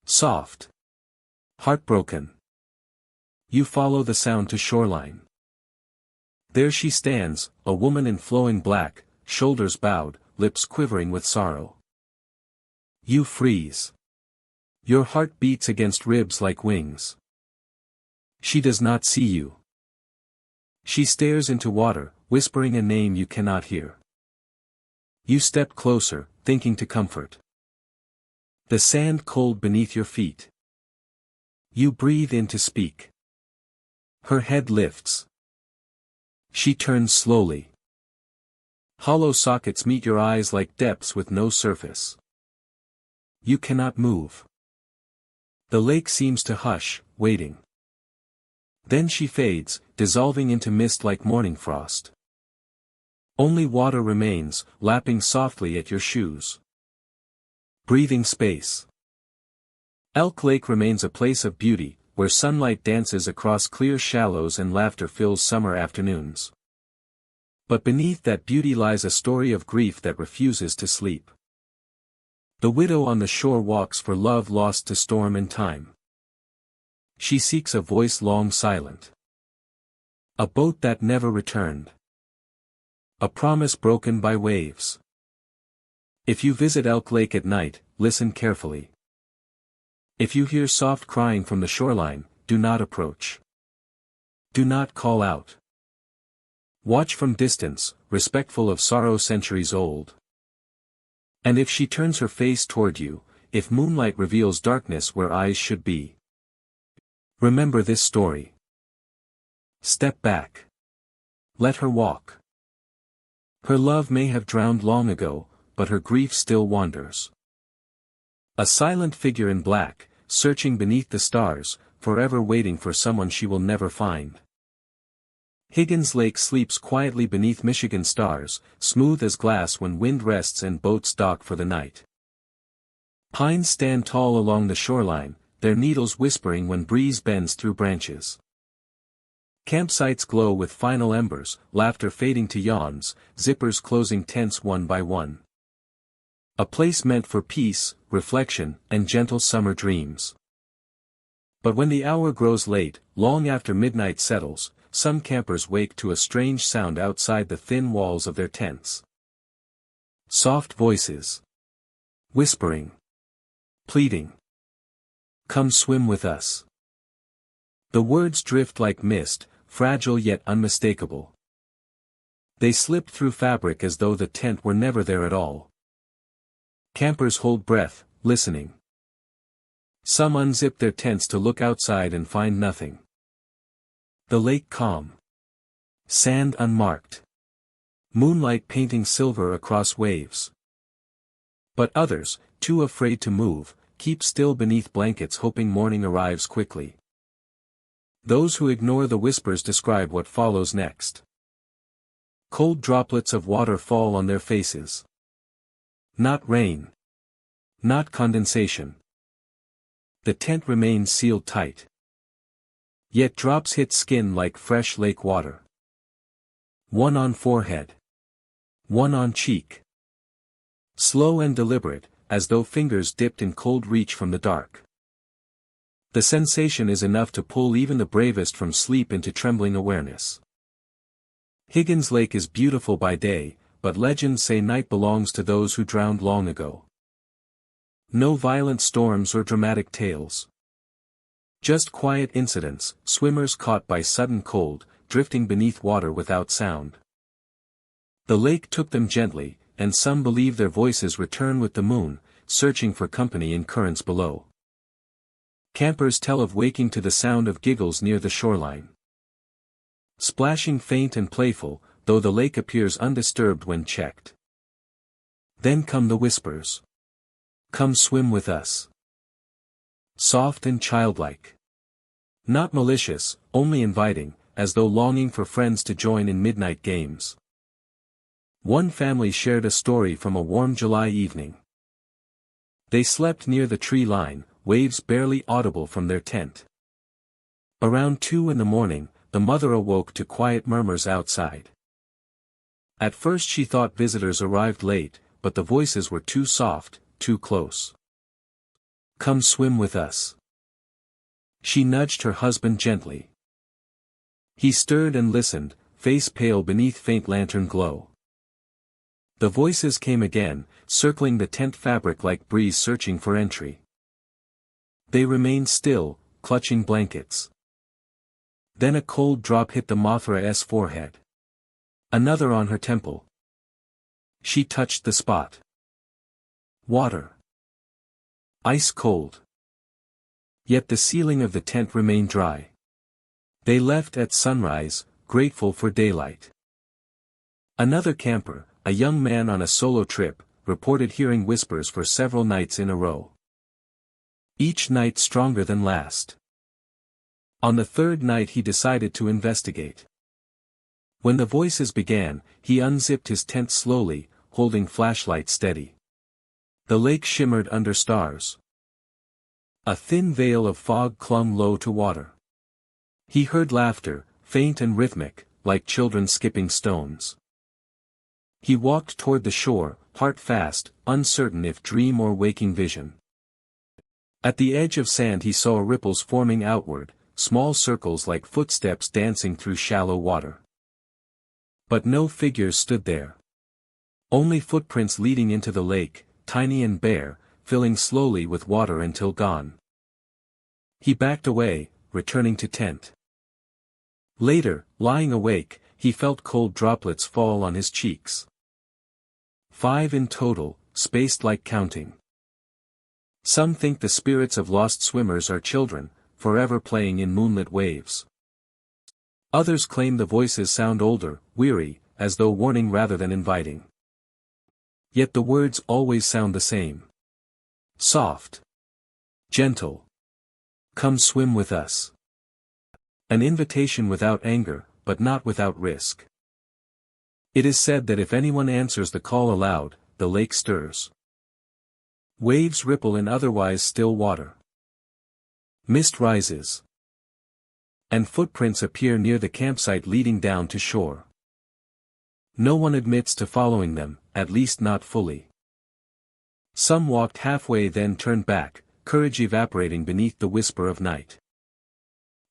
Soft. Heartbroken. You follow the sound to shoreline. There she stands, a woman in flowing black, shoulders bowed, lips quivering with sorrow. You freeze. Your heart beats against ribs like wings. She does not see you. She stares into water, whispering a name you cannot hear. You step closer, thinking to comfort. The sand cold beneath your feet. You breathe in to speak. Her head lifts. She turns slowly. Hollow sockets meet your eyes like depths with no surface. You cannot move. The lake seems to hush, waiting. Then she fades, dissolving into mist like morning frost. Only water remains, lapping softly at your shoes. Breathing space. Elk Lake remains a place of beauty, where sunlight dances across clear shallows and laughter fills summer afternoons. But beneath that beauty lies a story of grief that refuses to sleep. The widow on the shore walks for love lost to storm and time. She seeks a voice long silent. A boat that never returned. A promise broken by waves. If you visit Elk Lake at night, listen carefully. If you hear soft crying from the shoreline, do not approach. Do not call out. Watch from distance, respectful of sorrow centuries old. And if she turns her face toward you, if moonlight reveals darkness where eyes should be, remember this story. Step back. Let her walk. Her love may have drowned long ago, but her grief still wanders. A silent figure in black, searching beneath the stars, forever waiting for someone she will never find. Higgins Lake sleeps quietly beneath Michigan stars, smooth as glass when wind rests and boats dock for the night. Pines stand tall along the shoreline, their needles whispering when breeze bends through branches. Campsites glow with final embers, laughter fading to yawns, zippers closing tents one by one. A place meant for peace, reflection, and gentle summer dreams. But when the hour grows late, long after midnight settles, some campers wake to a strange sound outside the thin walls of their tents. Soft voices. Whispering. Pleading. Come swim with us. The words drift like mist, fragile yet unmistakable. They slip through fabric as though the tent were never there at all. Campers hold breath, listening. Some unzip their tents to look outside and find nothing. The lake calm. Sand unmarked. Moonlight painting silver across waves. But others, too afraid to move, keep still beneath blankets hoping morning arrives quickly. Those who ignore the whispers describe what follows next. Cold droplets of water fall on their faces. Not rain. Not condensation. The tent remains sealed tight. Yet drops hit skin like fresh lake water. One on forehead. One on cheek. Slow and deliberate, as though fingers dipped in cold reach from the dark. The sensation is enough to pull even the bravest from sleep into trembling awareness. Higgins Lake is beautiful by day, but legends say night belongs to those who drowned long ago. No violent storms or dramatic tales. Just quiet incidents, swimmers caught by sudden cold, drifting beneath water without sound. The lake took them gently, and some believe their voices return with the moon, searching for company in currents below. Campers tell of waking to the sound of giggles near the shoreline. Splashing faint and playful, though the lake appears undisturbed when checked. Then come the whispers. Come swim with us. Soft and childlike. Not malicious, only inviting, as though longing for friends to join in midnight games. One family shared a story from a warm July evening. They slept near the tree line, waves barely audible from their tent. Around 2 a.m, the mother awoke to quiet murmurs outside. At first she thought visitors arrived late, but the voices were too soft, too close. Come swim with us. She nudged her husband gently. He stirred and listened, face pale beneath faint lantern glow. The voices came again, circling the tent fabric like breeze searching for entry. They remained still, clutching blankets. Then a cold drop hit the Mothra's forehead. Another on her temple. She touched the spot. Water. Ice cold. Yet the ceiling of the tent remained dry. They left at sunrise, grateful for daylight. Another camper, a young man on a solo trip, reported hearing whispers for several nights in a row. Each night stronger than last. On the third night he decided to investigate. When the voices began, he unzipped his tent slowly, holding flashlight steady. The lake shimmered under stars. A thin veil of fog clung low to water. He heard laughter, faint and rhythmic, like children skipping stones. He walked toward the shore, heart fast, uncertain if dream or waking vision. At the edge of sand he saw ripples forming outward, small circles like footsteps dancing through shallow water. But no figures stood there. Only footprints leading into the lake, tiny and bare, filling slowly with water until gone. He backed away, returning to tent. Later, lying awake, he felt cold droplets fall on his cheeks. 5 in total, spaced like counting. Some think the spirits of lost swimmers are children, forever playing in moonlit waves. Others claim the voices sound older, weary, as though warning rather than inviting. Yet the words always sound the same. Soft. Gentle. Come swim with us. An invitation without anger, but not without risk. It is said that if anyone answers the call aloud, the lake stirs. Waves ripple in otherwise still water. Mist rises. And footprints appear near the campsite leading down to shore. No one admits to following them, at least not fully. Some walked halfway then turned back, courage evaporating beneath the whisper of night.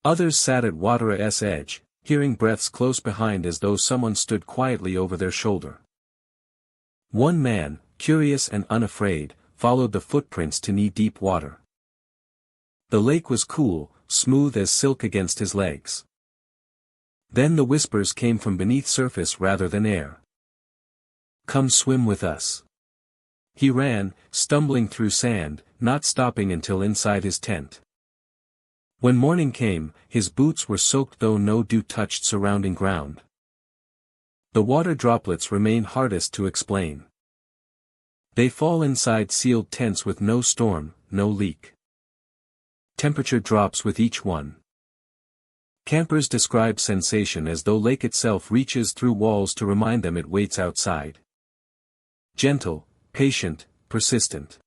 Others sat at water's edge, hearing breaths close behind as though someone stood quietly over their shoulder. One man, curious and unafraid, followed the footprints to knee-deep water. The lake was cool, smooth as silk against his legs. Then the whispers came from beneath surface rather than air. Come swim with us. He ran, stumbling through sand, not stopping until inside his tent. When morning came, his boots were soaked though no dew touched surrounding ground. The water droplets remain hardest to explain. They fall inside sealed tents with no storm, no leak. Temperature drops with each one. Campers describe sensation as though lake itself reaches through walls to remind them it waits outside. Gentle, patient, persistent.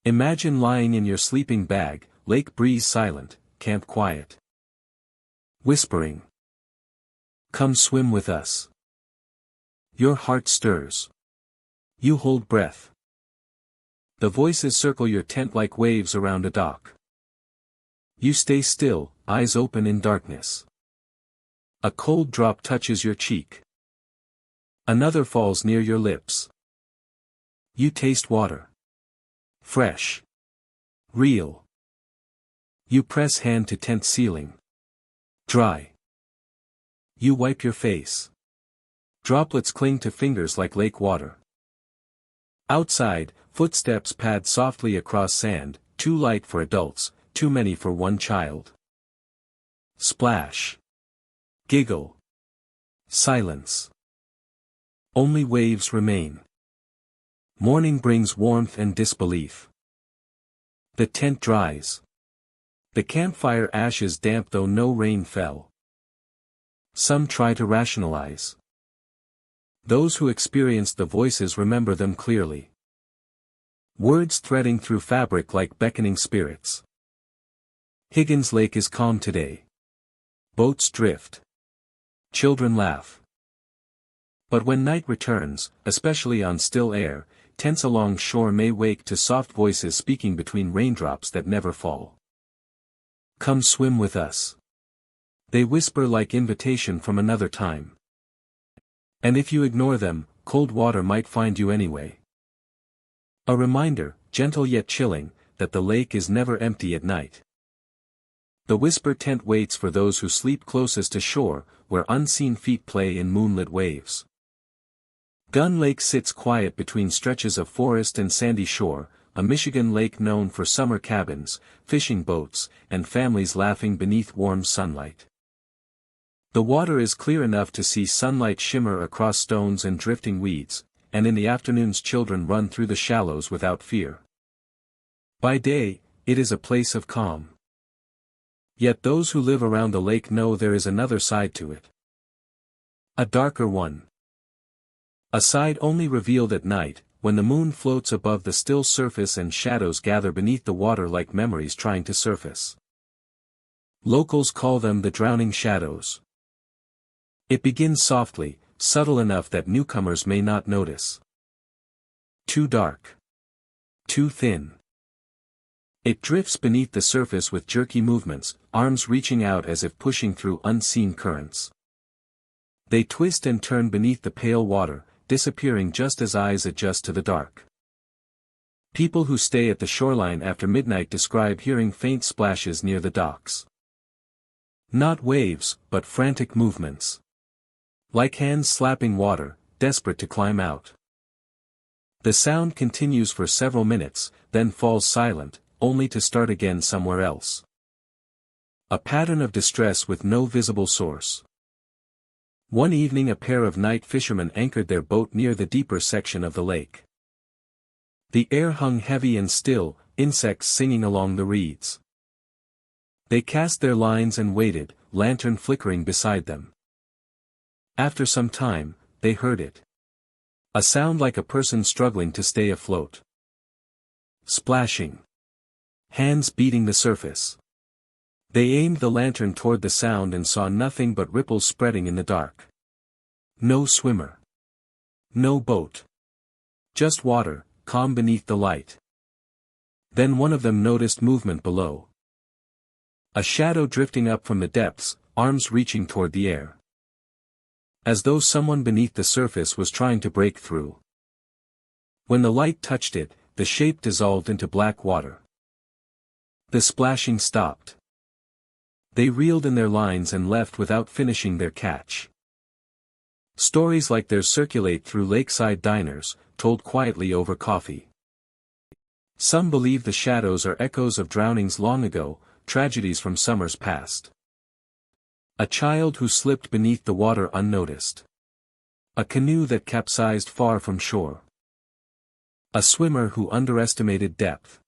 Imagine lying in your sleeping bag, lake breeze silent, camp quiet. Whispering. Come swim with us. Your heart stirs. You hold breath. The voices circle your tent like waves around a dock. You stay still, eyes open in darkness. A cold drop touches your cheek. Another falls near your lips. You taste water. Fresh. Real. You press hand to tent ceiling. Dry. You wipe your face. Droplets cling to fingers like lake water. Outside, footsteps pad softly across sand, too light for adults, too many for one child. Splash. Giggle. Silence. Only waves remain. Morning brings warmth and disbelief. The tent dries. The campfire ashes damp though no rain fell. Some try to rationalize. Those who experienced the voices remember them clearly. Words threading through fabric like beckoning spirits. Higgins Lake is calm today. Boats drift. Children laugh. But when night returns, especially on still air, tents along shore may wake to soft voices speaking between raindrops that never fall. Come swim with us. They whisper like invitation from another time. And if you ignore them, cold water might find you anyway. A reminder, gentle yet chilling, that the lake is never empty at night. The whisper tent waits for those who sleep closest to shore, where unseen feet play in moonlit waves. Gun Lake sits quiet between stretches of forest and sandy shore, a Michigan lake known for summer cabins, fishing boats, and families laughing beneath warm sunlight. The water is clear enough to see sunlight shimmer across stones and drifting weeds, and in the afternoons children run through the shallows without fear. By day, it is a place of calm. Yet those who live around the lake know there is another side to it. A darker one. A side only revealed at night, when the moon floats above the still surface and shadows gather beneath the water like memories trying to surface. Locals call them the drowning shadows. It begins softly, subtle enough that newcomers may not notice. Too dark. Too thin. It drifts beneath the surface with jerky movements, arms reaching out as if pushing through unseen currents. They twist and turn beneath the pale water, disappearing just as eyes adjust to the dark. People who stay at the shoreline after midnight describe hearing faint splashes near the docks. Not waves, but frantic movements. Like hands slapping water, desperate to climb out. The sound continues for several minutes, then falls silent, only to start again somewhere else. A pattern of distress with no visible source. One evening a pair of night fishermen anchored their boat near the deeper section of the lake. The air hung heavy and still, insects singing along the reeds. They cast their lines and waited, lantern flickering beside them. After some time, they heard it. A sound like a person struggling to stay afloat. Splashing. Hands beating the surface. They aimed the lantern toward the sound and saw nothing but ripples spreading in the dark. No swimmer. No boat. Just water, calm beneath the light. Then one of them noticed movement below. A shadow drifting up from the depths, arms reaching toward the air. As though someone beneath the surface was trying to break through. When the light touched it, the shape dissolved into black water. The splashing stopped. They reeled in their lines and left without finishing their catch. Stories like theirs circulate through lakeside diners, told quietly over coffee. Some believe the shadows are echoes of drownings long ago, tragedies from summers past. A child who slipped beneath the water unnoticed. A canoe that capsized far from shore. A swimmer who underestimated depth.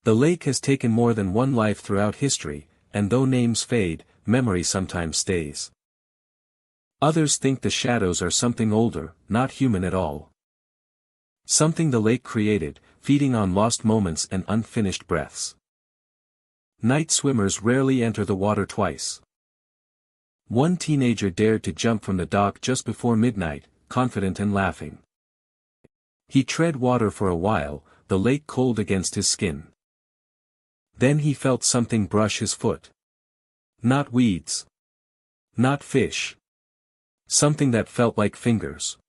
The lake has taken more than one life throughout history, and though names fade, memory sometimes stays. Others think the shadows are something older, not human at all. Something the lake created, feeding on lost moments and unfinished breaths. Night swimmers rarely enter the water twice. One teenager dared to jump from the dock just before midnight, confident and laughing. He tread water for a while, the lake cold against his skin. Then he felt something brush his foot. Not weeds. Not fish. Something that felt like fingers.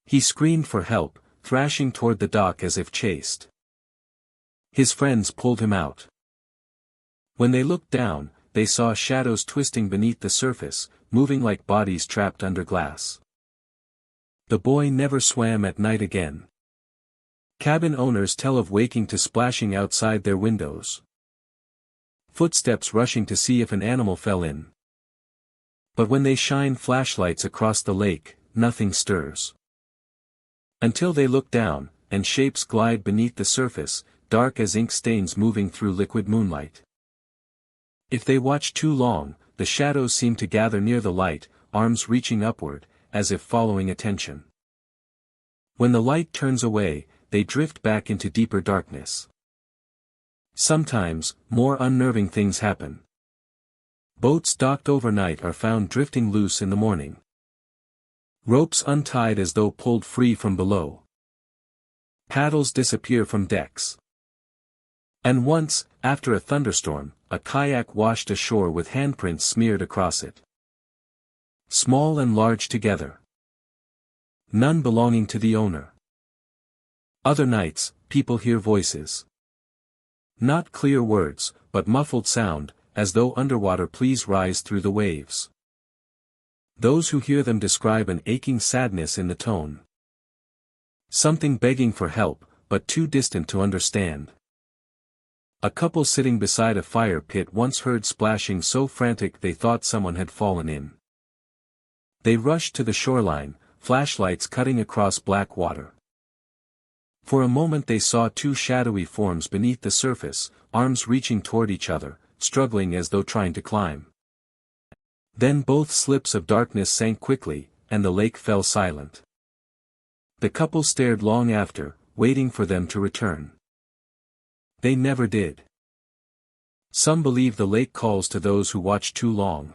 He screamed for help, thrashing toward the dock as if chased. His friends pulled him out. When they looked down, they saw shadows twisting beneath the surface, moving like bodies trapped under glass. The boy never swam at night again. Cabin owners tell of waking to splashing outside their windows. Footsteps rushing to see if an animal fell in. But when they shine flashlights across the lake, nothing stirs. Until they look down, and shapes glide beneath the surface, dark as ink stains moving through liquid moonlight. If they watch too long, the shadows seem to gather near the light, arms reaching upward, as if following attention. When the light turns away, they drift back into deeper darkness. Sometimes, more unnerving things happen. Boats docked overnight are found drifting loose in the morning. Ropes untied as though pulled free from below. Paddles disappear from decks. And once, after a thunderstorm, a kayak washed ashore with handprints smeared across it. Small and large together. None belonging to the owner. Other nights, people hear voices. Not clear words, but muffled sound, as though underwater pleas rise through the waves. Those who hear them describe an aching sadness in the tone. Something begging for help, but too distant to understand. A couple sitting beside a fire pit once heard splashing so frantic they thought someone had fallen in. They rushed to the shoreline, flashlights cutting across black water. For a moment they saw two shadowy forms beneath the surface, arms reaching toward each other, struggling as though trying to climb. Then both slips of darkness sank quickly, and the lake fell silent. The couple stared long after, waiting for them to return. They never did. Some believe the lake calls to those who watch too long.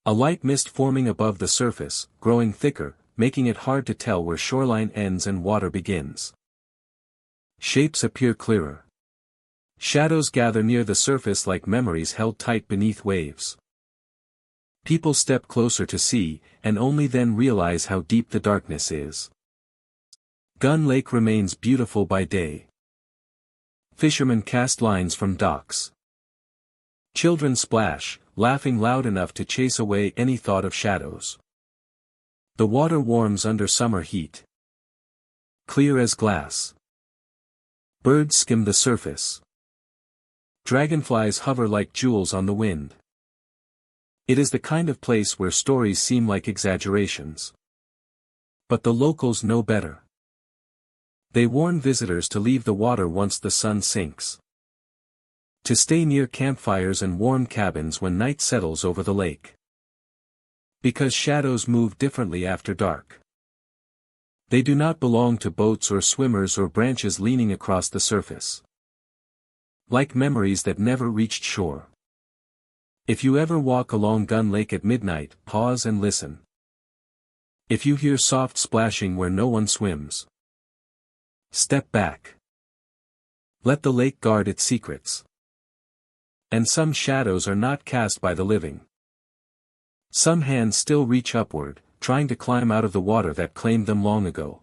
A light mist forming above the surface, growing thicker, making it hard to tell where shoreline ends and water begins. Shapes appear clearer. Shadows gather near the surface like memories held tight beneath waves. People step closer to see, and only then realize how deep the darkness is. Gun Lake remains beautiful by day. Fishermen cast lines from docks. Children splash, laughing loud enough to chase away any thought of shadows. The water warms under summer heat. Clear as glass. Birds skim the surface. Dragonflies hover like jewels on the wind. It is the kind of place where stories seem like exaggerations. But the locals know better. They warn visitors to leave the water once the sun sinks. To stay near campfires and warm cabins when night settles over the lake. Because shadows move differently after dark. They do not belong to boats or swimmers or branches leaning across the surface. Like memories that never reached shore. If you ever walk along Gun Lake at midnight, pause and listen. If you hear soft splashing where no one swims, step back. Let the lake guard its secrets. And some shadows are not cast by the living. Some hands still reach upward, trying to climb out of the water that claimed them long ago.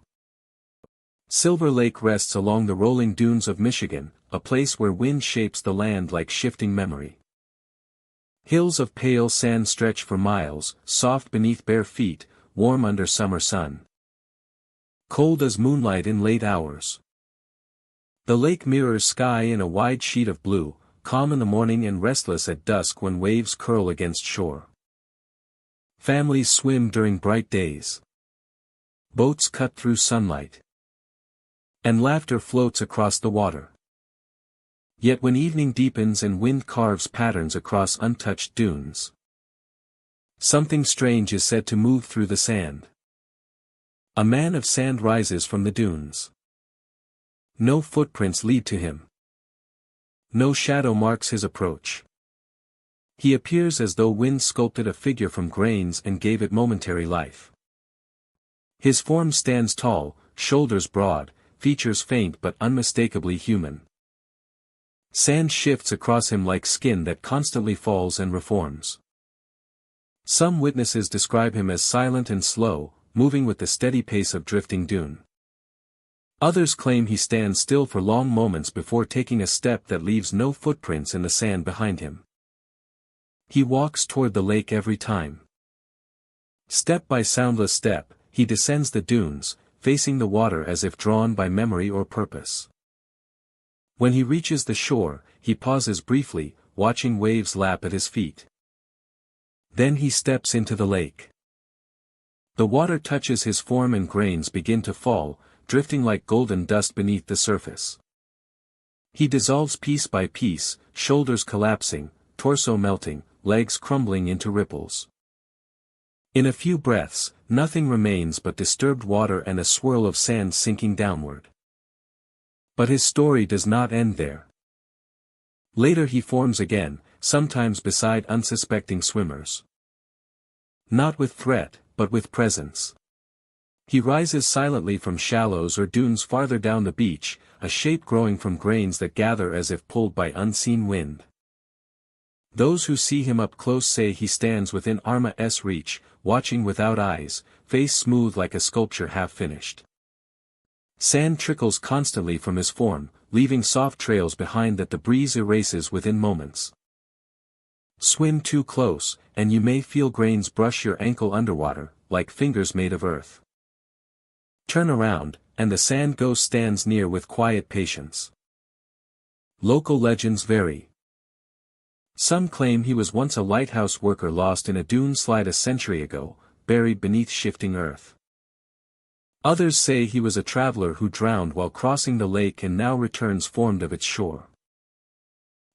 Silver Lake rests along the rolling dunes of Michigan, a place where wind shapes the land like shifting memory. Hills of pale sand stretch for miles, soft beneath bare feet, warm under summer sun. Cold as moonlight in late hours. The lake mirrors sky in a wide sheet of blue, calm in the morning and restless at dusk when waves curl against shore. Families swim during bright days. Boats cut through sunlight. And laughter floats across the water. Yet when evening deepens and wind carves patterns across untouched dunes, something strange is said to move through the sand. A man of sand rises from the dunes. No footprints lead to him. No shadow marks his approach. He appears as though wind sculpted a figure from grains and gave it momentary life. His form stands tall, shoulders broad, features faint but unmistakably human. Sand shifts across him like skin that constantly falls and reforms. Some witnesses describe him as silent and slow, moving with the steady pace of drifting dune. Others claim he stands still for long moments before taking a step that leaves no footprints in the sand behind him. He walks toward the lake every time. Step by soundless step, he descends the dunes, facing the water as if drawn by memory or purpose. When he reaches the shore, he pauses briefly, watching waves lap at his feet. Then he steps into the lake. The water touches his form and grains begin to fall, drifting like golden dust beneath the surface. He dissolves piece by piece, shoulders collapsing, torso melting, legs crumbling into ripples. In a few breaths, nothing remains but disturbed water and a swirl of sand sinking downward. But his story does not end there. Later he forms again, sometimes beside unsuspecting swimmers. Not with threat, but with presence. He rises silently from shallows or dunes farther down the beach, a shape growing from grains that gather as if pulled by unseen wind. Those who see him up close say he stands within arm's reach, watching without eyes, face smooth like a sculpture half-finished. Sand trickles constantly from his form, leaving soft trails behind that the breeze erases within moments. Swim too close, and you may feel grains brush your ankle underwater, like fingers made of earth. Turn around, and the sand ghost stands near with quiet patience. Local legends vary. Some claim he was once a lighthouse worker lost in a dune slide a century ago, buried beneath shifting earth. Others say he was a traveler who drowned while crossing the lake and now returns formed of its shore.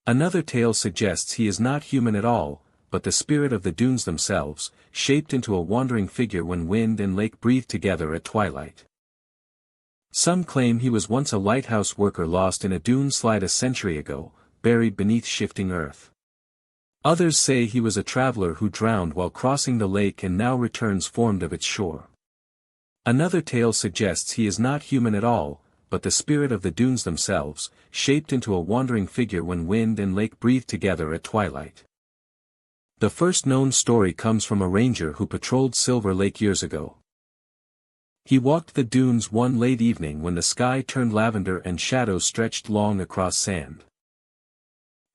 Another tale suggests he is not human at all, but the spirit of the dunes themselves, shaped into a wandering figure when wind and lake breathe together at twilight. Some claim he was once a lighthouse worker lost in a dune slide a century ago, buried beneath shifting earth. Others say he was a traveler who drowned while crossing the lake and now returns formed of its shore. Another tale suggests he is not human at all, but the spirit of the dunes themselves, shaped into a wandering figure when wind and lake breathe together at twilight. The first known story comes from a ranger who patrolled Silver Lake years ago. He walked the dunes one late evening when the sky turned lavender and shadows stretched long across sand.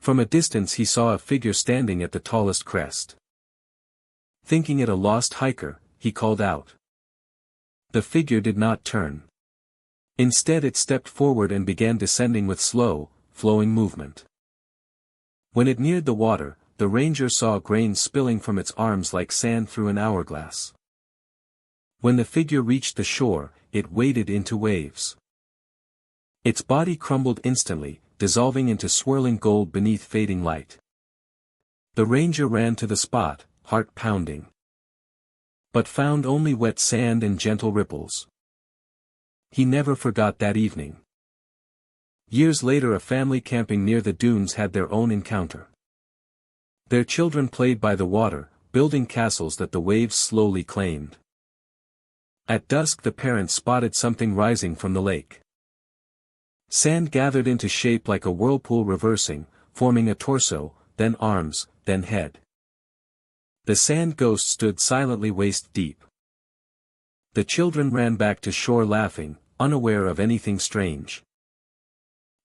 From a distance he saw a figure standing at the tallest crest. Thinking it a lost hiker, he called out. The figure did not turn. Instead it stepped forward and began descending with slow, flowing movement. When it neared the water, the ranger saw grains spilling from its arms like sand through an hourglass. When the figure reached the shore, it waded into waves. Its body crumbled instantly, dissolving into swirling gold beneath fading light. The ranger ran to the spot, heart pounding. But found only wet sand and gentle ripples. He never forgot that evening. Years later a family camping near the dunes had their own encounter. Their children played by the water, building castles that the waves slowly claimed. At dusk the parents spotted something rising from the lake. Sand gathered into shape like a whirlpool reversing, forming a torso, then arms, then head. The sand ghost stood silently waist deep. The children ran back to shore laughing, unaware of anything strange.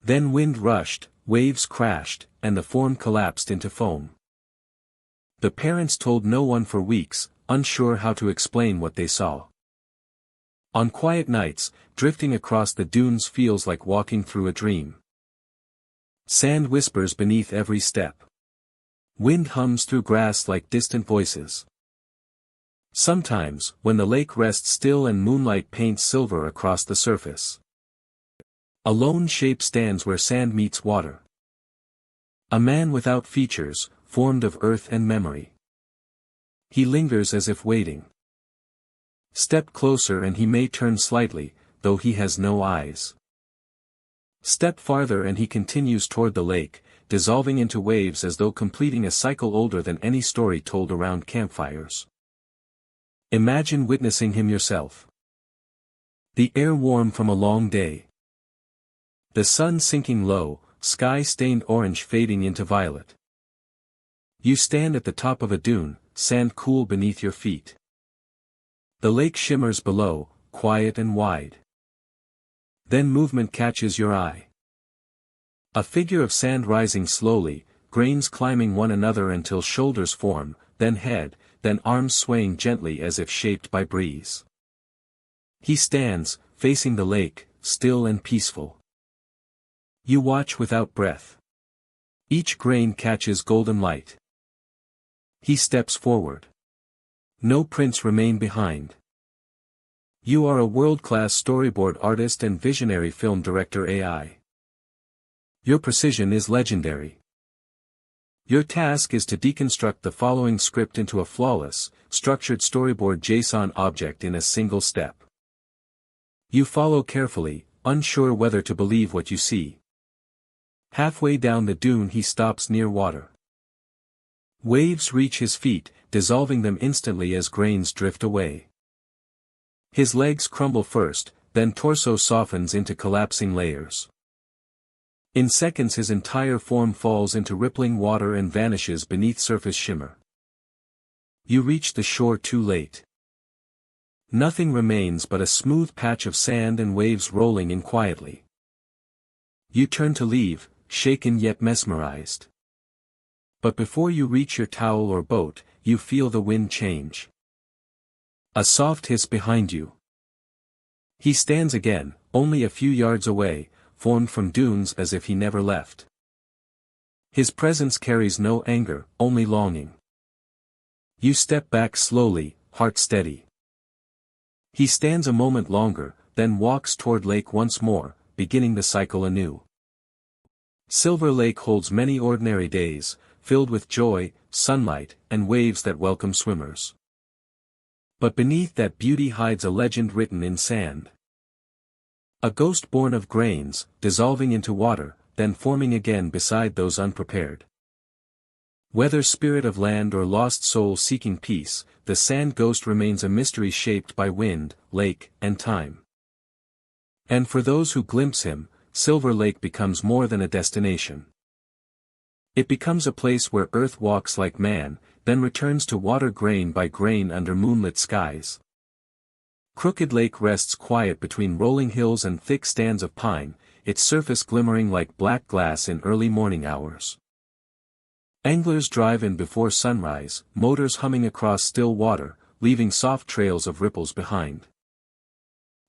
Then wind rushed, waves crashed, and the form collapsed into foam. The parents told no one for weeks, unsure how to explain what they saw. On quiet nights, drifting across the dunes feels like walking through a dream. Sand whispers beneath every step. Wind hums through grass like distant voices. Sometimes, when the lake rests still and moonlight paints silver across the surface. A lone shape stands where sand meets water. A man without features, formed of earth and memory. He lingers as if waiting. Step closer and he may turn slightly, though he has no eyes. Step farther and he continues toward the lake, dissolving into waves as though completing a cycle older than any story told around campfires. Imagine witnessing him yourself. The air warm from a long day. The sun sinking low, sky stained orange fading into violet. You stand at the top of a dune, sand cool beneath your feet. The lake shimmers below, quiet and wide. Then movement catches your eye. A figure of sand rising slowly, grains climbing one another until shoulders form, then head, then arms swaying gently as if shaped by breeze. He stands, facing the lake, still and peaceful. You watch without breath. Each grain catches golden light. He steps forward. No prints remain behind. You are a world-class storyboard artist and visionary film director AI. Your precision is legendary. Your task is to deconstruct the following script into a flawless, structured storyboard JSON object in a single step. You follow carefully, unsure whether to believe what you see. Halfway down the dune he stops near water. Waves reach his feet, dissolving them instantly as grains drift away. His legs crumble first, then torso softens into collapsing layers. In seconds his entire form falls into rippling water and vanishes beneath surface shimmer. You reach the shore too late. Nothing remains but a smooth patch of sand and waves rolling in quietly. You turn to leave, shaken yet mesmerized. But before you reach your towel or boat, you feel the wind change. A soft hiss behind you. He stands again, only a few yards away, formed from dunes as if he never left. His presence carries no anger, only longing. You step back slowly, heart steady. He stands a moment longer, then walks toward lake once more, beginning the cycle anew. Silver Lake holds many ordinary days, filled with joy, sunlight, and waves that welcome swimmers. But beneath that beauty hides a legend written in sand. A ghost born of grains, dissolving into water, then forming again beside those unprepared. Whether spirit of land or lost soul seeking peace, the sand ghost remains a mystery shaped by wind, lake, and time. And for those who glimpse him, Silver Lake becomes more than a destination. It becomes a place where earth walks like man, then returns to water grain by grain under moonlit skies. Crooked Lake rests quiet between rolling hills and thick stands of pine, its surface glimmering like black glass in early morning hours. Anglers drive in before sunrise, motors humming across still water, leaving soft trails of ripples behind.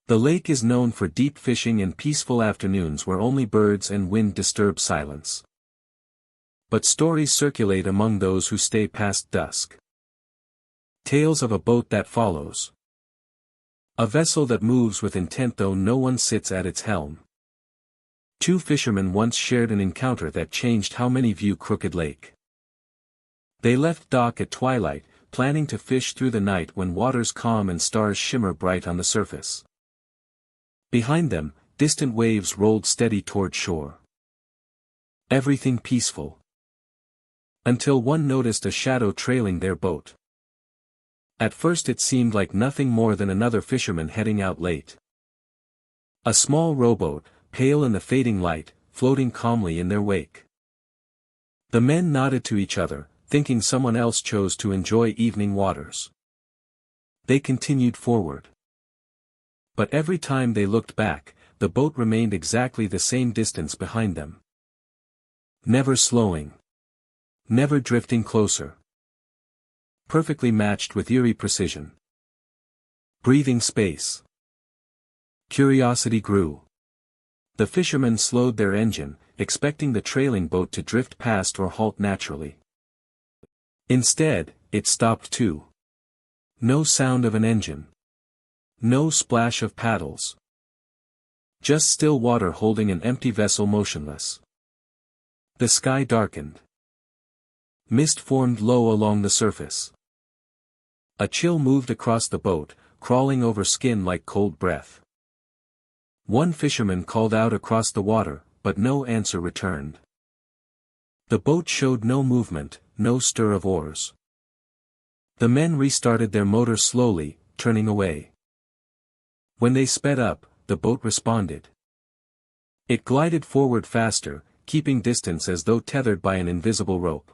The lake is known for deep fishing and peaceful afternoons where only birds and wind disturb silence. But stories circulate among those who stay past dusk. Tales of a boat that follows. A vessel that moves with intent though no one sits at its helm. Two fishermen once shared an encounter that changed how many view Crooked Lake. They left dock at twilight, planning to fish through the night when waters calm and stars shimmer bright on the surface. Behind them, distant waves rolled steady toward shore. Everything peaceful. Until one noticed a shadow trailing their boat. At first it seemed like nothing more than another fisherman heading out late. A small rowboat, pale in the fading light, floating calmly in their wake. The men nodded to each other, thinking someone else chose to enjoy evening waters. They continued forward. But every time they looked back, the boat remained exactly the same distance behind them. Never slowing. Never drifting closer. Perfectly matched with eerie precision. Breathing space. Curiosity grew. The fishermen slowed their engine, expecting the trailing boat to drift past or halt naturally. Instead, it stopped too. No sound of an engine. No splash of paddles. Just still water holding an empty vessel motionless. The sky darkened. Mist formed low along the surface. A chill moved across the boat, crawling over skin like cold breath. One fisherman called out across the water, but no answer returned. The boat showed no movement, no stir of oars. The men restarted their motor slowly, turning away. When they sped up, the boat responded. It glided forward faster, keeping distance as though tethered by an invisible rope.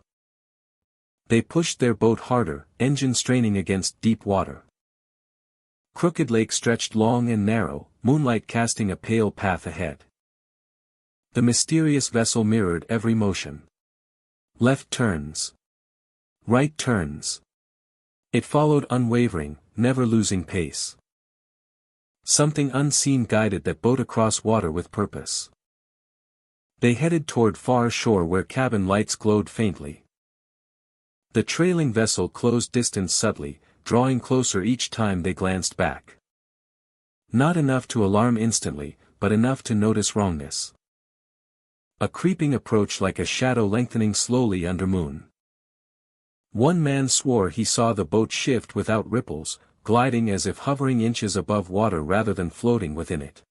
They pushed their boat harder, engine straining against deep water. Crooked Lake stretched long and narrow, moonlight casting a pale path ahead. The mysterious vessel mirrored every motion. Left turns. Right turns. It followed unwavering, never losing pace. Something unseen guided that boat across water with purpose. They headed toward far shore where cabin lights glowed faintly. The trailing vessel closed distance subtly, drawing closer each time they glanced back. Not enough to alarm instantly, but enough to notice wrongness. A creeping approach like a shadow lengthening slowly under moon. One man swore he saw the boat shift without ripples, gliding as if hovering inches above water rather than floating within it.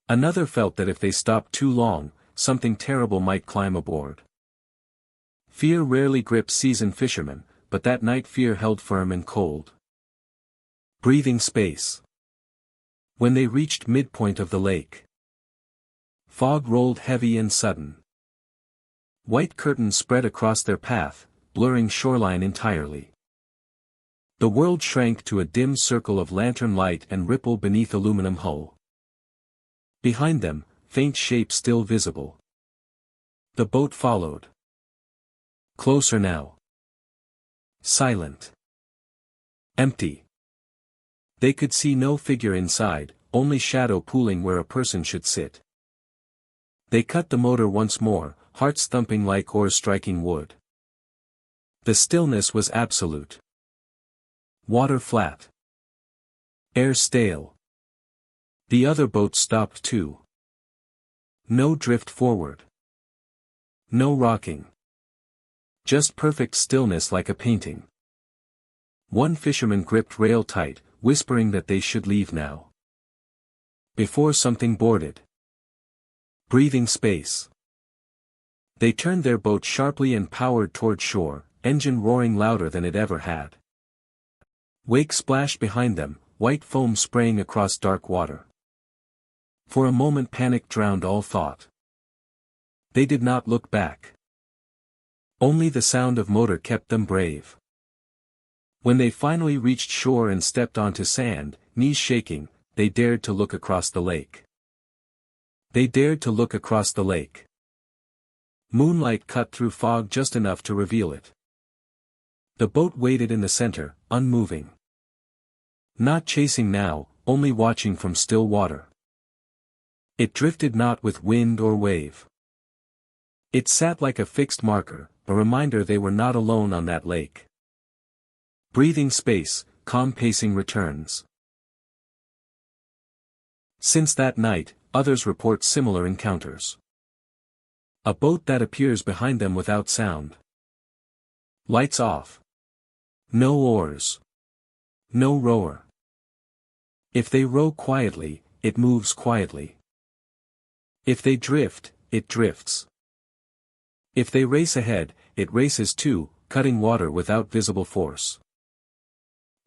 Another felt that if they stopped too long, something terrible might climb aboard. Fear rarely grips seasoned fishermen, but that night fear held firm and cold. Breathing space. When they reached midpoint of the lake, fog rolled heavy and sudden. White curtains spread across their path, blurring shoreline entirely. The world shrank to a dim circle of lantern light and ripple beneath aluminum hull. Behind them, faint shapes still visible. The boat followed. Closer now. Silent. Empty. They could see no figure inside, only shadow pooling where a person should sit. They cut the motor once more, hearts thumping like oars striking wood. The stillness was absolute. Water flat. Air stale. The other boat stopped too. No drift forward. No rocking. Just perfect stillness like a painting. One fisherman gripped rail tight, whispering that they should leave now. Before something boarded. Breathing space. They turned their boat sharply and powered toward shore, engine roaring louder than it ever had. Wake splashed behind them, white foam spraying across dark water. For a moment panic drowned all thought. They did not look back. Only the sound of motor kept them brave. When they finally reached shore and stepped onto sand, knees shaking, they dared to look across the lake. They dared to look across the lake. Moonlight cut through fog just enough to reveal it. The boat waited in the center, unmoving. Not chasing now, only watching from still water. It drifted not with wind or wave. It sat like a fixed marker, a reminder they were not alone on that lake. Breathing space, calm pacing returns. Since that night, others report similar encounters. A boat that appears behind them without sound. Lights off. No oars. No rower. If they row quietly, it moves quietly. If they drift, it drifts. If they race ahead, it races too, cutting water without visible force.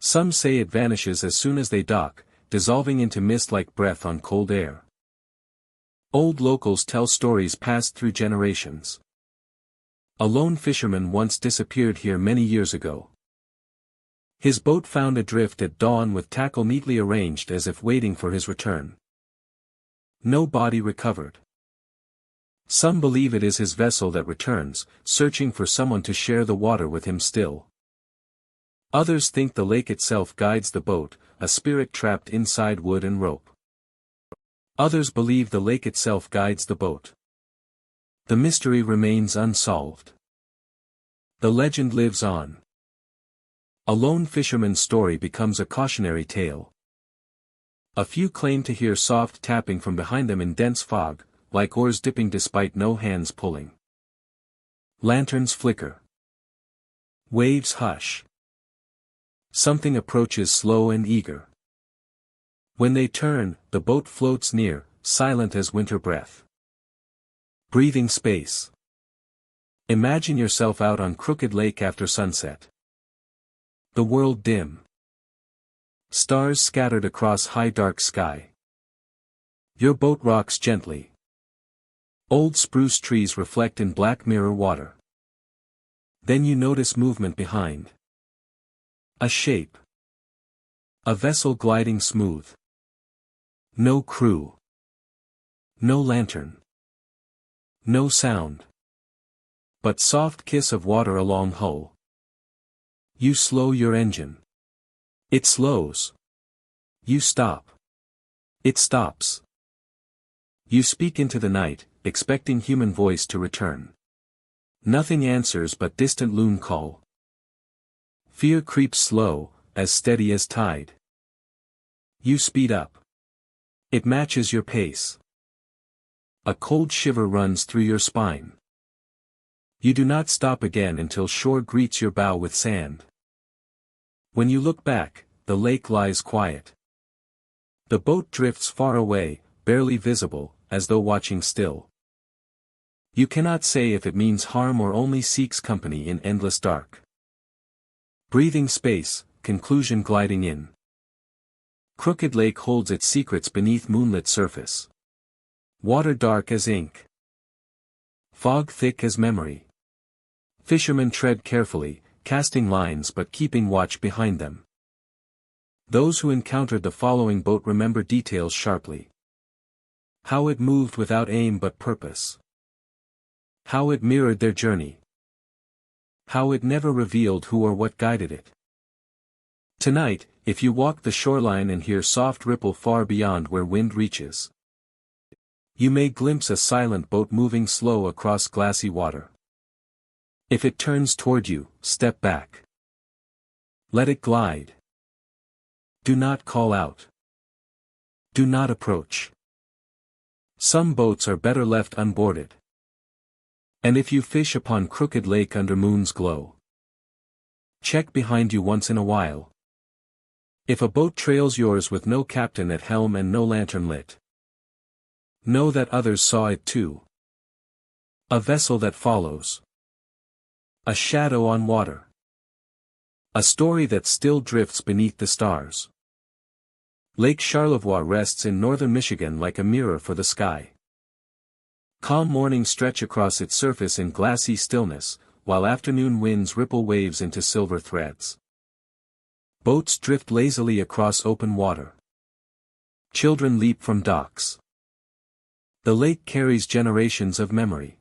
Some say it vanishes as soon as they dock, dissolving into mist like breath on cold air. Old locals tell stories passed through generations. A lone fisherman once disappeared here many years ago. His boat found adrift at dawn with tackle neatly arranged as if waiting for his return. No body recovered. Some believe it is his vessel that returns, searching for someone to share the water with him still. Others think the lake itself guides the boat, a spirit trapped inside wood and rope. Others believe the lake itself guides the boat. The mystery remains unsolved. The legend lives on. A lone fisherman's story becomes a cautionary tale. A few claim to hear soft tapping from behind them in dense fog, like oars dipping despite no hands pulling. Lanterns flicker. Waves hush. Something approaches slow and eager. When they turn, the boat floats near, silent as winter breath. Breathing space. Imagine yourself out on Crooked Lake after sunset. The world dim. Stars scattered across high dark sky. Your boat rocks gently. Old spruce trees reflect in black mirror water. Then you notice movement behind. A shape. A vessel gliding smooth. No crew. No lantern. No sound. But soft kiss of water along hull. You slow your engine. It slows. You stop. It stops. You speak into the night, expecting human voice to return. Nothing answers but distant loon call. Fear creeps slow, as steady as tide. You speed up. It matches your pace. A cold shiver runs through your spine. You do not stop again until shore greets your bow with sand. When you look back, the lake lies quiet. The boat drifts far away, barely visible, as though watching still. You cannot say if it means harm or only seeks company in endless dark. Breathing space, conclusion gliding in. Crooked Lake holds its secrets beneath moonlit surface. Water dark as ink. Fog thick as memory. Fishermen tread carefully, casting lines but keeping watch behind them. Those who encountered the following boat remember details sharply. How it moved without aim but purpose. How it mirrored their journey. How it never revealed who or what guided it. Tonight, if you walk the shoreline and hear soft ripple far beyond where wind reaches, you may glimpse a silent boat moving slow across glassy water. If it turns toward you, step back. Let it glide. Do not call out. Do not approach. Some boats are better left unboarded. And if you fish upon Crooked Lake under moon's glow, check behind you once in a while. If a boat trails yours with no captain at helm and no lantern lit, know that others saw it too. A vessel that follows. A shadow on water. A story that still drifts beneath the stars. Lake Charlevoix rests in northern Michigan like a mirror for the sky. Calm mornings stretch across its surface in glassy stillness, while afternoon winds ripple waves into silver threads. Boats drift lazily across open water. Children leap from docks. The lake carries generations of memory.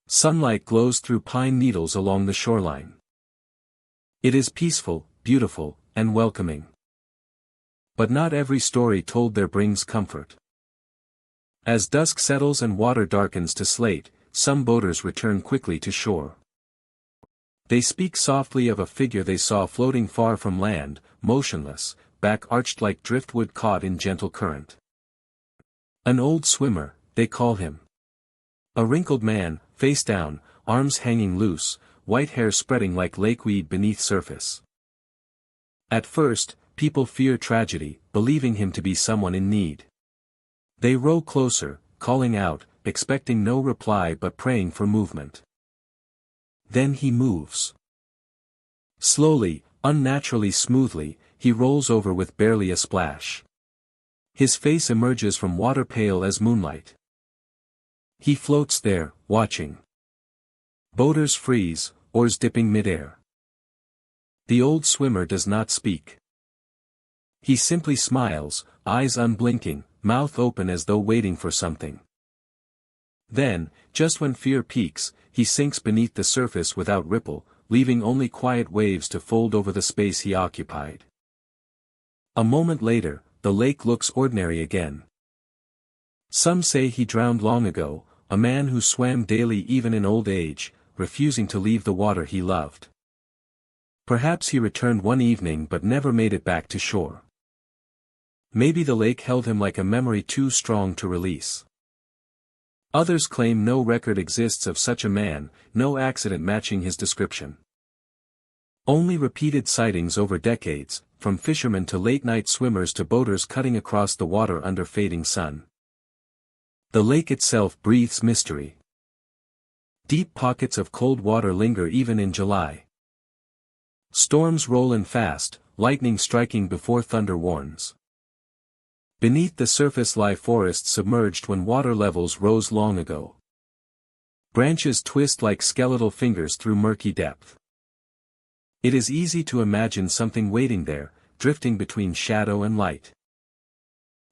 Sunlight glows through pine needles along the shoreline. It is peaceful, beautiful, and welcoming. But not every story told there brings comfort. As dusk settles and water darkens to slate, some boaters return quickly to shore. They speak softly of a figure they saw floating far from land, motionless, back arched like driftwood caught in gentle current. An old swimmer, they call him. A wrinkled man, face down, arms hanging loose, white hair spreading like lakeweed beneath surface. At first, people fear tragedy, believing him to be someone in need. They row closer, calling out, expecting no reply but praying for movement. Then he moves. Slowly, unnaturally smoothly, he rolls over with barely a splash. His face emerges from water pale as moonlight. He floats there, watching. Boaters freeze, oars dipping midair. The old swimmer does not speak. He simply smiles, eyes unblinking, mouth open as though waiting for something. Then, just when fear peaks, he sinks beneath the surface without ripple, leaving only quiet waves to fold over the space he occupied. A moment later, the lake looks ordinary again. Some say he drowned long ago, a man who swam daily even in old age, refusing to leave the water he loved. Perhaps he returned one evening but never made it back to shore. Maybe the lake held him like a memory too strong to release. Others claim no record exists of such a man, no accident matching his description. Only repeated sightings over decades, from fishermen to late-night swimmers to boaters cutting across the water under fading sun. The lake itself breathes mystery. Deep pockets of cold water linger even in July. Storms roll in fast, lightning striking before thunder warns. Beneath the surface lie forests submerged when water levels rose long ago. Branches twist like skeletal fingers through murky depth. It is easy to imagine something waiting there, drifting between shadow and light.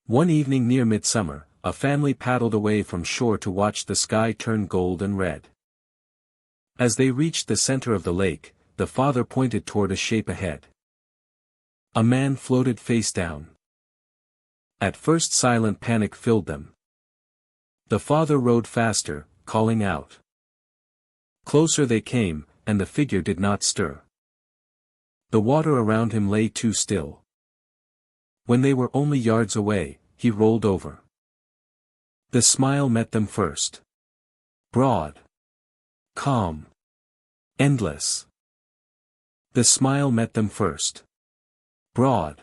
One evening near midsummer, a family paddled away from shore to watch the sky turn gold and red. As they reached the center of the lake, the father pointed toward a shape ahead. A man floated face down. At first silent panic filled them. The father rowed faster, calling out. Closer they came, and the figure did not stir. The water around him lay too still. When they were only yards away, he rolled over. The smile met them first. Broad. Calm. Endless. The smile met them first. Broad.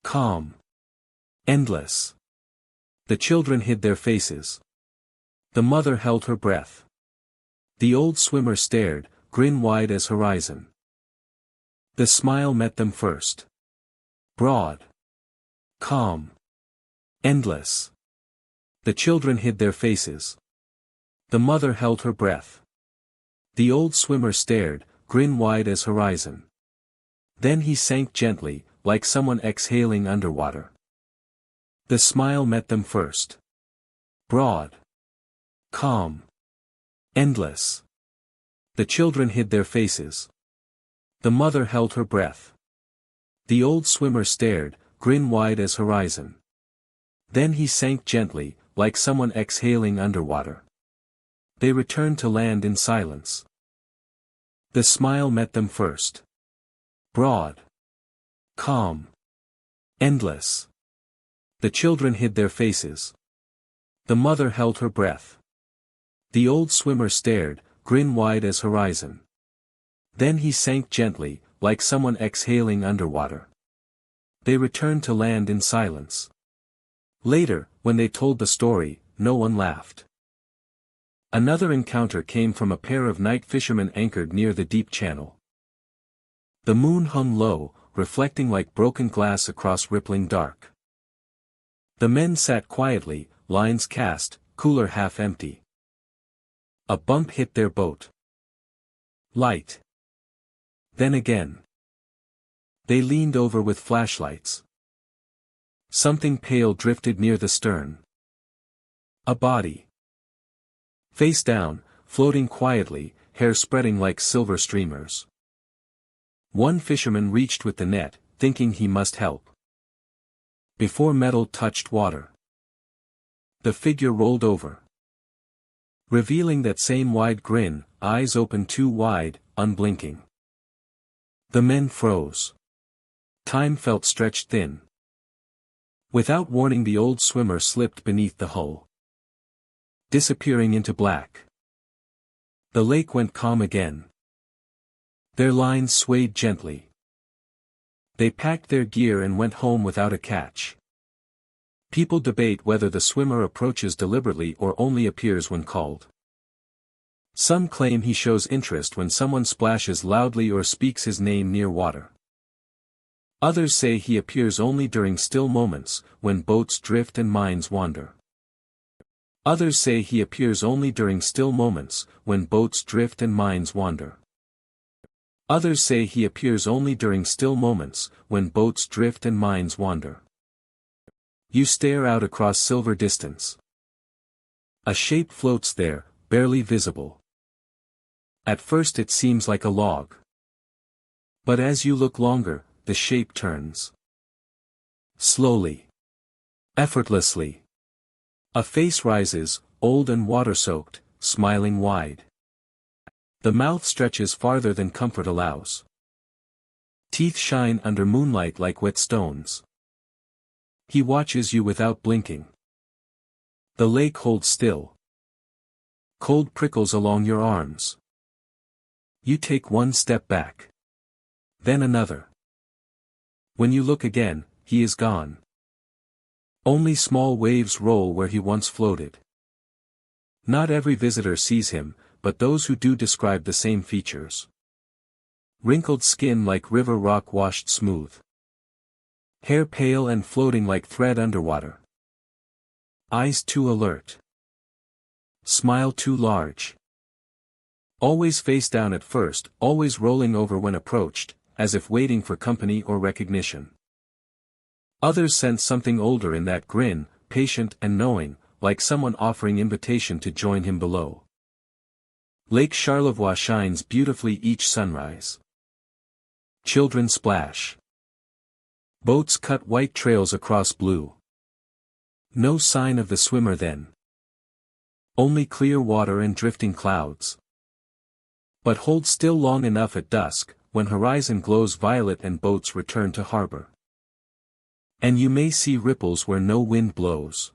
Calm. Endless. The children hid their faces. The mother held her breath. The old swimmer stared, grin wide as horizon. The smile met them first. Broad. Calm. Endless. The children hid their faces. The mother held her breath. The old swimmer stared, grin wide as horizon. Then he sank gently, like someone exhaling underwater. The smile met them first. Broad. Calm. Endless. The children hid their faces. The mother held her breath. The old swimmer stared, grin wide as horizon. Then he sank gently, like someone exhaling underwater. They returned to land in silence. The smile met them first. Broad. Calm. Endless. The children hid their faces. The mother held her breath. The old swimmer stared, grin wide as horizon. Then he sank gently, like someone exhaling underwater. They returned to land in silence. Later, when they told the story, no one laughed. Another encounter came from a pair of night fishermen anchored near the deep channel. The moon hung low, reflecting like broken glass across rippling dark. The men sat quietly, lines cast, cooler half empty. A bump hit their boat. Light. Then again. They leaned over with flashlights. Something pale drifted near the stern. A body. Face down, floating quietly, hair spreading like silver streamers. One fisherman reached with the net, thinking he must help. Before metal touched water, the figure rolled over, revealing that same wide grin, eyes open too wide, unblinking. The men froze. Time felt stretched thin. Without warning, the old swimmer slipped beneath the hull, disappearing into black. The lake went calm again. Their lines swayed gently. They packed their gear and went home without a catch. People debate whether the swimmer approaches deliberately or only appears when called. Some claim he shows interest when someone splashes loudly or speaks his name near water. Others say he appears only during still moments, when boats drift and minds wander. Others say he appears only during still moments, when boats drift and minds wander. Others say he appears only during still moments, when boats drift and minds wander. You stare out across silver distance. A shape floats there, barely visible. At first it seems like a log. But as you look longer, the shape turns. Slowly. Effortlessly. A face rises, old and water-soaked, smiling wide. The mouth stretches farther than comfort allows. Teeth shine under moonlight like wet stones. He watches you without blinking. The lake holds still. Cold prickles along your arms. You take one step back. Then another. When you look again, he is gone. Only small waves roll where he once floated. Not every visitor sees him, but those who do describe the same features. Wrinkled skin like river rock washed smooth. Hair pale and floating like thread underwater. Eyes too alert. Smile too large. Always face down at first, always rolling over when approached, as if waiting for company or recognition. Others sense something older in that grin, patient and knowing, like someone offering invitation to join him below. Lake Charlevoix shines beautifully each sunrise. Children splash. Boats cut white trails across blue. No sign of the swimmer then. Only clear water and drifting clouds. But hold still long enough at dusk, when horizon glows violet and boats return to harbor. And you may see ripples where no wind blows.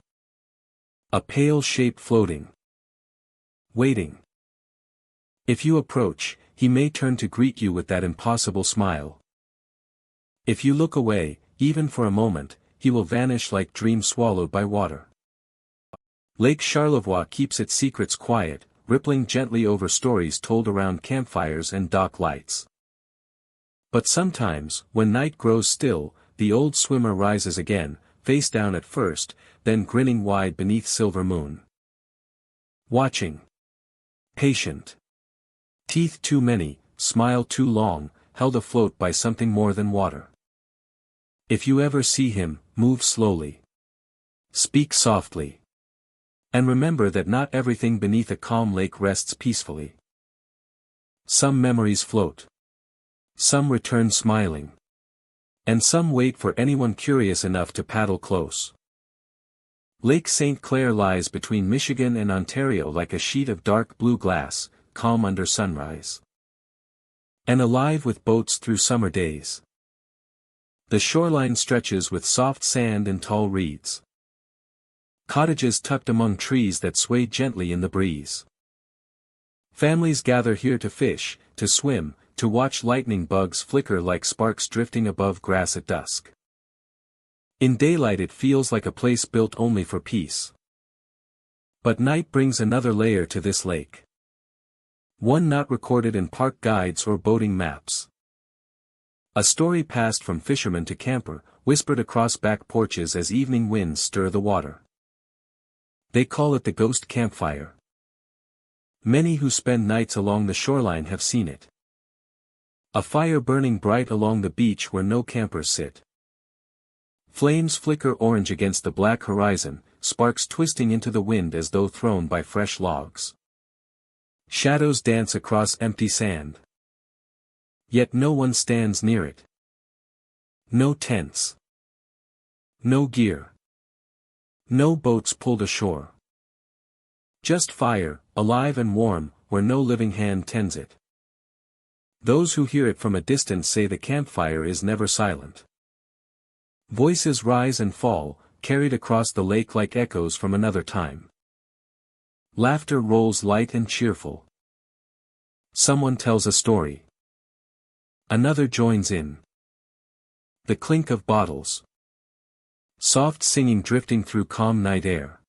A pale shape floating. Waiting. If you approach, he may turn to greet you with that impossible smile. If you look away, even for a moment, he will vanish like dream swallowed by water. Lake Charlevoix keeps its secrets quiet, rippling gently over stories told around campfires and dock lights. But sometimes, when night grows still, the old swimmer rises again, face down at first, then grinning wide beneath silver moon. Watching. Patient. Teeth too many, smile too long, held afloat by something more than water. If you ever see him, move slowly. Speak softly. And remember that not everything beneath a calm lake rests peacefully. Some memories float. Some return smiling. And some wait for anyone curious enough to paddle close. Lake St. Clair lies between Michigan and Ontario like a sheet of dark blue glass, calm under sunrise. And alive with boats through summer days. The shoreline stretches with soft sand and tall reeds. Cottages tucked among trees that sway gently in the breeze. Families gather here to fish, to swim, to watch lightning bugs flicker like sparks drifting above grass at dusk. In daylight it feels like a place built only for peace. But night brings another layer to this lake. One not recorded in park guides or boating maps. A story passed from fisherman to camper, whispered across back porches as evening winds stir the water. They call it the ghost campfire. Many who spend nights along the shoreline have seen it. A fire burning bright along the beach where no campers sit. Flames flicker orange against the black horizon, sparks twisting into the wind as though thrown by fresh logs. Shadows dance across empty sand. Yet no one stands near it. No tents. No gear. No boats pulled ashore. Just fire, alive and warm, where no living hand tends it. Those who hear it from a distance say the campfire is never silent. Voices rise and fall, carried across the lake like echoes from another time. Laughter rolls light and cheerful. Someone tells a story. Another joins in. The clink of bottles. Soft singing drifting through calm night air.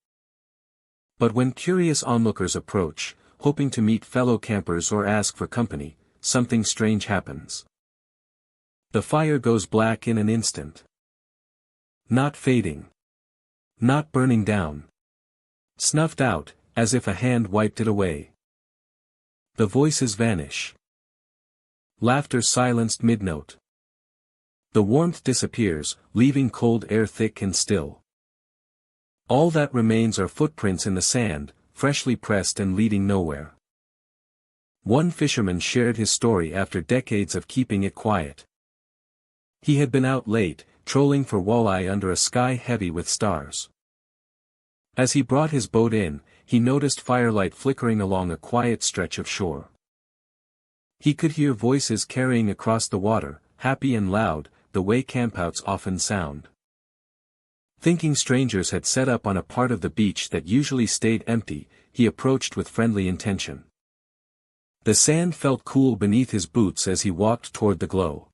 But when curious onlookers approach, hoping to meet fellow campers or ask for company, something strange happens. The fire goes black in an instant. Not fading. Not burning down. Snuffed out, as if a hand wiped it away. The voices vanish. Laughter silenced mid-note. The warmth disappears, leaving cold air thick and still. All that remains are footprints in the sand, freshly pressed and leading nowhere. One fisherman shared his story after decades of keeping it quiet. He had been out late, trolling for walleye under a sky heavy with stars. As he brought his boat in, he noticed firelight flickering along a quiet stretch of shore. He could hear voices carrying across the water, happy and loud, the way campouts often sound. Thinking strangers had set up on a part of the beach that usually stayed empty, he approached with friendly intention. The sand felt cool beneath his boots as he walked toward the glow.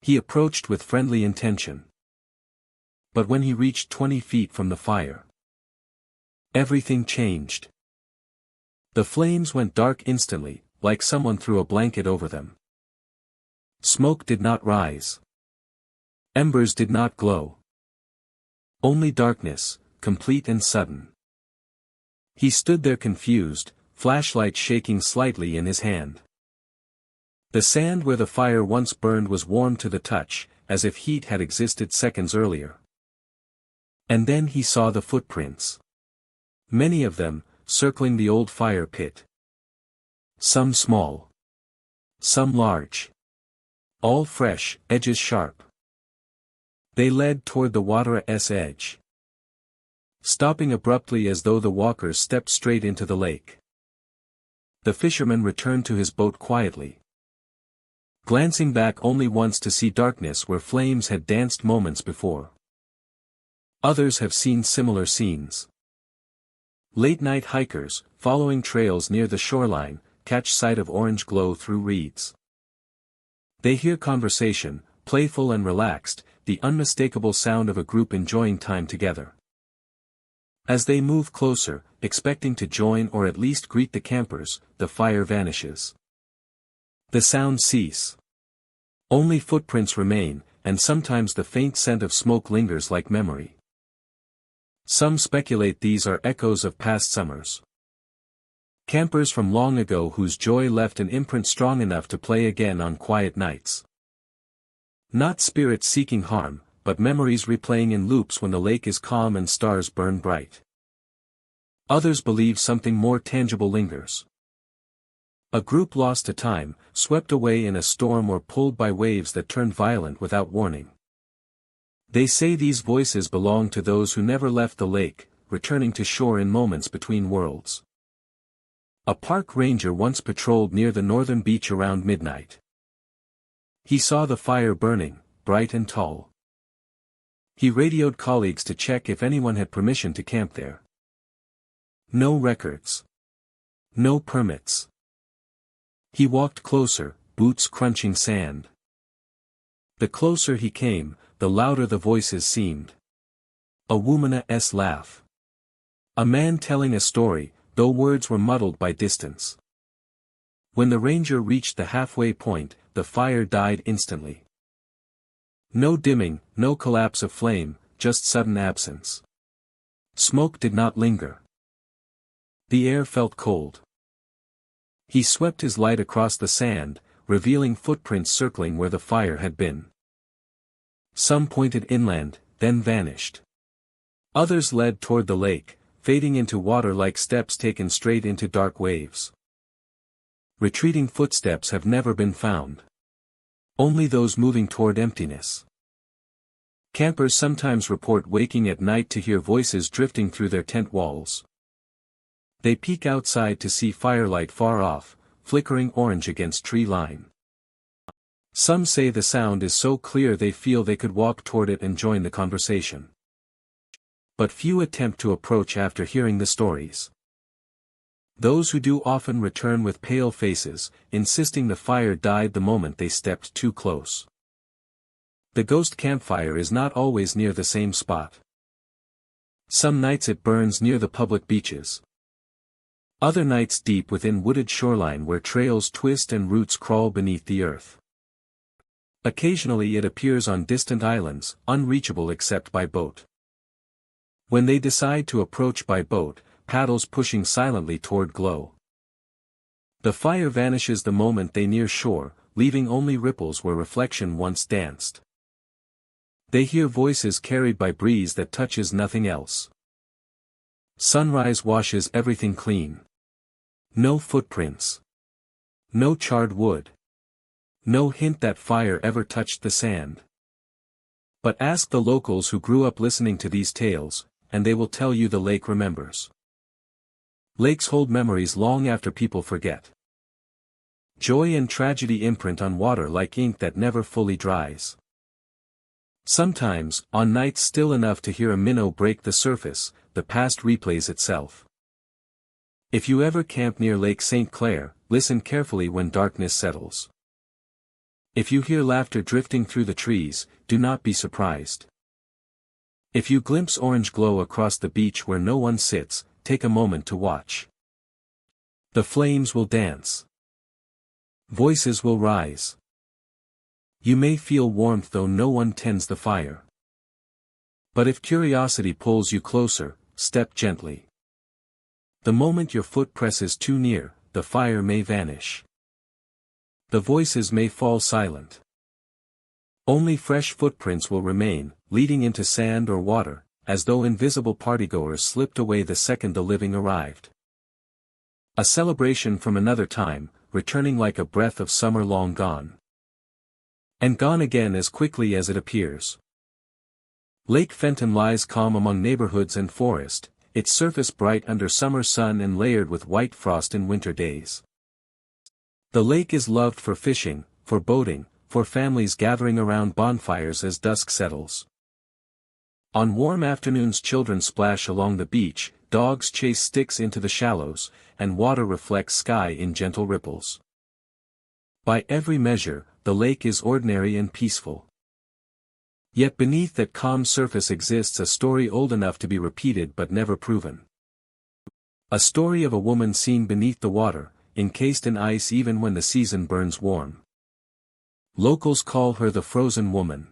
He approached with friendly intention. But when he reached 20 feet from the fire, everything changed. The flames went dark instantly, like someone threw a blanket over them. Smoke did not rise. Embers did not glow. Only darkness, complete and sudden. He stood there confused, flashlight shaking slightly in his hand. The sand where the fire once burned was warm to the touch, as if heat had existed seconds earlier. And then he saw the footprints. Many of them, circling the old fire pit. Some small. Some large. All fresh, edges sharp. They led toward the water's edge, stopping abruptly as though the walkers stepped straight into the lake. The fisherman returned to his boat quietly, glancing back only once to see darkness where flames had danced moments before. Others have seen similar scenes. Late-night hikers, following trails near the shoreline, catch sight of orange glow through reeds. They hear conversation, playful and relaxed, the unmistakable sound of a group enjoying time together. As they move closer, expecting to join or at least greet the campers, the fire vanishes. The sounds cease. Only footprints remain, and sometimes the faint scent of smoke lingers like memory. Some speculate these are echoes of past summers. Campers from long ago whose joy left an imprint strong enough to play again on quiet nights. Not spirits seeking harm, but memories replaying in loops when the lake is calm and stars burn bright. Others believe something more tangible lingers. A group lost to time, swept away in a storm or pulled by waves that turned violent without warning. They say these voices belong to those who never left the lake, returning to shore in moments between worlds. A park ranger once patrolled near the northern beach around midnight. He saw the fire burning, bright and tall. He radioed colleagues to check if anyone had permission to camp there. No records. No permits. He walked closer, boots crunching sand. The closer he came, the louder the voices seemed. A woman's laugh. A man telling a story, though words were muddled by distance. When the ranger reached the halfway point, the fire died instantly. No dimming, no collapse of flame, just sudden absence. Smoke did not linger. The air felt cold. He swept his light across the sand, revealing footprints circling where the fire had been. Some pointed inland, then vanished. Others led toward the lake, fading into water like steps taken straight into dark waves. Retreating footsteps have never been found. Only those moving toward emptiness. Campers sometimes report waking at night to hear voices drifting through their tent walls. They peek outside to see firelight far off, flickering orange against tree line. Some say the sound is so clear they feel they could walk toward it and join the conversation. But few attempt to approach after hearing the stories. Those who do often return with pale faces, insisting the fire died the moment they stepped too close. The ghost campfire is not always near the same spot. Some nights it burns near the public beaches. Other nights deep within wooded shoreline where trails twist and roots crawl beneath the earth. Occasionally it appears on distant islands, unreachable except by boat. When they decide to approach by boat, paddles pushing silently toward glow. The fire vanishes the moment they near shore, leaving only ripples where reflection once danced. They hear voices carried by breeze that touches nothing else. Sunrise washes everything clean. No footprints. No charred wood. No hint that fire ever touched the sand. But ask the locals who grew up listening to these tales, and they will tell you the lake remembers. Lakes hold memories long after people forget. Joy and tragedy imprint on water like ink that never fully dries. Sometimes, on nights still enough to hear a minnow break the surface, the past replays itself. If you ever camp near Lake St. Clair, listen carefully when darkness settles. If you hear laughter drifting through the trees, do not be surprised. If you glimpse orange glow across the beach where no one sits, take a moment to watch. The flames will dance. Voices will rise. You may feel warmth though no one tends the fire. But if curiosity pulls you closer, step gently. The moment your foot presses too near, the fire may vanish. The voices may fall silent. Only fresh footprints will remain, leading into sand or water, as though invisible partygoers slipped away the second the living arrived. A celebration from another time, returning like a breath of summer long gone. And gone again as quickly as it appears. Lake Fenton lies calm among neighborhoods and forest, its surface bright under summer sun and layered with white frost in winter days. The lake is loved for fishing, for boating, for families gathering around bonfires as dusk settles. On warm afternoons children splash along the beach, dogs chase sticks into the shallows, and water reflects sky in gentle ripples. By every measure, the lake is ordinary and peaceful. Yet beneath that calm surface exists a story old enough to be repeated but never proven. A story of a woman seen beneath the water, encased in ice even when the season burns warm. Locals call her the Frozen Woman.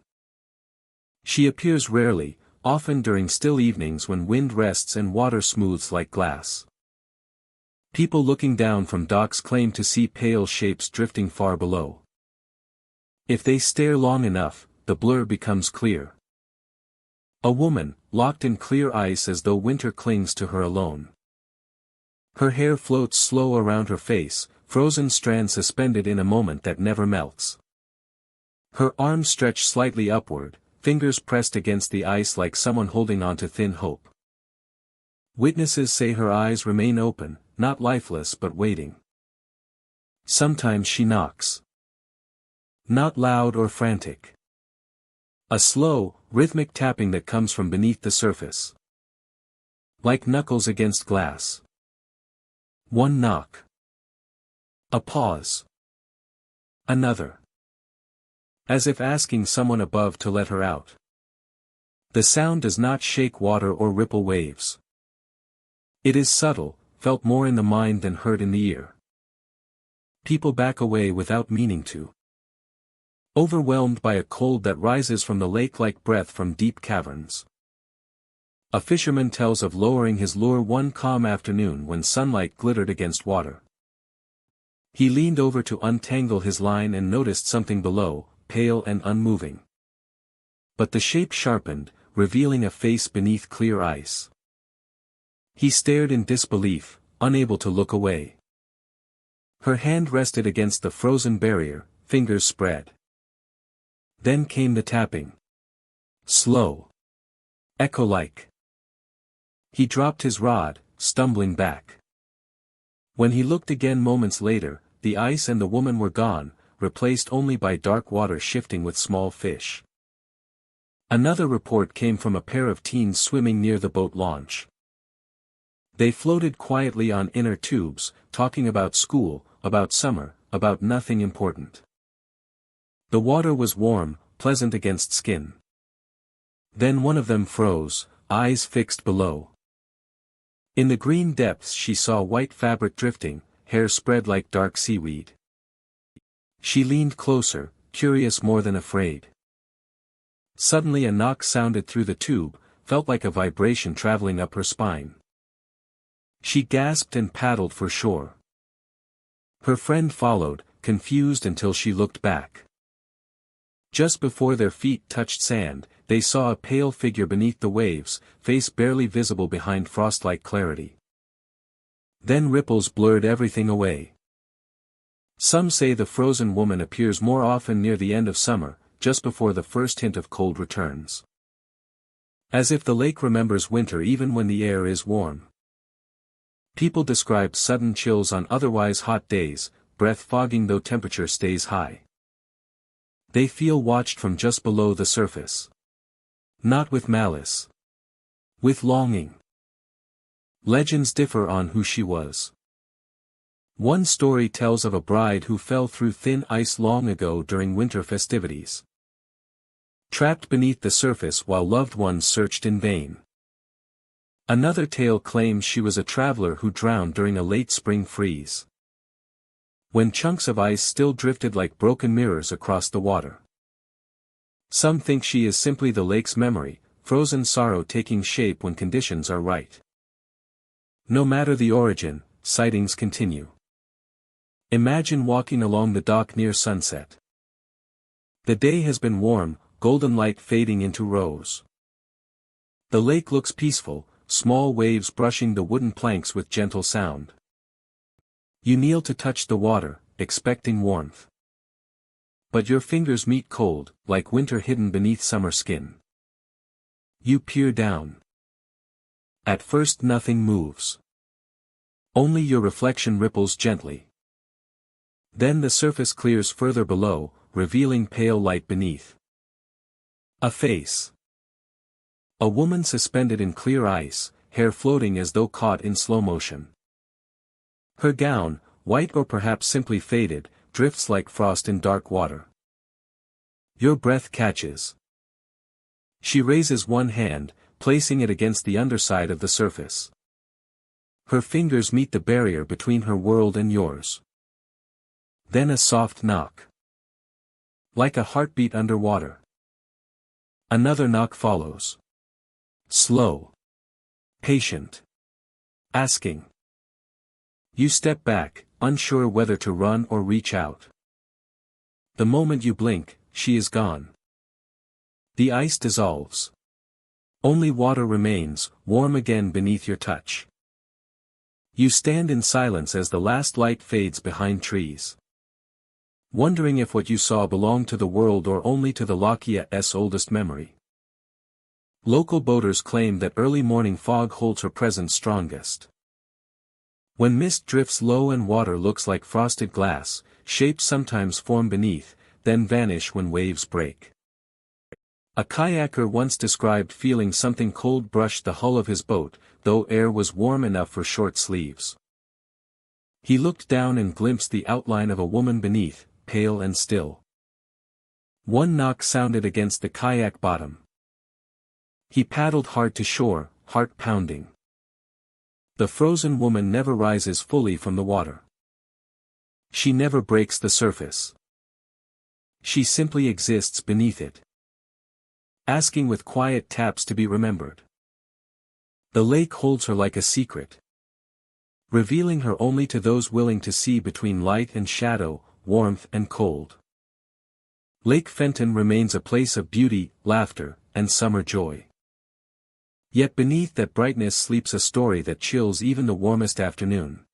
She appears rarely, often during still evenings when wind rests and water smooths like glass. People looking down from docks claim to see pale shapes drifting far below. If they stare long enough, the blur becomes clear. A woman, locked in clear ice as though winter clings to her alone. Her hair floats slow around her face, frozen strands suspended in a moment that never melts. Her arms stretch slightly upward, fingers pressed against the ice like someone holding on to thin hope. Witnesses say her eyes remain open, not lifeless but waiting. Sometimes she knocks. Not loud or frantic. A slow, rhythmic tapping that comes from beneath the surface. Like knuckles against glass. One knock. A pause. Another. As if asking someone above to let her out. The sound does not shake water or ripple waves. It is subtle, felt more in the mind than heard in the ear. People back away without meaning to. Overwhelmed by a cold that rises from the lake like breath from deep caverns. A fisherman tells of lowering his lure one calm afternoon when sunlight glittered against water. He leaned over to untangle his line and noticed something below, pale and unmoving. But the shape sharpened, revealing a face beneath clear ice. He stared in disbelief, unable to look away. Her hand rested against the frozen barrier, fingers spread. Then came the tapping. Slow. Echo-like. He dropped his rod, stumbling back. When he looked again moments later, the ice and the woman were gone, replaced only by dark water shifting with small fish. Another report came from a pair of teens swimming near the boat launch. They floated quietly on inner tubes, talking about school, about summer, about nothing important. The water was warm, pleasant against skin. Then one of them froze, eyes fixed below. In the green depths she saw white fabric drifting, hair spread like dark seaweed. She leaned closer, curious more than afraid. Suddenly a knock sounded through the tube, felt like a vibration traveling up her spine. She gasped and paddled for shore. Her friend followed, confused until she looked back. Just before their feet touched sand, they saw a pale figure beneath the waves, face barely visible behind frost-like clarity. Then ripples blurred everything away. Some say the frozen woman appears more often near the end of summer, just before the first hint of cold returns. As if the lake remembers winter even when the air is warm. People describe sudden chills on otherwise hot days, breath fogging though temperature stays high. They feel watched from just below the surface. Not with malice. With longing. Legends differ on who she was. One story tells of a bride who fell through thin ice long ago during winter festivities. Trapped beneath the surface while loved ones searched in vain. Another tale claims she was a traveler who drowned during a late spring freeze. When chunks of ice still drifted like broken mirrors across the water. Some think she is simply the lake's memory, frozen sorrow taking shape when conditions are right. No matter the origin, sightings continue. Imagine walking along the dock near sunset. The day has been warm, golden light fading into rose. The lake looks peaceful, small waves brushing the wooden planks with gentle sound. You kneel to touch the water, expecting warmth. But your fingers meet cold, like winter hidden beneath summer skin. You peer down. At first nothing moves. Only your reflection ripples gently. Then the surface clears further below, revealing pale light beneath. A face. A woman suspended in clear ice, hair floating as though caught in slow motion. Her gown, white or perhaps simply faded, drifts like frost in dark water. Your breath catches. She raises one hand, placing it against the underside of the surface. Her fingers meet the barrier between her world and yours. Then a soft knock. Like a heartbeat underwater. Another knock follows. Slow. Patient. Asking. You step back, unsure whether to run or reach out. The moment you blink, she is gone. The ice dissolves. Only water remains, warm again beneath your touch. You stand in silence as the last light fades behind trees. Wondering if what you saw belonged to the world or only to the Lakia's oldest memory. Local boaters claim that early morning fog holds her presence strongest. When mist drifts low and water looks like frosted glass, shapes sometimes form beneath, then vanish when waves break. A kayaker once described feeling something cold brush the hull of his boat, though air was warm enough for short sleeves. He looked down and glimpsed the outline of a woman beneath, pale and still. One knock sounded against the kayak bottom. He paddled hard to shore, heart pounding. The frozen woman never rises fully from the water. She never breaks the surface. She simply exists beneath it. Asking with quiet taps to be remembered. The lake holds her like a secret. Revealing her only to those willing to see between light and shadow, warmth and cold. Lake Fenton remains a place of beauty, laughter, and summer joy. Yet beneath that brightness sleeps a story that chills even the warmest afternoon.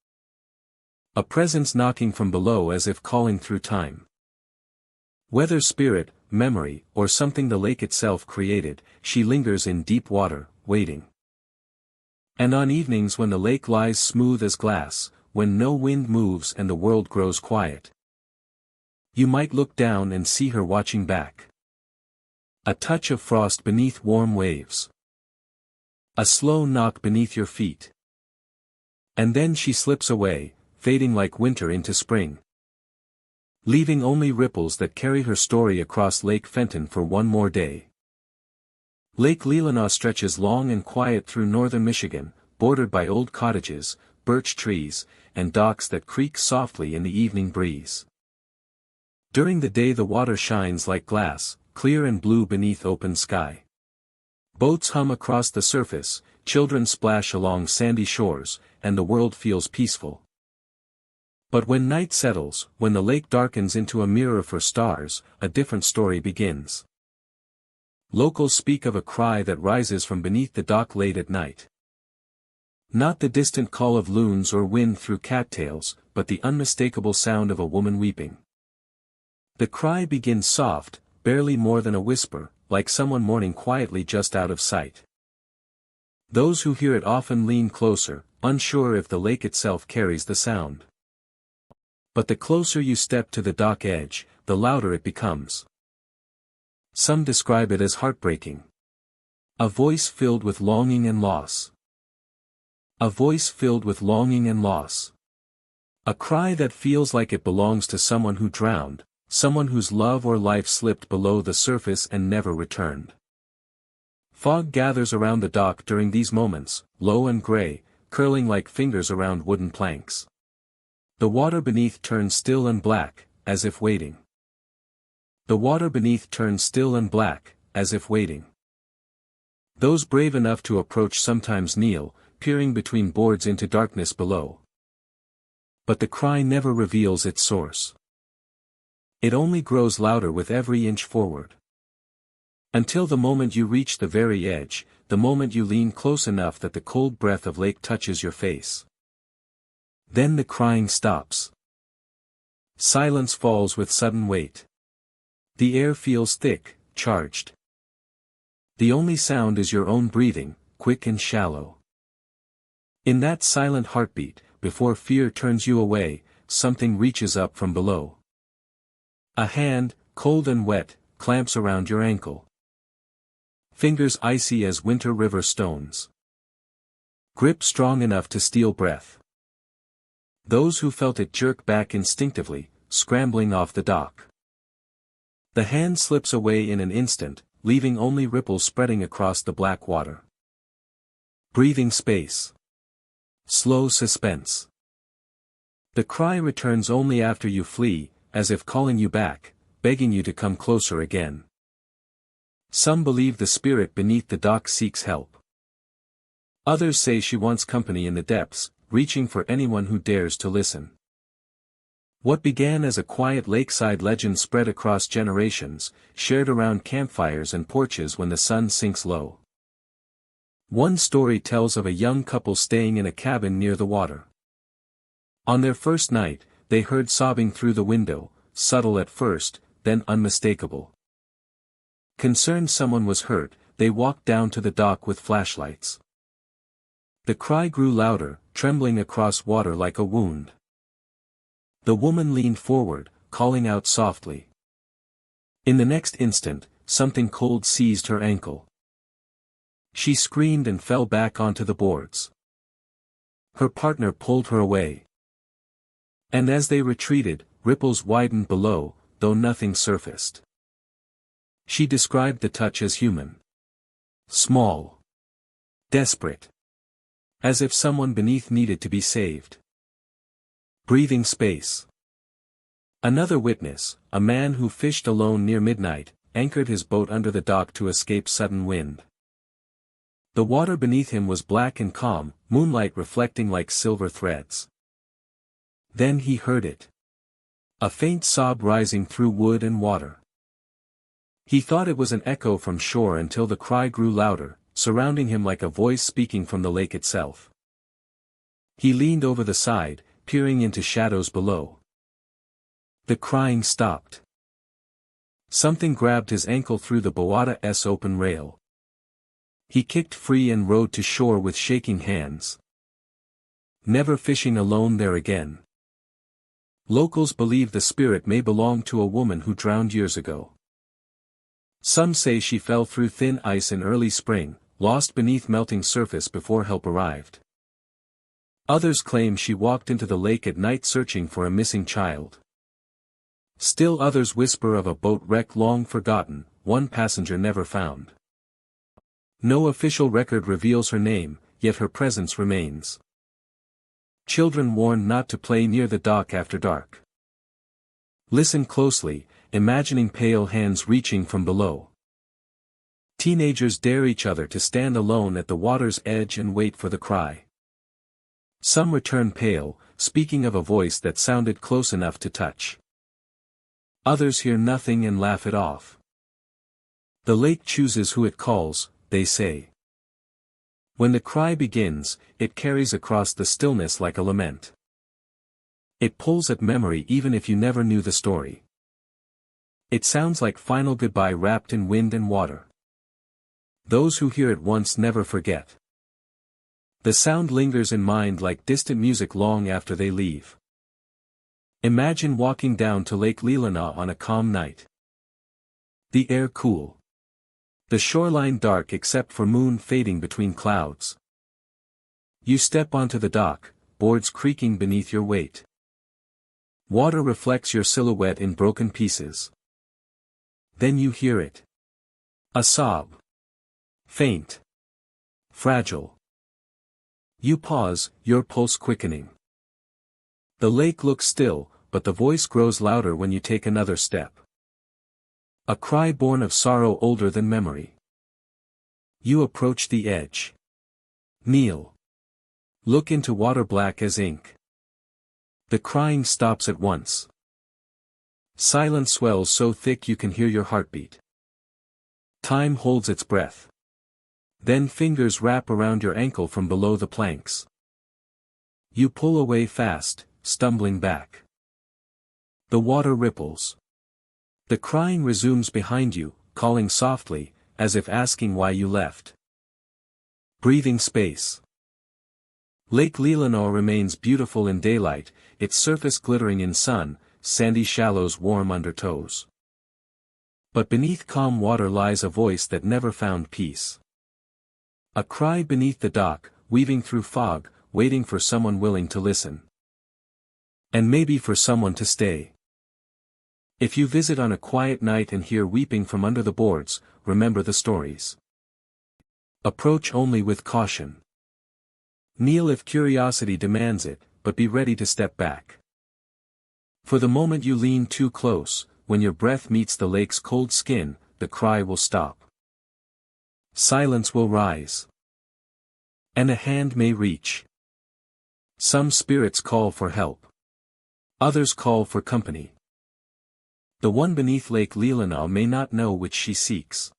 A presence knocking from below as if calling through time. Whether spirit, memory, or something the lake itself created, she lingers in deep water, waiting. And on evenings when the lake lies smooth as glass, when no wind moves and the world grows quiet, you might look down and see her watching back. A touch of frost beneath warm waves. A slow knock beneath your feet. And then she slips away, fading like winter into spring. Leaving only ripples that carry her story across Lake Fenton for one more day. Lake Leelanau stretches long and quiet through northern Michigan, bordered by old cottages, birch trees, and docks that creak softly in the evening breeze. During the day the water shines like glass, clear and blue beneath open sky. Boats hum across the surface, children splash along sandy shores, and the world feels peaceful. But when night settles, when the lake darkens into a mirror for stars, a different story begins. Locals speak of a cry that rises from beneath the dock late at night. Not the distant call of loons or wind through cattails, but the unmistakable sound of a woman weeping. The cry begins soft, barely more than a whisper, like someone mourning quietly just out of sight. Those who hear it often lean closer, unsure if the lake itself carries the sound. But the closer you step to the dock edge, the louder it becomes. Some describe it as heartbreaking. A voice filled with longing and loss. A voice filled with longing and loss. A cry that feels like it belongs to someone who drowned, someone whose love or life slipped below the surface and never returned. Fog gathers around the dock during these moments, low and gray, curling like fingers around wooden planks. The water beneath turns still and black, as if waiting. The water beneath turns still and black, as if waiting. Those brave enough to approach sometimes kneel, peering between boards into darkness below. But the cry never reveals its source. It only grows louder with every inch forward. Until the moment you reach the very edge, the moment you lean close enough that the cold breath of lake touches your face. Then the crying stops. Silence falls with sudden weight. The air feels thick, charged. The only sound is your own breathing, quick and shallow. In that silent heartbeat, before fear turns you away, something reaches up from below. A hand, cold and wet, clamps around your ankle. Fingers icy as winter river stones. Grip strong enough to steal breath. Those who felt it jerk back instinctively, scrambling off the dock. The hand slips away in an instant, leaving only ripples spreading across the black water. Breathing space. Slow suspense. The cry returns only after you flee, as if calling you back, begging you to come closer again. Some believe the spirit beneath the dock seeks help. Others say she wants company in the depths, reaching for anyone who dares to listen. What began as a quiet lakeside legend spread across generations, shared around campfires and porches when the sun sinks low. One story tells of a young couple staying in a cabin near the water. On their first night, they heard sobbing through the window, subtle at first, then unmistakable. Concerned someone was hurt, they walked down to the dock with flashlights. The cry grew louder, trembling across water like a wound. The woman leaned forward, calling out softly. In the next instant, something cold seized her ankle. She screamed and fell back onto the boards. Her partner pulled her away. And as they retreated, ripples widened below, though nothing surfaced. She described the touch as human. Small. Desperate. As if someone beneath needed to be saved. Breathing space. Another witness, a man who fished alone near midnight, anchored his boat under the dock to escape sudden wind. The water beneath him was black and calm, moonlight reflecting like silver threads. Then he heard it. A faint sob rising through wood and water. He thought it was an echo from shore until the cry grew louder, surrounding him like a voice speaking from the lake itself. He leaned over the side, peering into shadows below. The crying stopped. Something grabbed his ankle through the boata's open rail. He kicked free and rowed to shore with shaking hands. Never fishing alone there again. Locals believe the spirit may belong to a woman who drowned years ago. Some say she fell through thin ice in early spring, lost beneath melting surface before help arrived. Others claim she walked into the lake at night searching for a missing child. Still others whisper of a boat wreck long forgotten, one passenger never found. No official record reveals her name, yet her presence remains. Children warned not to play near the dock after dark. Listen closely, imagining pale hands reaching from below. Teenagers dare each other to stand alone at the water's edge and wait for the cry. Some return pale, speaking of a voice that sounded close enough to touch. Others hear nothing and laugh it off. The lake chooses who it calls, they say. When the cry begins, it carries across the stillness like a lament. It pulls at memory even if you never knew the story. It sounds like final goodbye wrapped in wind and water. Those who hear it once never forget. The sound lingers in mind like distant music long after they leave. Imagine walking down to Lake Huron on a calm night. The air cool. The shoreline dark except for moon fading between clouds. You step onto the dock, boards creaking beneath your weight. Water reflects your silhouette in broken pieces. Then you hear it. A sob. Faint. Fragile. You pause, your pulse quickening. The lake looks still, but the voice grows louder when you take another step. A cry born of sorrow older than memory. You approach the edge. Kneel. Look into water black as ink. The crying stops at once. Silence swells so thick you can hear your heartbeat. Time holds its breath. Then fingers wrap around your ankle from below the planks. You pull away fast, stumbling back. The water ripples. The crying resumes behind you, calling softly, as if asking why you left. Breathing space. Lake Huron remains beautiful in daylight, its surface glittering in sun, sandy shallows warm under toes. But beneath calm water lies a voice that never found peace. A cry beneath the dock, weaving through fog, waiting for someone willing to listen. And maybe for someone to stay. If you visit on a quiet night and hear weeping from under the boards, remember the stories. Approach only with caution. Kneel if curiosity demands it, but be ready to step back. For the moment you lean too close, when your breath meets the lake's cold skin, the cry will stop. Silence will rise. And a hand may reach. Some spirits call for help. Others call for company. The one beneath Lake Huron may not know which she seeks.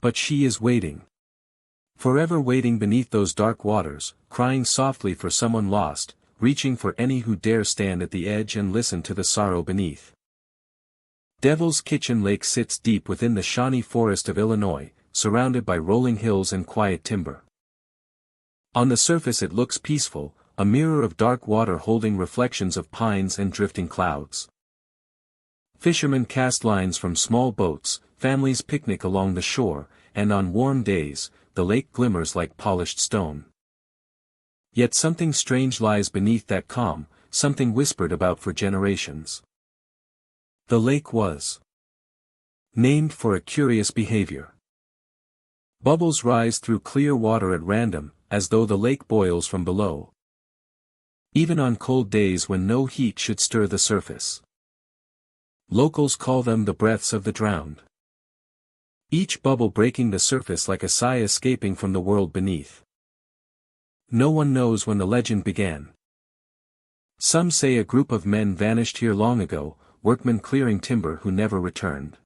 But she is waiting. Forever waiting beneath those dark waters, crying softly for someone lost, reaching for any who dare stand at the edge and listen to the sorrow beneath. Devil's Kitchen Lake sits deep within the Shawnee Forest of Illinois, surrounded by rolling hills and quiet timber. On the surface it looks peaceful, a mirror of dark water holding reflections of pines and drifting clouds. Fishermen cast lines from small boats, families picnic along the shore, and on warm days, the lake glimmers like polished stone. Yet something strange lies beneath that calm, something whispered about for generations. The lake was named for a curious behavior. Bubbles rise through clear water at random, as though the lake boils from below. Even on cold days when no heat should stir the surface. Locals call them the breaths of the drowned. Each bubble breaking the surface like a sigh escaping from the world beneath. No one knows when the legend began. Some say a group of men vanished here long ago, workmen clearing timber who never returned.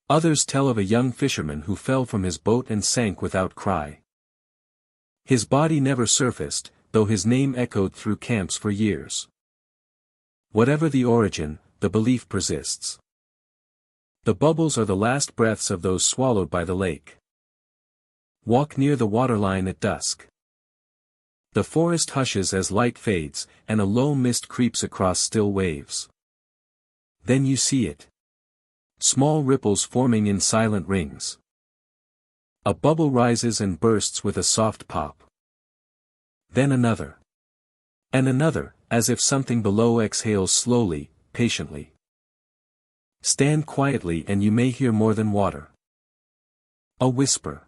Others tell of a young fisherman who fell from his boat and sank without cry. His body never surfaced, though his name echoed through camps for years. Whatever the origin, the belief persists. The bubbles are the last breaths of those swallowed by the lake. Walk near the waterline at dusk. The forest hushes as light fades, and a low mist creeps across still waves. Then you see it. Small ripples forming in silent rings. A bubble rises and bursts with a soft pop. Then another. And another, as if something below exhales slowly, patiently. Stand quietly and you may hear more than water. A whisper.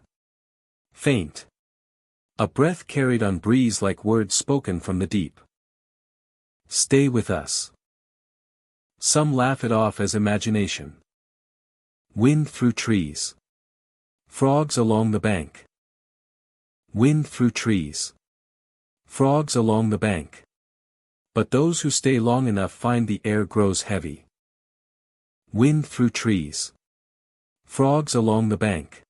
Faint. A breath carried on breeze like words spoken from the deep. Stay with us. Some laugh it off as imagination. Wind through trees. Frogs along the bank. Wind through trees. Frogs along the bank. But those who stay long enough find the air grows heavy. Wind through trees. Frogs along the bank.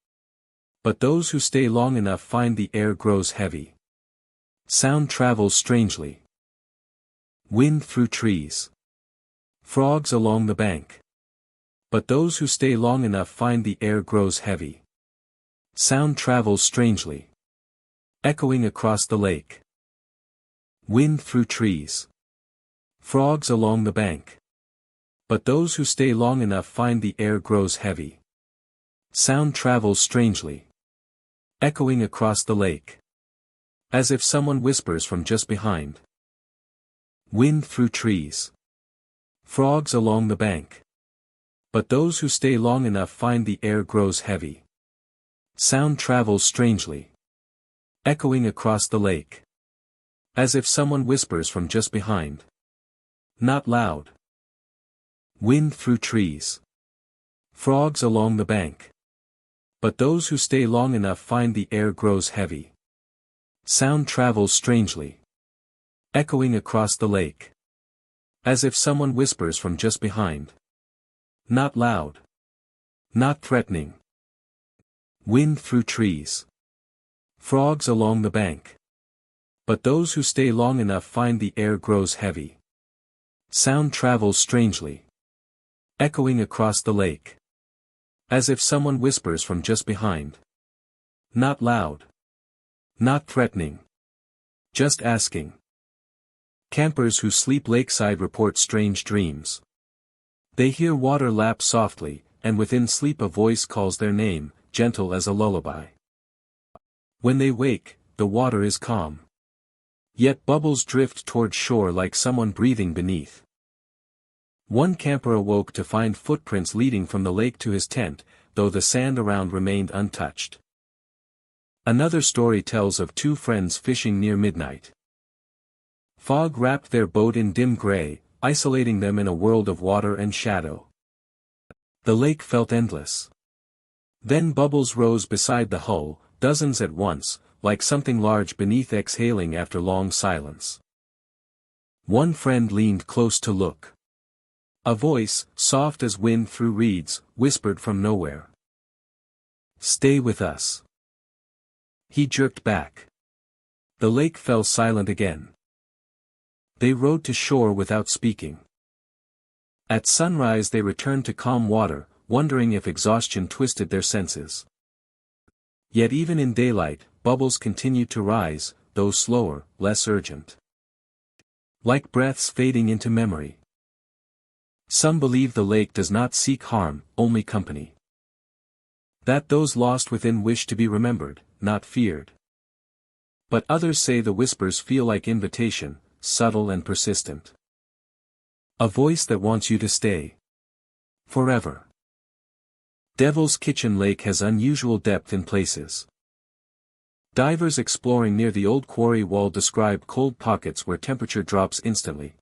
But those who stay long enough find the air grows heavy. Sound travels strangely. Wind through trees. Frogs along the bank. But those who stay long enough find the air grows heavy. Sound travels strangely. Echoing across the lake. Wind through trees. Frogs along the bank. But those who stay long enough find the air grows heavy. Sound travels strangely. Echoing across the lake. As if someone whispers from just behind. Wind through trees. Frogs along the bank. But those who stay long enough find the air grows heavy. Sound travels strangely. Echoing across the lake. As if someone whispers from just behind. Not loud. Wind through trees. Frogs along the bank. But those who stay long enough find the air grows heavy. Sound travels strangely. Echoing across the lake. As if someone whispers from just behind. Not loud. Not threatening. Wind through trees. Frogs along the bank. But those who stay long enough find the air grows heavy. Sound travels strangely. Echoing across the lake. As if someone whispers from just behind. Not loud. Not threatening. Just asking. Campers who sleep lakeside report strange dreams. They hear water lap softly, and within sleep a voice calls their name, gentle as a lullaby. When they wake, the water is calm. Yet bubbles drift toward shore like someone breathing beneath. One camper awoke to find footprints leading from the lake to his tent, though the sand around remained untouched. Another story tells of two friends fishing near midnight. Fog wrapped their boat in dim gray, isolating them in a world of water and shadow. The lake felt endless. Then bubbles rose beside the hull, dozens at once, like something large beneath exhaling after long silence. One friend leaned close to look. A voice, soft as wind through reeds, whispered from nowhere. "Stay with us." He jerked back. The lake fell silent again. They rowed to shore without speaking. At sunrise they returned to calm water, wondering if exhaustion twisted their senses. Yet even in daylight, bubbles continued to rise, though slower, less urgent. Like breaths fading into memory. Some believe the lake does not seek harm, only company. That those lost within wish to be remembered, not feared. But others say the whispers feel like invitation, subtle and persistent. A voice that wants you to stay. Forever. Devil's Kitchen Lake has unusual depth in places. Divers exploring near the old quarry wall describe cold pockets where temperature drops instantly.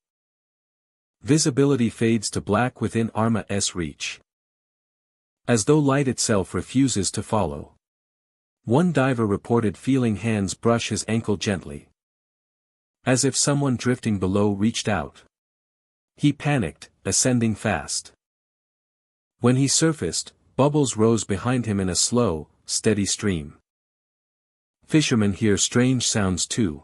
Visibility fades to black within arm's reach. As though light itself refuses to follow. One diver reported feeling hands brush his ankle gently. As if someone drifting below reached out. He panicked, ascending fast. When he surfaced, bubbles rose behind him in a slow, steady stream. Fishermen hear strange sounds too.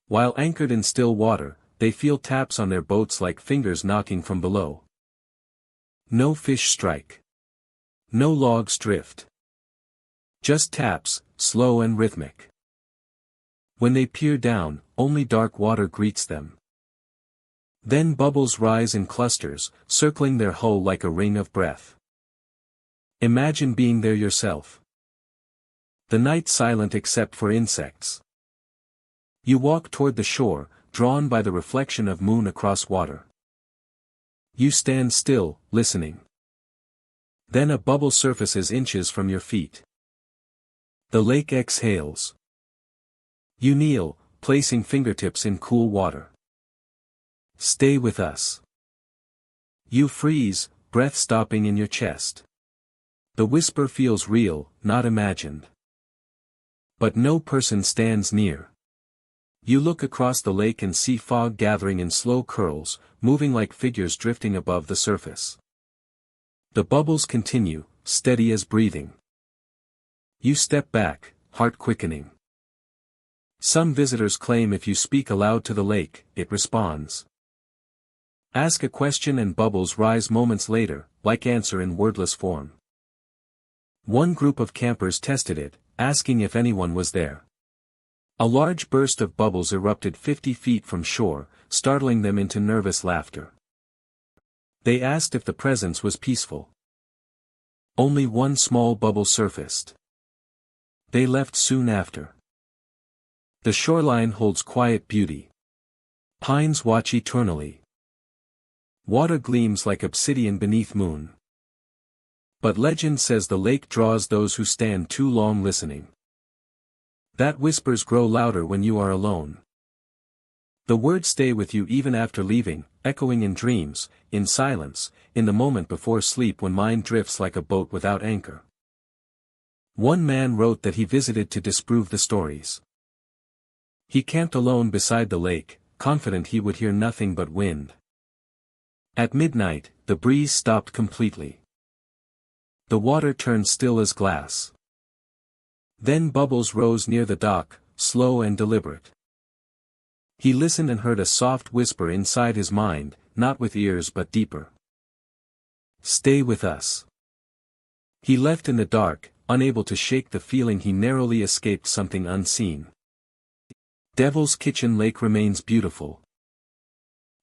While anchored in still water, they feel taps on their boats like fingers knocking from below. No fish strike. No logs drift. Just taps, slow and rhythmic. When they peer down, only dark water greets them. Then bubbles rise in clusters, circling their hull like a ring of breath. Imagine being there yourself. The night silent except for insects. You walk toward the shore, drawn by the reflection of moon across water. You stand still, listening. Then a bubble surfaces inches from your feet. The lake exhales. You kneel, placing fingertips in cool water. Stay with us. You freeze, breath stopping in your chest. The whisper feels real, not imagined. But no person stands near. You look across the lake and see fog gathering in slow curls, moving like figures drifting above the surface. The bubbles continue, steady as breathing. You step back, heart quickening. Some visitors claim if you speak aloud to the lake, it responds. Ask a question and bubbles rise moments later, like answer in wordless form. One group of campers tested it, asking if anyone was there. A large burst of bubbles erupted 50 feet from shore, startling them into nervous laughter. They asked if the presence was peaceful. Only one small bubble surfaced. They left soon after. The shoreline holds quiet beauty. Pines watch eternally. Water gleams like obsidian beneath moon. But legend says the lake draws those who stand too long listening. That whispers grow louder when you are alone. The words stay with you even after leaving, echoing in dreams, in silence, in the moment before sleep when mind drifts like a boat without anchor. One man wrote that he visited to disprove the stories. He camped alone beside the lake, confident he would hear nothing but wind. At midnight, the breeze stopped completely. The water turned still as glass. Then bubbles rose near the dock, slow and deliberate. He listened and heard a soft whisper inside his mind, not with ears but deeper. "Stay with us." He left in the dark, unable to shake the feeling he narrowly escaped something unseen. Devil's Kitchen Lake remains beautiful.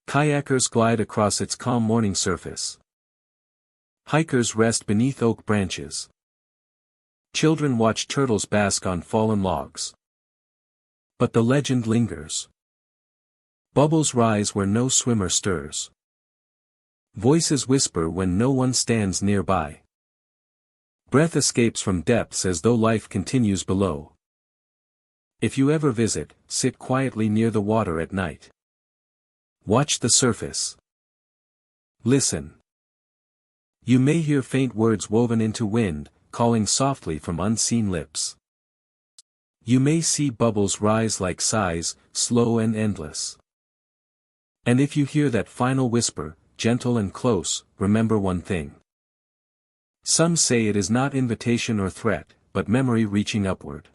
Kayakers glide across its calm morning surface. Hikers rest beneath oak branches. Children watch turtles bask on fallen logs. But the legend lingers. Bubbles rise where no swimmer stirs. Voices whisper when no one stands nearby. Breath escapes from depths as though life continues below. If you ever visit, sit quietly near the water at night. Watch the surface. Listen. You may hear faint words woven into wind, calling softly from unseen lips. You may see bubbles rise like sighs, slow and endless. And if you hear that final whisper, gentle and close, remember one thing. Some say it is not invitation or threat, but memory reaching upward.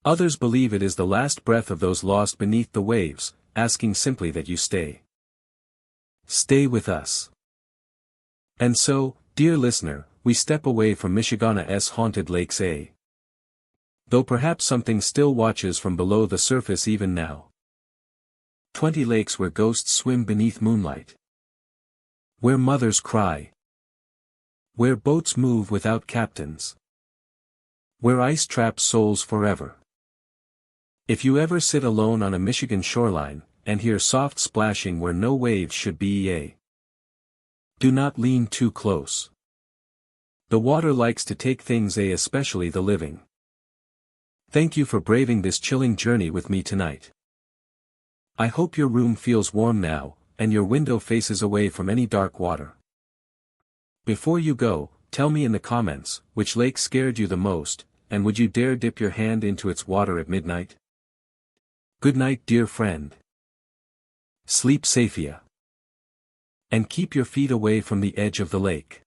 Others believe it is the last breath of those lost beneath the waves, asking simply that you stay. Stay with us. And so, dear listener, we step away from Michigan's haunted lakes. Though perhaps something still watches from below the surface even now. 20 lakes where ghosts swim beneath moonlight. Where mothers cry. Where boats move without captains. Where ice traps souls forever. If you ever sit alone on a Michigan shoreline, and hear soft splashing where no waves should be, do not lean too close. The water likes to take things, especially the living. Thank you for braving this chilling journey with me tonight. I hope your room feels warm now, and your window faces away from any dark water. Before you go, tell me in the comments, which lake scared you the most, and would you dare dip your hand into its water at midnight? Good night, dear friend. Sleep safe, and keep your feet away from the edge of the lake.